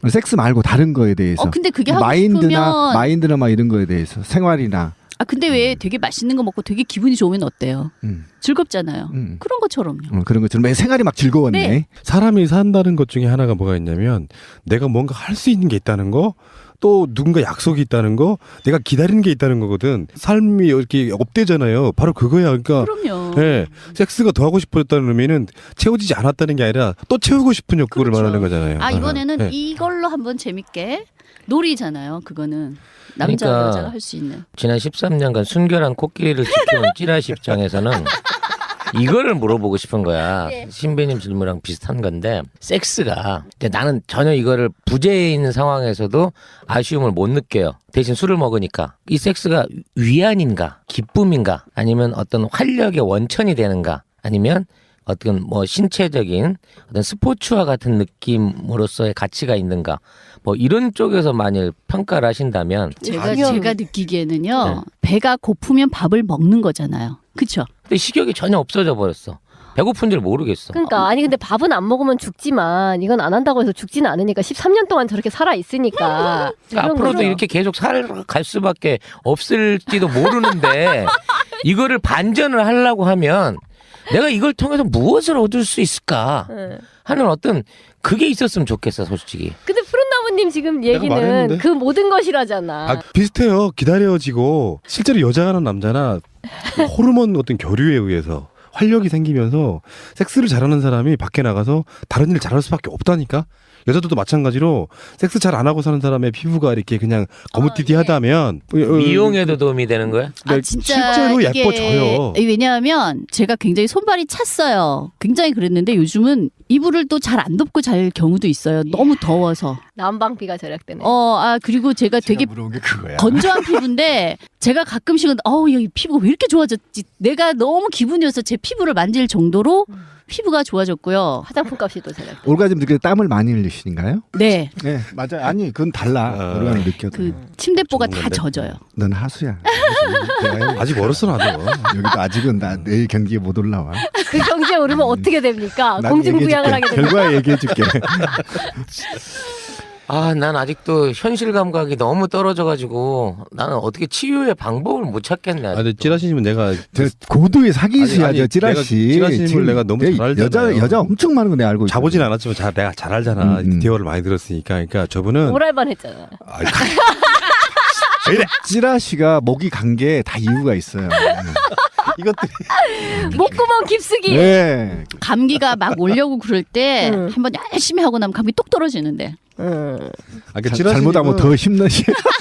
섹스 말고 다른 거에 대해서. 근데 그게 하고 마인드나 막 이런 거에 대해서 생활이나. 근데 왜 되게 맛있는 거 먹고 되게 기분이 좋으면 어때요? 즐겁잖아요. 그런 것처럼요. 그런 것처럼 왜 생활이 막 즐거웠네. 네. 사람이 산다는 것 중에 하나가 뭐가 있냐면 내가 뭔가 할 수 있는 게 있다는 거, 또 누군가 약속이 있다는 거, 내가 기다리는 게 있다는 거거든. 삶이 이렇게 업되잖아요. 바로 그거야. 그러니까 그럼요. 네, 섹스가 더 하고 싶었다는 의미는 채워지지 않았다는 게 아니라 또 채우고 싶은 욕구를 그렇죠. 말하는 거잖아요. 이번에는 네. 이걸로 한번 재밌게 놀이잖아요. 그거는 남자 그러니까 여자가 할 수 있는. 지난 13년간 순결한 코끼리를 지켜온 찌라시 입장에서는 이거를 물어보고 싶은 거야. 신비님 질문이랑 비슷한 건데 섹스가 나는 전혀 이거를 부재해 있는 상황에서도 아쉬움을 못 느껴요. 대신 술을 먹으니까 이 섹스가 위안인가 기쁨인가 아니면 어떤 활력의 원천이 되는가 아니면 어떤 뭐 신체적인 어떤 스포츠와 같은 느낌으로서의 가치가 있는가 뭐 이런 쪽에서 만일 평가를 하신다면 제가 느끼기에는요. 배가 고프면 밥을 먹는 거잖아요. 그렇죠? 근데 식욕이 전혀 없어져 버렸어. 배고픈 줄 모르겠어. 그러니까 근데 밥은 안 먹으면 죽지만 이건 안 한다고 해서 죽지는 않으니까 13년 동안 저렇게 살아 있으니까. 그러니까 앞으로도 이렇게 계속 살아갈 수밖에 없을지도 모르는데 이거를 반전을 하려고 하면 내가 이걸 통해서 무엇을 얻을 수 있을까 하는 어떤 그게 있었으면 좋겠어 솔직히. 근데 푸른나무님 지금 얘기는 말했는데. 그 모든 것이라잖아. 비슷해요. 기다려지고 실제로 여자나 남자나 호르몬 어떤 교류에 의해서 활력이 생기면서 섹스를 잘하는 사람이 밖에 나가서 다른 일을 잘할 수밖에 없다니까. 여자들도 마찬가지로 섹스 잘 안 하고 사는 사람의 피부가 이렇게 그냥 거무튀튀하다면 미용에도 도움이 되는 거야? 진짜 실제로 이게 예뻐져요. 왜냐하면 제가 굉장히 손발이 찼어요. 굉장히 그랬는데 요즘은 이불을 또 잘 안 덮고 잘 경우도 있어요. 너무 더워서. 난방비가 절약되네. 그리고 제가 되게 물어본 게 그거야. 건조한 피부인데 제가 가끔씩은 여기 피부가 왜 이렇게 좋아졌지? 내가 너무 기분이 좋아서 제 피부를 만질 정도로 피부가 좋아졌고요. 화장품 값이 또 절약되네. 올가즘 느낄 때 땀을 많이 흘리시는가요? 네. 네, 맞아요. 아니, 그건 달라. 올가즘 느껴도. 그 침대보가 좋은 다 건데. 젖어요. 넌 하수야. 아직 멀었어 나도. 여기도 아직은 나 내일 경기에 못 올라와. 그 경기에 오르면 어떻게 됩니까? 난 공중부양을 하게 얘기해줄게. 됩니다. 결과 얘기해줄게. 난 아직도 현실 감각이 너무 떨어져가지고 나는 어떻게 치유의 방법을 못 찾겠네. 근데 찌라시님은 내가 저 고도의 사기수야, 아니, 저 찌라시. 찌라시님을 지금 내가 너무 잘 알잖아요. 여자 엄청 많은 거 내가 알고 있어. 자보진 않았지만 내가 잘 알잖아. 대화를 많이 들었으니까. 그러니까 저분은 오랄만 했잖아. 찌라시가 목이 간 게 다 이유가 있어요. 이것들이 목구멍 깊숙이. 네. 감기가 막 오려고 그럴 때 한번 열심히 하고 나면 감기 똑 떨어지는데. 잘못하면 더 힘든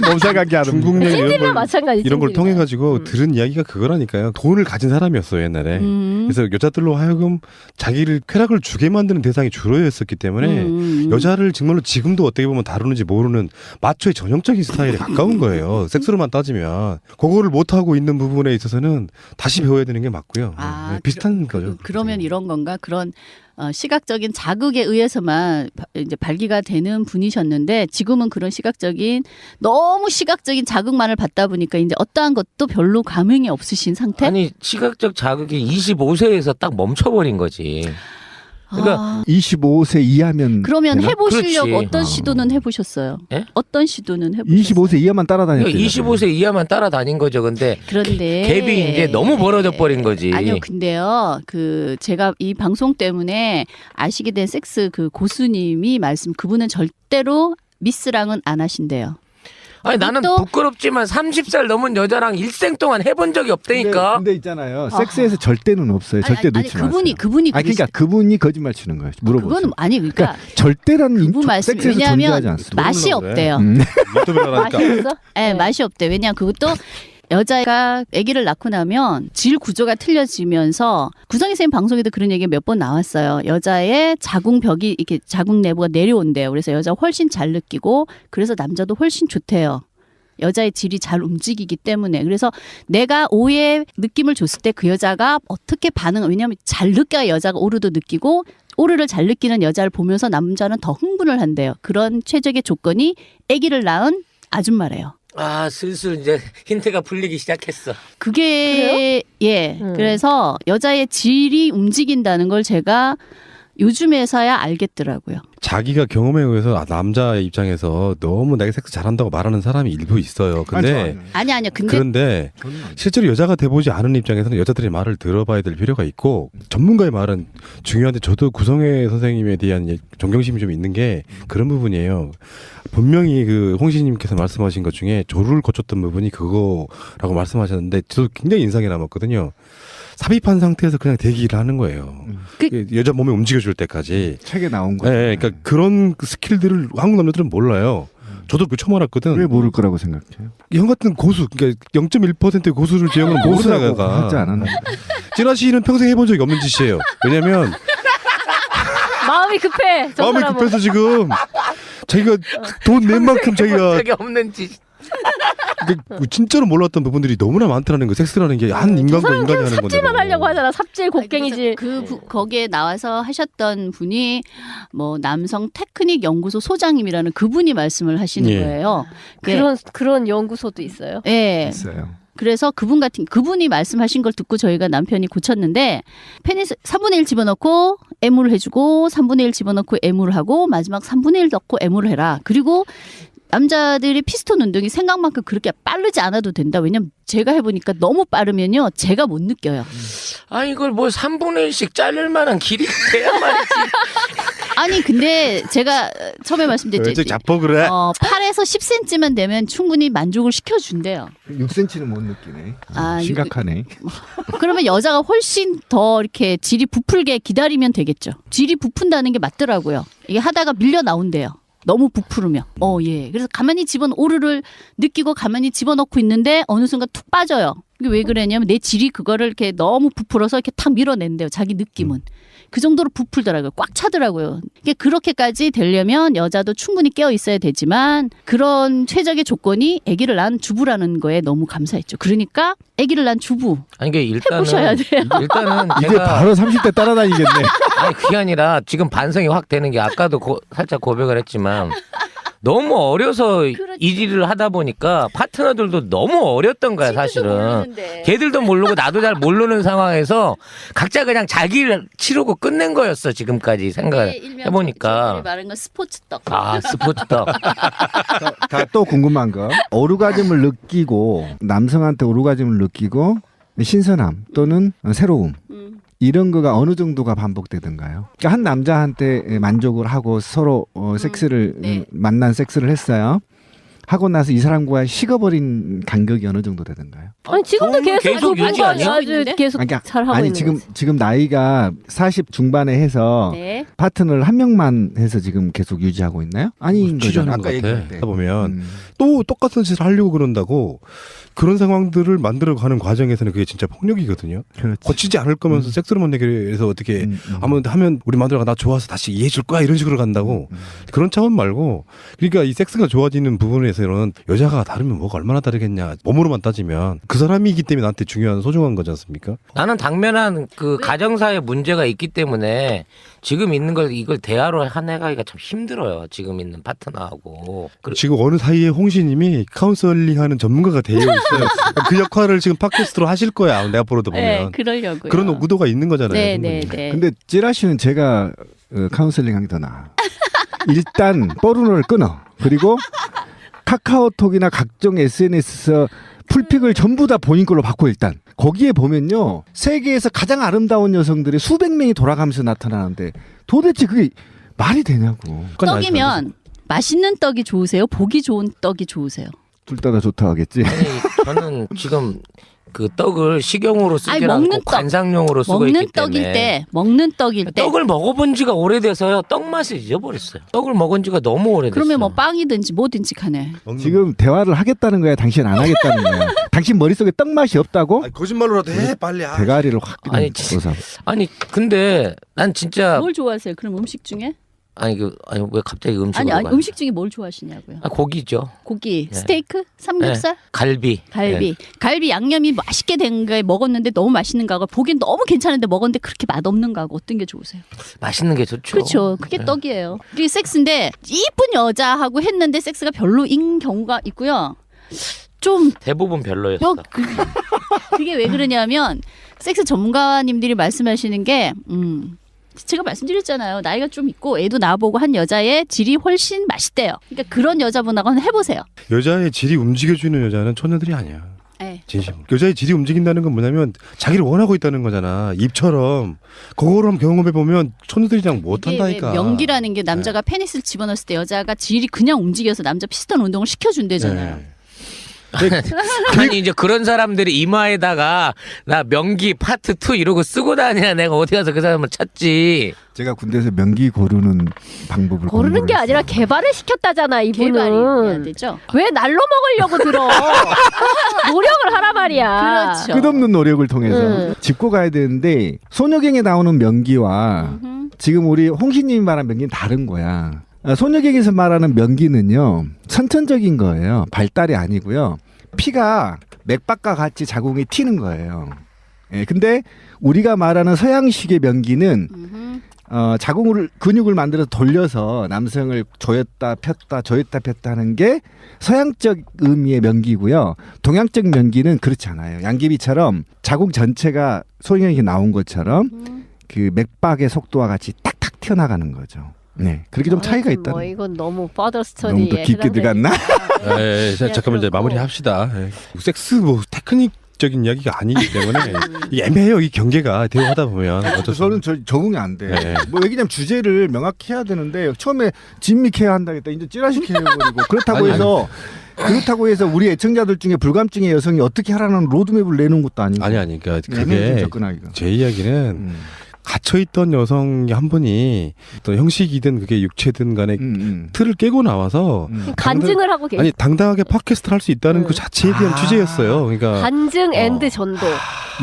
몸살감기 하는 중국령 찜질이랑 마찬가지. 이런 걸 통해 가지고 들은 이야기가 그거라니까요. 돈을 가진 사람이었어요 옛날에. 그래서 여자들로 하여금 자기를 쾌락을 주게 만드는 대상이 주로였었기 때문에 여자를 정말로 지금도 어떻게 보면 다루는지 모르는 마초의 전형적인 스타일에 가까운 거예요. 섹스로만 따지면 그거를 못 하고 있는 부분에 있어서는 다시 배워야 되는 게 맞고요. 네, 비슷한 거죠. 그러면 이런 건가? 그런 시각적인 자극에 의해서만 이제 발기가 되는 분이셨는데 지금은 그런 너무 시각적인 자극만을 받다 보니까 이제 어떠한 것도 별로 감흥이 없으신 상태? 아니 시각적 자극이 25세에서 딱 멈춰버린 거지. 그러니까 25세 이하면 그러면 되나? 해보시려고 그렇지. 어떤 시도는 해보셨어요? 예? 어떤 시도는 해보셨어요? 25세 이하만 따라다녔대요. 그러니까 25세 이하만 따라다닌 거죠. 근데 그런데 갭이 이제 너무 벌어져 버린 거지. 아니요, 근데요, 제가 이 방송 때문에 아시게 된 섹스 그 고수님이 그분은 절대로 미스랑은 안 하신대요. 아니 나는 또- 부끄럽지만 30살 넘은 여자랑 일생 동안 해본 적이 없다니까. 근데 있잖아요. 섹스에서 절대는 없어요. 절대 아니, 놓지 마세요. 그분이 아니, 그러니까 그분이 거짓말 치는 거예요. 물어보세요. 그거는 아니 그러니까 절대라는 그분 말씀 섹스에서 존재하지 왜냐하면 않습니다. 맛이 그래. 없대요. 유튜브를 하니까 맛이 없어? 네, 맛이 없대. 왜냐하면 그것도 여자가 아기를 낳고 나면 질 구조가 틀려지면서 구성희 선생님 방송에도 그런 얘기가 몇 번 나왔어요. 여자의 자궁벽이 이렇게 자궁 내부가 내려온대요. 그래서 여자가 훨씬 잘 느끼고 그래서 남자도 훨씬 좋대요. 여자의 질이 잘 움직이기 때문에. 그래서 내가 오의 느낌을 줬을 때 그 여자가 어떻게 왜냐하면 잘 느껴야 여자가 오르도 느끼고 오르를 잘 느끼는 여자를 보면서 남자는 더 흥분을 한대요. 그런 최적의 조건이 아기를 낳은 아줌마래요. 아 슬슬 이제 힌트가 풀리기 시작했어. 그게 예. 그래서 여자의 질이 움직인다는 걸 제가 요즘에서야 알겠더라고요. 자기가 경험에 의해서 남자의 입장에서 너무 내가 섹스 잘한다고 말하는 사람이 일부 있어요. 근데 아니요. 근데 그런데 실제로 여자가 돼보지 않은 입장에서는 여자들의 말을 들어봐야 될 필요가 있고 전문가의 말은 중요한데 저도 구성애 선생님에 대한 존경심이 좀 있는 게 그런 부분이에요. 분명히 그 홍시님께서 말씀하신 것 중에 조루를 거쳤던 부분이 그거라고 말씀하셨는데 저도 굉장히 인상이 남았거든요. 삽입한 상태에서 그냥 대기를 하는 거예요. 여자 몸에 움직여줄 때까지. 책에 나온 거. 네, 그러니까 그런 스킬들을 한국 남자들은 몰라요. 저도 그 처음 알았거든. 왜 모를 거라고 생각해요? 형 같은 고수, 그러니까 0.1%의 고수를 지형은 모르는 애가 하지 않았나? 진아 씨는 평생 해본 적이 없는 짓이에요. 왜냐면 마음이 급해. 저 마음이 사람은. 급해서 지금 자기가 돈 낸 만큼 자기가 적이 없는 짓. 진짜로 몰랐던 부분들이 너무나 많더라는 거. 섹스라는 게 한 인간과 인간이 하는 건데. 삽질만 하려고 하잖아. 삽질 곡괭이질. 거기에 나와서 하셨던 분이 뭐 남성 테크닉 연구소 소장님이라는 그분이 말씀을 하시는 예. 거예요. 그런 연구소도 있어요. 예. 있어요. 그래서 그분이 말씀하신 걸 듣고 저희가 남편이 고쳤는데 페니스 3분의 1 집어넣고 애무를 해주고 3분의 1 집어넣고 애무를 하고 마지막 3분의 1 넣고 애무를 해라. 그리고 남자들이 피스톤 운동이 생각만큼 그렇게 빠르지 않아도 된다. 왜냐면 제가 해보니까 너무 빠르면요 제가 못 느껴요. 아 이걸 뭐 3분의 1씩 자를 만한 길이 돼야 말이지. 아니 근데 제가 처음에 말씀드렸죠. 자뻑 그래. 8에서 10cm만 되면 충분히 만족을 시켜준대요. 6cm는 못 느끼네. 아, 심각하네. 그러면 여자가 훨씬 더 이렇게 질이 부풀게 기다리면 되겠죠. 질이 부푼다는 게 맞더라고요. 이게 하다가 밀려 나온대요. 너무 부풀으면. 예. 그래서 가만히 오르를 느끼고 가만히 집어넣고 있는데 어느 순간 툭 빠져요. 이게 왜 그러냐면 내 질이 그거를 이렇게 너무 부풀어서 이렇게 탁 밀어낸대요. 자기 느낌은. 그 정도로 부풀더라고요. 꽉 차더라고요. 이게 그렇게까지 되려면 여자도 충분히 깨어 있어야 되지만 그런 최적의 조건이 아기를 낳은 주부라는 거에 너무 감사했죠. 그러니까 아기를 낳은 주부. 아니 이게 해보셔야 돼요. 일단은 이제 제가 바로 30대 따라다니겠네. 아니 그게 아니라 지금 반성이 확 되는 게 아까도 살짝 고백을 했지만 너무 어려서 이 일을 하다 보니까 파트너들도 너무 어렸던 거야 사실은. 걔들도 모르고 나도 잘 모르는 상황에서 각자 그냥 자기를 치르고 끝낸 거였어 지금까지 생각을 해보니까. 말한 건 스포츠떡. 아 스포츠떡. 또 궁금한 거. 오르가즘을 느끼고 남성한테 오르가즘을 느끼고 신선함 또는 새로움. 이런 거가 어느 정도가 반복되던가요? 그러니까 한 남자한테 만족을 하고 서로 섹스를 만난 섹스를 했어요. 하고 나서 이 사람과 식어버린 간격이 어느 정도 되던가요? 아니 지금도 계속 유지 아니야? 아주 계속 그러니까 잘 하고 아니 있는 거지. 지금 나이가 40 중반에 해서 네. 파트너를 한 명만 해서 지금 계속 유지하고 있나요? 아니인 거죠. 취조하는 것 같아. 하다 보면 또 똑같은 짓을 하려고 그런다고 그런 상황들을 만들어가는 과정에서는 그게 진짜 폭력이거든요. 그렇지. 고치지 않을 거면서 섹스로만 해결해서 어떻게 하면 우리 마누라가 나 좋아서 다시 이해해줄 거야 이런 식으로 간다고 그런 차원 말고 그러니까 이 섹스가 좋아지는 부분에서는 여자가 다르면 뭐가 얼마나 다르겠냐 몸으로만 따지면 그 사람이기 때문에 나한테 중요한 소중한 거지 않습니까? 나는 당면한 그 가정사에 문제가 있기 때문에 지금 있는 걸 이걸 대화로 해나가기가 참 힘들어요. 지금 있는 파트너하고. 지금 어느 사이에 홍시님이 카운셀링하는 전문가가 되어 있어요. 그 역할을 지금 팟캐스트로 하실 거야. 내가 앞으로도 보면. 네, 그러려고요. 그런 의도가 있는 거잖아요. 네, 충분히. 네, 네. 근데 찌라시는 제가 카운셀링하기 더 나아. 일단 포르노를 끊어. 그리고 카카오톡이나 각종 SNS에서 풀픽을 전부 다 본인 걸로 바꿔 일단. 거기에 보면요. 세계에서 가장 아름다운 여성들이 수백 명이 돌아가면서 나타나는데 도대체 그게 말이 되냐고. 떡이면 맛있는 떡이 좋으세요? 보기 좋은 떡이 좋으세요? 둘 다 좋다 하겠지. 아니 저는 지금 그 떡을 식용으로 쓰지 아니, 않고 먹는 떡. 관상용으로 쓰고 먹는 있기 떡일 때문에 때, 먹는 떡일 때. 떡을 먹어본 지가 오래돼서요. 떡 맛을 잊어버렸어요. 떡을 먹은 지가 너무 오래됐어요. 그러면 뭐 빵이든지 뭐든지 간에. 지금 대화를 하겠다는 거야? 당신 안 하겠다는 거야? 당신 머릿속에 떡 맛이 없다고? 아니, 거짓말로라도 해 빨리. 대가리를 확 아니, 뜯어서. 아니 근데 난 진짜 뭘 좋아하세요? 그럼 음식 중에? 아니 왜 갑자기 음식으로 아니 가요? 음식 중에 뭘 좋아하시냐고요? 고기죠. 고기, 네. 스테이크, 삼겹살, 갈비. 갈비. 네. 갈비 양념이 맛있게 된 거에 먹었는데 너무 맛있는 거하고 보기엔 너무 괜찮은데 먹었는데 그렇게 맛없는 거하고 어떤 게 좋으세요? 맛있는 게 좋죠. 그렇죠. 그게 네. 떡이에요. 그게 섹스인데 이쁜 여자하고 했는데 섹스가 별로인 경우가 있고요. 좀 대부분 별로였어. 그게 왜 그러냐면 섹스 전문가님들이 말씀하시는 게 제가 말씀드렸잖아요. 나이가 좀 있고 애도 낳아보고 한 여자의 질이 훨씬 맛있대요. 그러니까 그런 여자분하고 한번 해보세요. 여자의 질이 움직여주는 여자는 처녀들이 아니야. 네. 진심. 여자의 질이 움직인다는 건 뭐냐면 자기를 원하고 있다는 거잖아. 입처럼. 그거를 한번 경험해 보면 처녀들이랑 못 한다니까. 명기라는 게 남자가 페니스를 집어넣었을 때 여자가 질이 그냥 움직여서 남자 피스톤 운동을 시켜준대잖아요. 네. 아니 이제 그런 사람들이 이마에다가 나 명기 파트 2 이러고 쓰고 다니냐 내가 어디 가서 그 사람을 찾지. 제가 군대에서 명기 고르는 방법을 고르는 게 공부를 아니라 했어요. 개발을 시켰다잖아 개발이 돼야 이분은. 되죠. 왜 날로 먹으려고 들어? 노력을 하라 말이야. 그렇죠. 끝없는 노력을 통해서 짚고 가야 되는데 소녀경에 나오는 명기와 지금 우리 홍시님이 말한 명기는 다른 거야. 소녀경에서 말하는 명기는요 선천적인 거예요. 발달이 아니고요. 피가 맥박과 같이 자궁에 튀는 거예요. 예, 근데 우리가 말하는 서양식의 명기는 자궁을 근육을 만들어서 돌려서 남성을 조였다 폈다 조였다 폈다 하는 게 서양적 의미의 명기고요. 동양적 명기는 그렇지 않아요. 양귀비처럼 자궁 전체가 소녀경에 나온 것처럼 그 맥박의 속도와 같이 탁탁 튀어나가는 거죠. 네, 그렇게 좀 차이가 있다. 뭐 이건 너무 퍼더 너무 스터디에 더 깊게 들어갔나? 잠깐만 이제 마무리 합시다. 섹스 뭐 테크닉적인 이야기가 아니기 때문에 이게 애매해요. 이 경계가 대화하다 보면. 어쩔 수 저는 적응이 안 돼. 네. 뭐 왜냐면 주제를 명확히 해야 되는데 처음에 진미 케어 한다겠다. 이제 찌라시 케어 해버리고 그렇다고 해서 우리 애청자들 중에 불감증의 여성이 어떻게 하라는 로드맵을 내는 것도 아니고. 아니 그러니까 애매해, 그게 접근하기가. 제 이야기는 갇혀있던 여성이 한 분이 어떤 형식이든 그게 육체든 간에 틀을 깨고 나와서 간증을 하고 계시. 아니 당당하게 팟캐스트를 할 수 있다는 그 자체에 대한 취재였어요. 그러니까 간증 앤드 전도.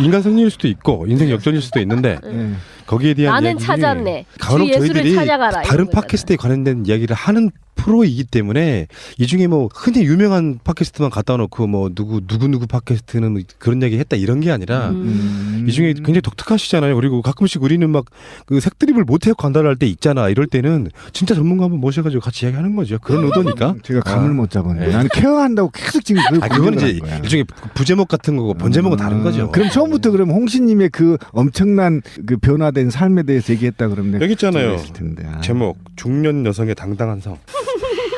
인간 승리일 수도 있고 인생 역전일 수도 있는데 네. 거기에 대한 나는 이야기 찾았네. 간혹 주 예수를 저희들이 찾아가라. 다른 이런 거잖아요. 팟캐스트에 관련된 이야기를 하는 프로이기 때문에 이 중에 뭐 흔히 유명한 팟캐스트만 갖다 놓고 뭐 누구 팟캐스트는 그런 이야기 했다 이런 게 아니라 이 중에 굉장히 독특하시잖아요. 그리고 가끔씩 우리는 막 그 색드립을 못해요 관달할 때 있잖아. 이럴 때는 진짜 전문가 한번 모셔가지고 같이 이야기하는 거죠. 그런 의도니까. 제가 감을 못 잡았네. 네. 나는 케어한다고 계속 지금 그건 이제 일종의 부제목 같은 거고 본제목은 다른 거죠. 그럼 처음부터 그럼 홍시님의 그 엄청난 그 변화된 삶에 대해서 얘기했다 그러면 여기 있잖아요. 있을 텐데. 제목 중년 여성의 당당한 성.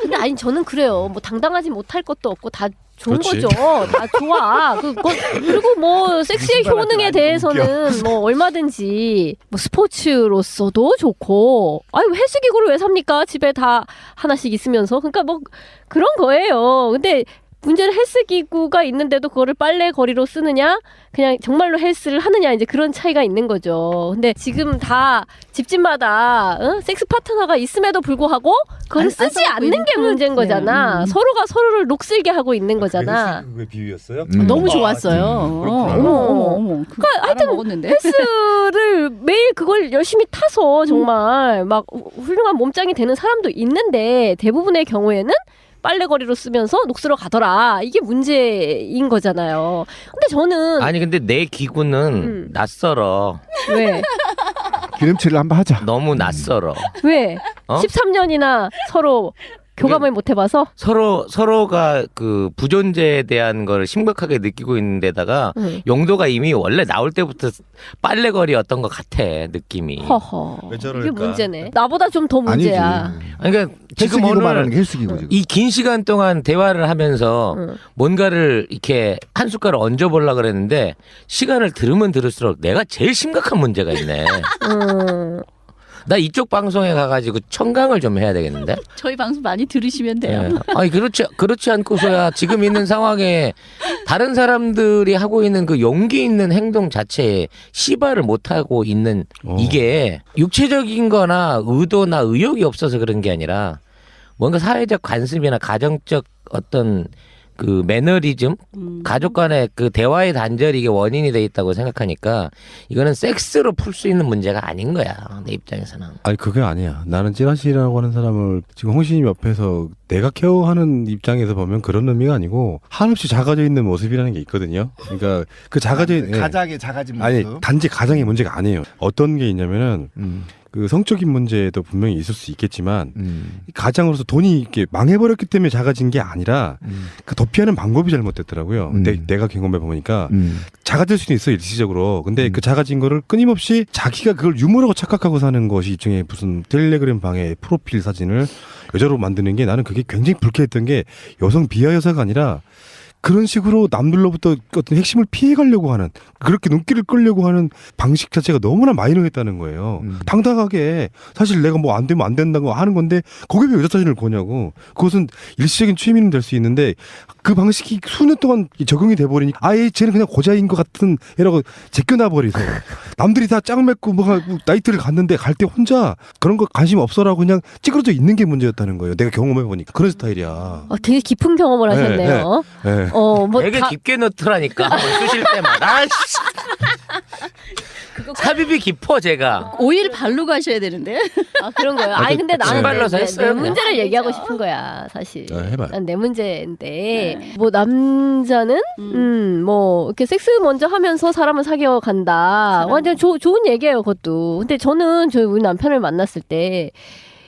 근데 아니 저는 그래요. 뭐 당당하지 못할 것도 없고 다 좋은 그렇지. 거죠. 다 좋아. 그리고 뭐 섹시의 효능에 대해서는 뭐 얼마든지 뭐 스포츠로서도 좋고. 아유 헬스 기구를 왜 삽니까? 집에 다 하나씩 있으면서. 그러니까 뭐 그런 거예요. 근데 문제는 헬스 기구가 있는데도 그거를 빨래 거리로 쓰느냐, 그냥 정말로 헬스를 하느냐, 이제 그런 차이가 있는 거죠. 근데 지금 다 집집마다 섹스 파트너가 있음에도 불구하고 그걸 쓰지 않는 게 문제인 거잖아. 서로가 서로를 녹슬게 하고 있는 거잖아. 그게 비유였어요? 너무 좋았어요. 어머. 그러니까 하여튼 먹었는데. 헬스를 매일 그걸 열심히 타서 정말 막 훌륭한 몸짱이 되는 사람도 있는데 대부분의 경우에는 빨래거리로 쓰면서 녹슬어 가더라. 이게 문제인 거잖아요. 근데 저는 아니 근데 내 기구는 낯설어. 왜? 기름칠을 한번 하자. 너무 낯설어. 왜? 어? 13년이나 서로 교감을 못 해봐서? 서로가 그 부존재에 대한 걸 심각하게 느끼고 있는 데다가 용도가 이미 원래 나올 때부터 빨래거리였던 것 같아, 느낌이. 허허. 왜 저럴까? 이게 문제네. 나보다 좀 더 문제야. 아니지. 그러니까 지금 헬스기구 말하는 오늘 게 헬스기구 지금. 이 긴 시간 동안 대화를 하면서 뭔가를 이렇게 한 숟가락 얹어보려고 그랬는데 시간을 들으면 들을수록 내가 제일 심각한 문제가 있네. 나 이쪽 방송에 가가지고 청강을 좀 해야 되겠는데? 저희 방송 많이 들으시면 돼요. 네. 아니 그렇지 않고서야 지금 있는 상황에 다른 사람들이 하고 있는 그 용기 있는 행동 자체에 시발을 못 하고 있는 이게 육체적인 거나 의도나 의욕이 없어서 그런 게 아니라 뭔가 사회적 관습이나 가정적 어떤 그 매너리즘, 가족 간의 그 대화의 단절이 이게 원인이 돼 있다고 생각하니까 이거는 섹스로 풀 수 있는 문제가 아닌 거야, 내 입장에서는. 아니 그게 아니야. 나는 찌라시라고 하는 사람을 지금 홍신님 옆에서 내가 케어하는 입장에서 보면 그런 의미가 아니고 한없이 작아져 있는 모습이라는 게 있거든요. 그러니까 그 작아져 있는 가장의 작아진 모습. 아니 단지 가정의 문제가 아니에요. 어떤 게 있냐면은 그 성적인 문제도 분명히 있을 수 있겠지만 가장으로서 돈이 이렇게 망해버렸기 때문에 작아진 게 아니라 그 도피하는 방법이 잘못됐더라고요. 내가 경험해 보니까 작아질 수는 있어요 일시적으로. 근데 그 작아진 거를 끊임없이 자기가 그걸 유머라고 착각하고 사는 것이 일종의 무슨 텔레그램 방의 프로필 사진을 여자로 만드는 게 나는 그게 굉장히 불쾌했던 게 여성 비하 여사가 아니라 그런 식으로 남들로부터 어떤 핵심을 피해가려고 하는 그렇게 눈길을 끌려고 하는 방식 자체가 너무나 마이너했다는 거예요. 당당하게 사실 내가 뭐 안 되면 안 된다고 하는 건데 거기에 왜 여자 사진을 보냐고. 그것은 일시적인 취미는 될 수 있는데 그 방식이 수년 동안 적용이 돼버리니까 아예 쟤는 그냥 고자인 것 같은 애라고 제껴놔버리서 남들이 다 짝 맺고 뭐 나이트를 갔는데 갈 때 혼자 그런 거 관심 없어라고 그냥 찌그러져 있는 게 문제였다는 거예요. 내가 경험해보니까 그런 스타일이야. 되게 깊은 경험을 하셨네요. 네. 뭐 되게 깊게 넣더라니까 쓰실 때마다. 삽입이 깊어 제가. 오일 바르고 하셔야 되는데. 아 그런 거예요. 아니 근데 나는 신발로서 했어요, 내 그냥. 문제를 얘기하고 싶은 거야 사실. 해봐요. 난 내 문제인데 뭐 남자는 뭐 이렇게 섹스 먼저 하면서 사람을 사귀어 간다. 완전 좋은 얘기예요 그것도. 근데 저는 우리 남편을 만났을 때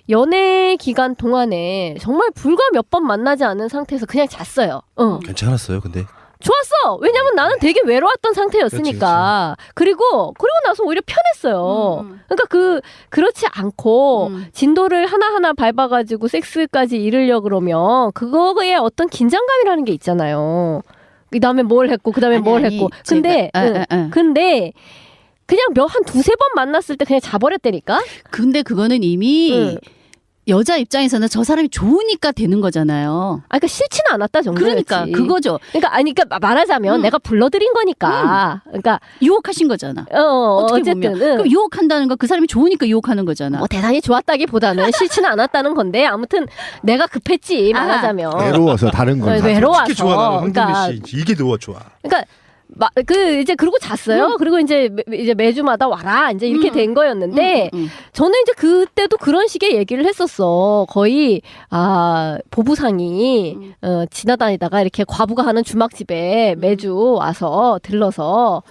연애 기간 동안에 정말 불과 몇 번 만나지 않은 상태에서 그냥 잤어요. 괜찮았어요 근데. 좋았어. 왜냐면 나는 되게 외로웠던 상태였으니까. 그리고 나서 오히려 편했어요. 그러니까 그렇지 않고 진도를 하나하나 밟아가지고 섹스까지 이르려 그러면 그거에 어떤 긴장감이라는 게 있잖아요. 그 다음에 뭘 했고 그 다음에 뭘 했고. 근데 근데 그냥 한 두세 번 만났을 때 그냥 자버렸다니까. 근데 그거는 이미 여자 입장에서는 저 사람이 좋으니까 되는 거잖아요. 그러니까 싫지는 않았다 정도였지. 그러니까 그거죠. 그러니까 말하자면 내가 불러들인 거니까. 그러니까 유혹하신 거잖아. 어떻게 어쨌든 보면. 그럼 유혹한다는 거 그 사람이 좋으니까 유혹하는 거잖아. 뭐 대단히 좋았다기보다는 싫지는 않았다는 건데 아무튼 내가 급했지 말하자면. 외로워서 다른 건. 외로워서. 특히 좋아 나는 황정민 그러니까, 씨 이게 너무 좋아. 그러니까 이제 그러고 잤어요. 그리고 이제 매주마다 와라 이제 이렇게 된 거였는데 저는 이제 그때도 그런 식의 얘기를 했었어. 거의 보부상이 지나다니다가 이렇게 과부가 하는 주막집에 매주 와서 들러서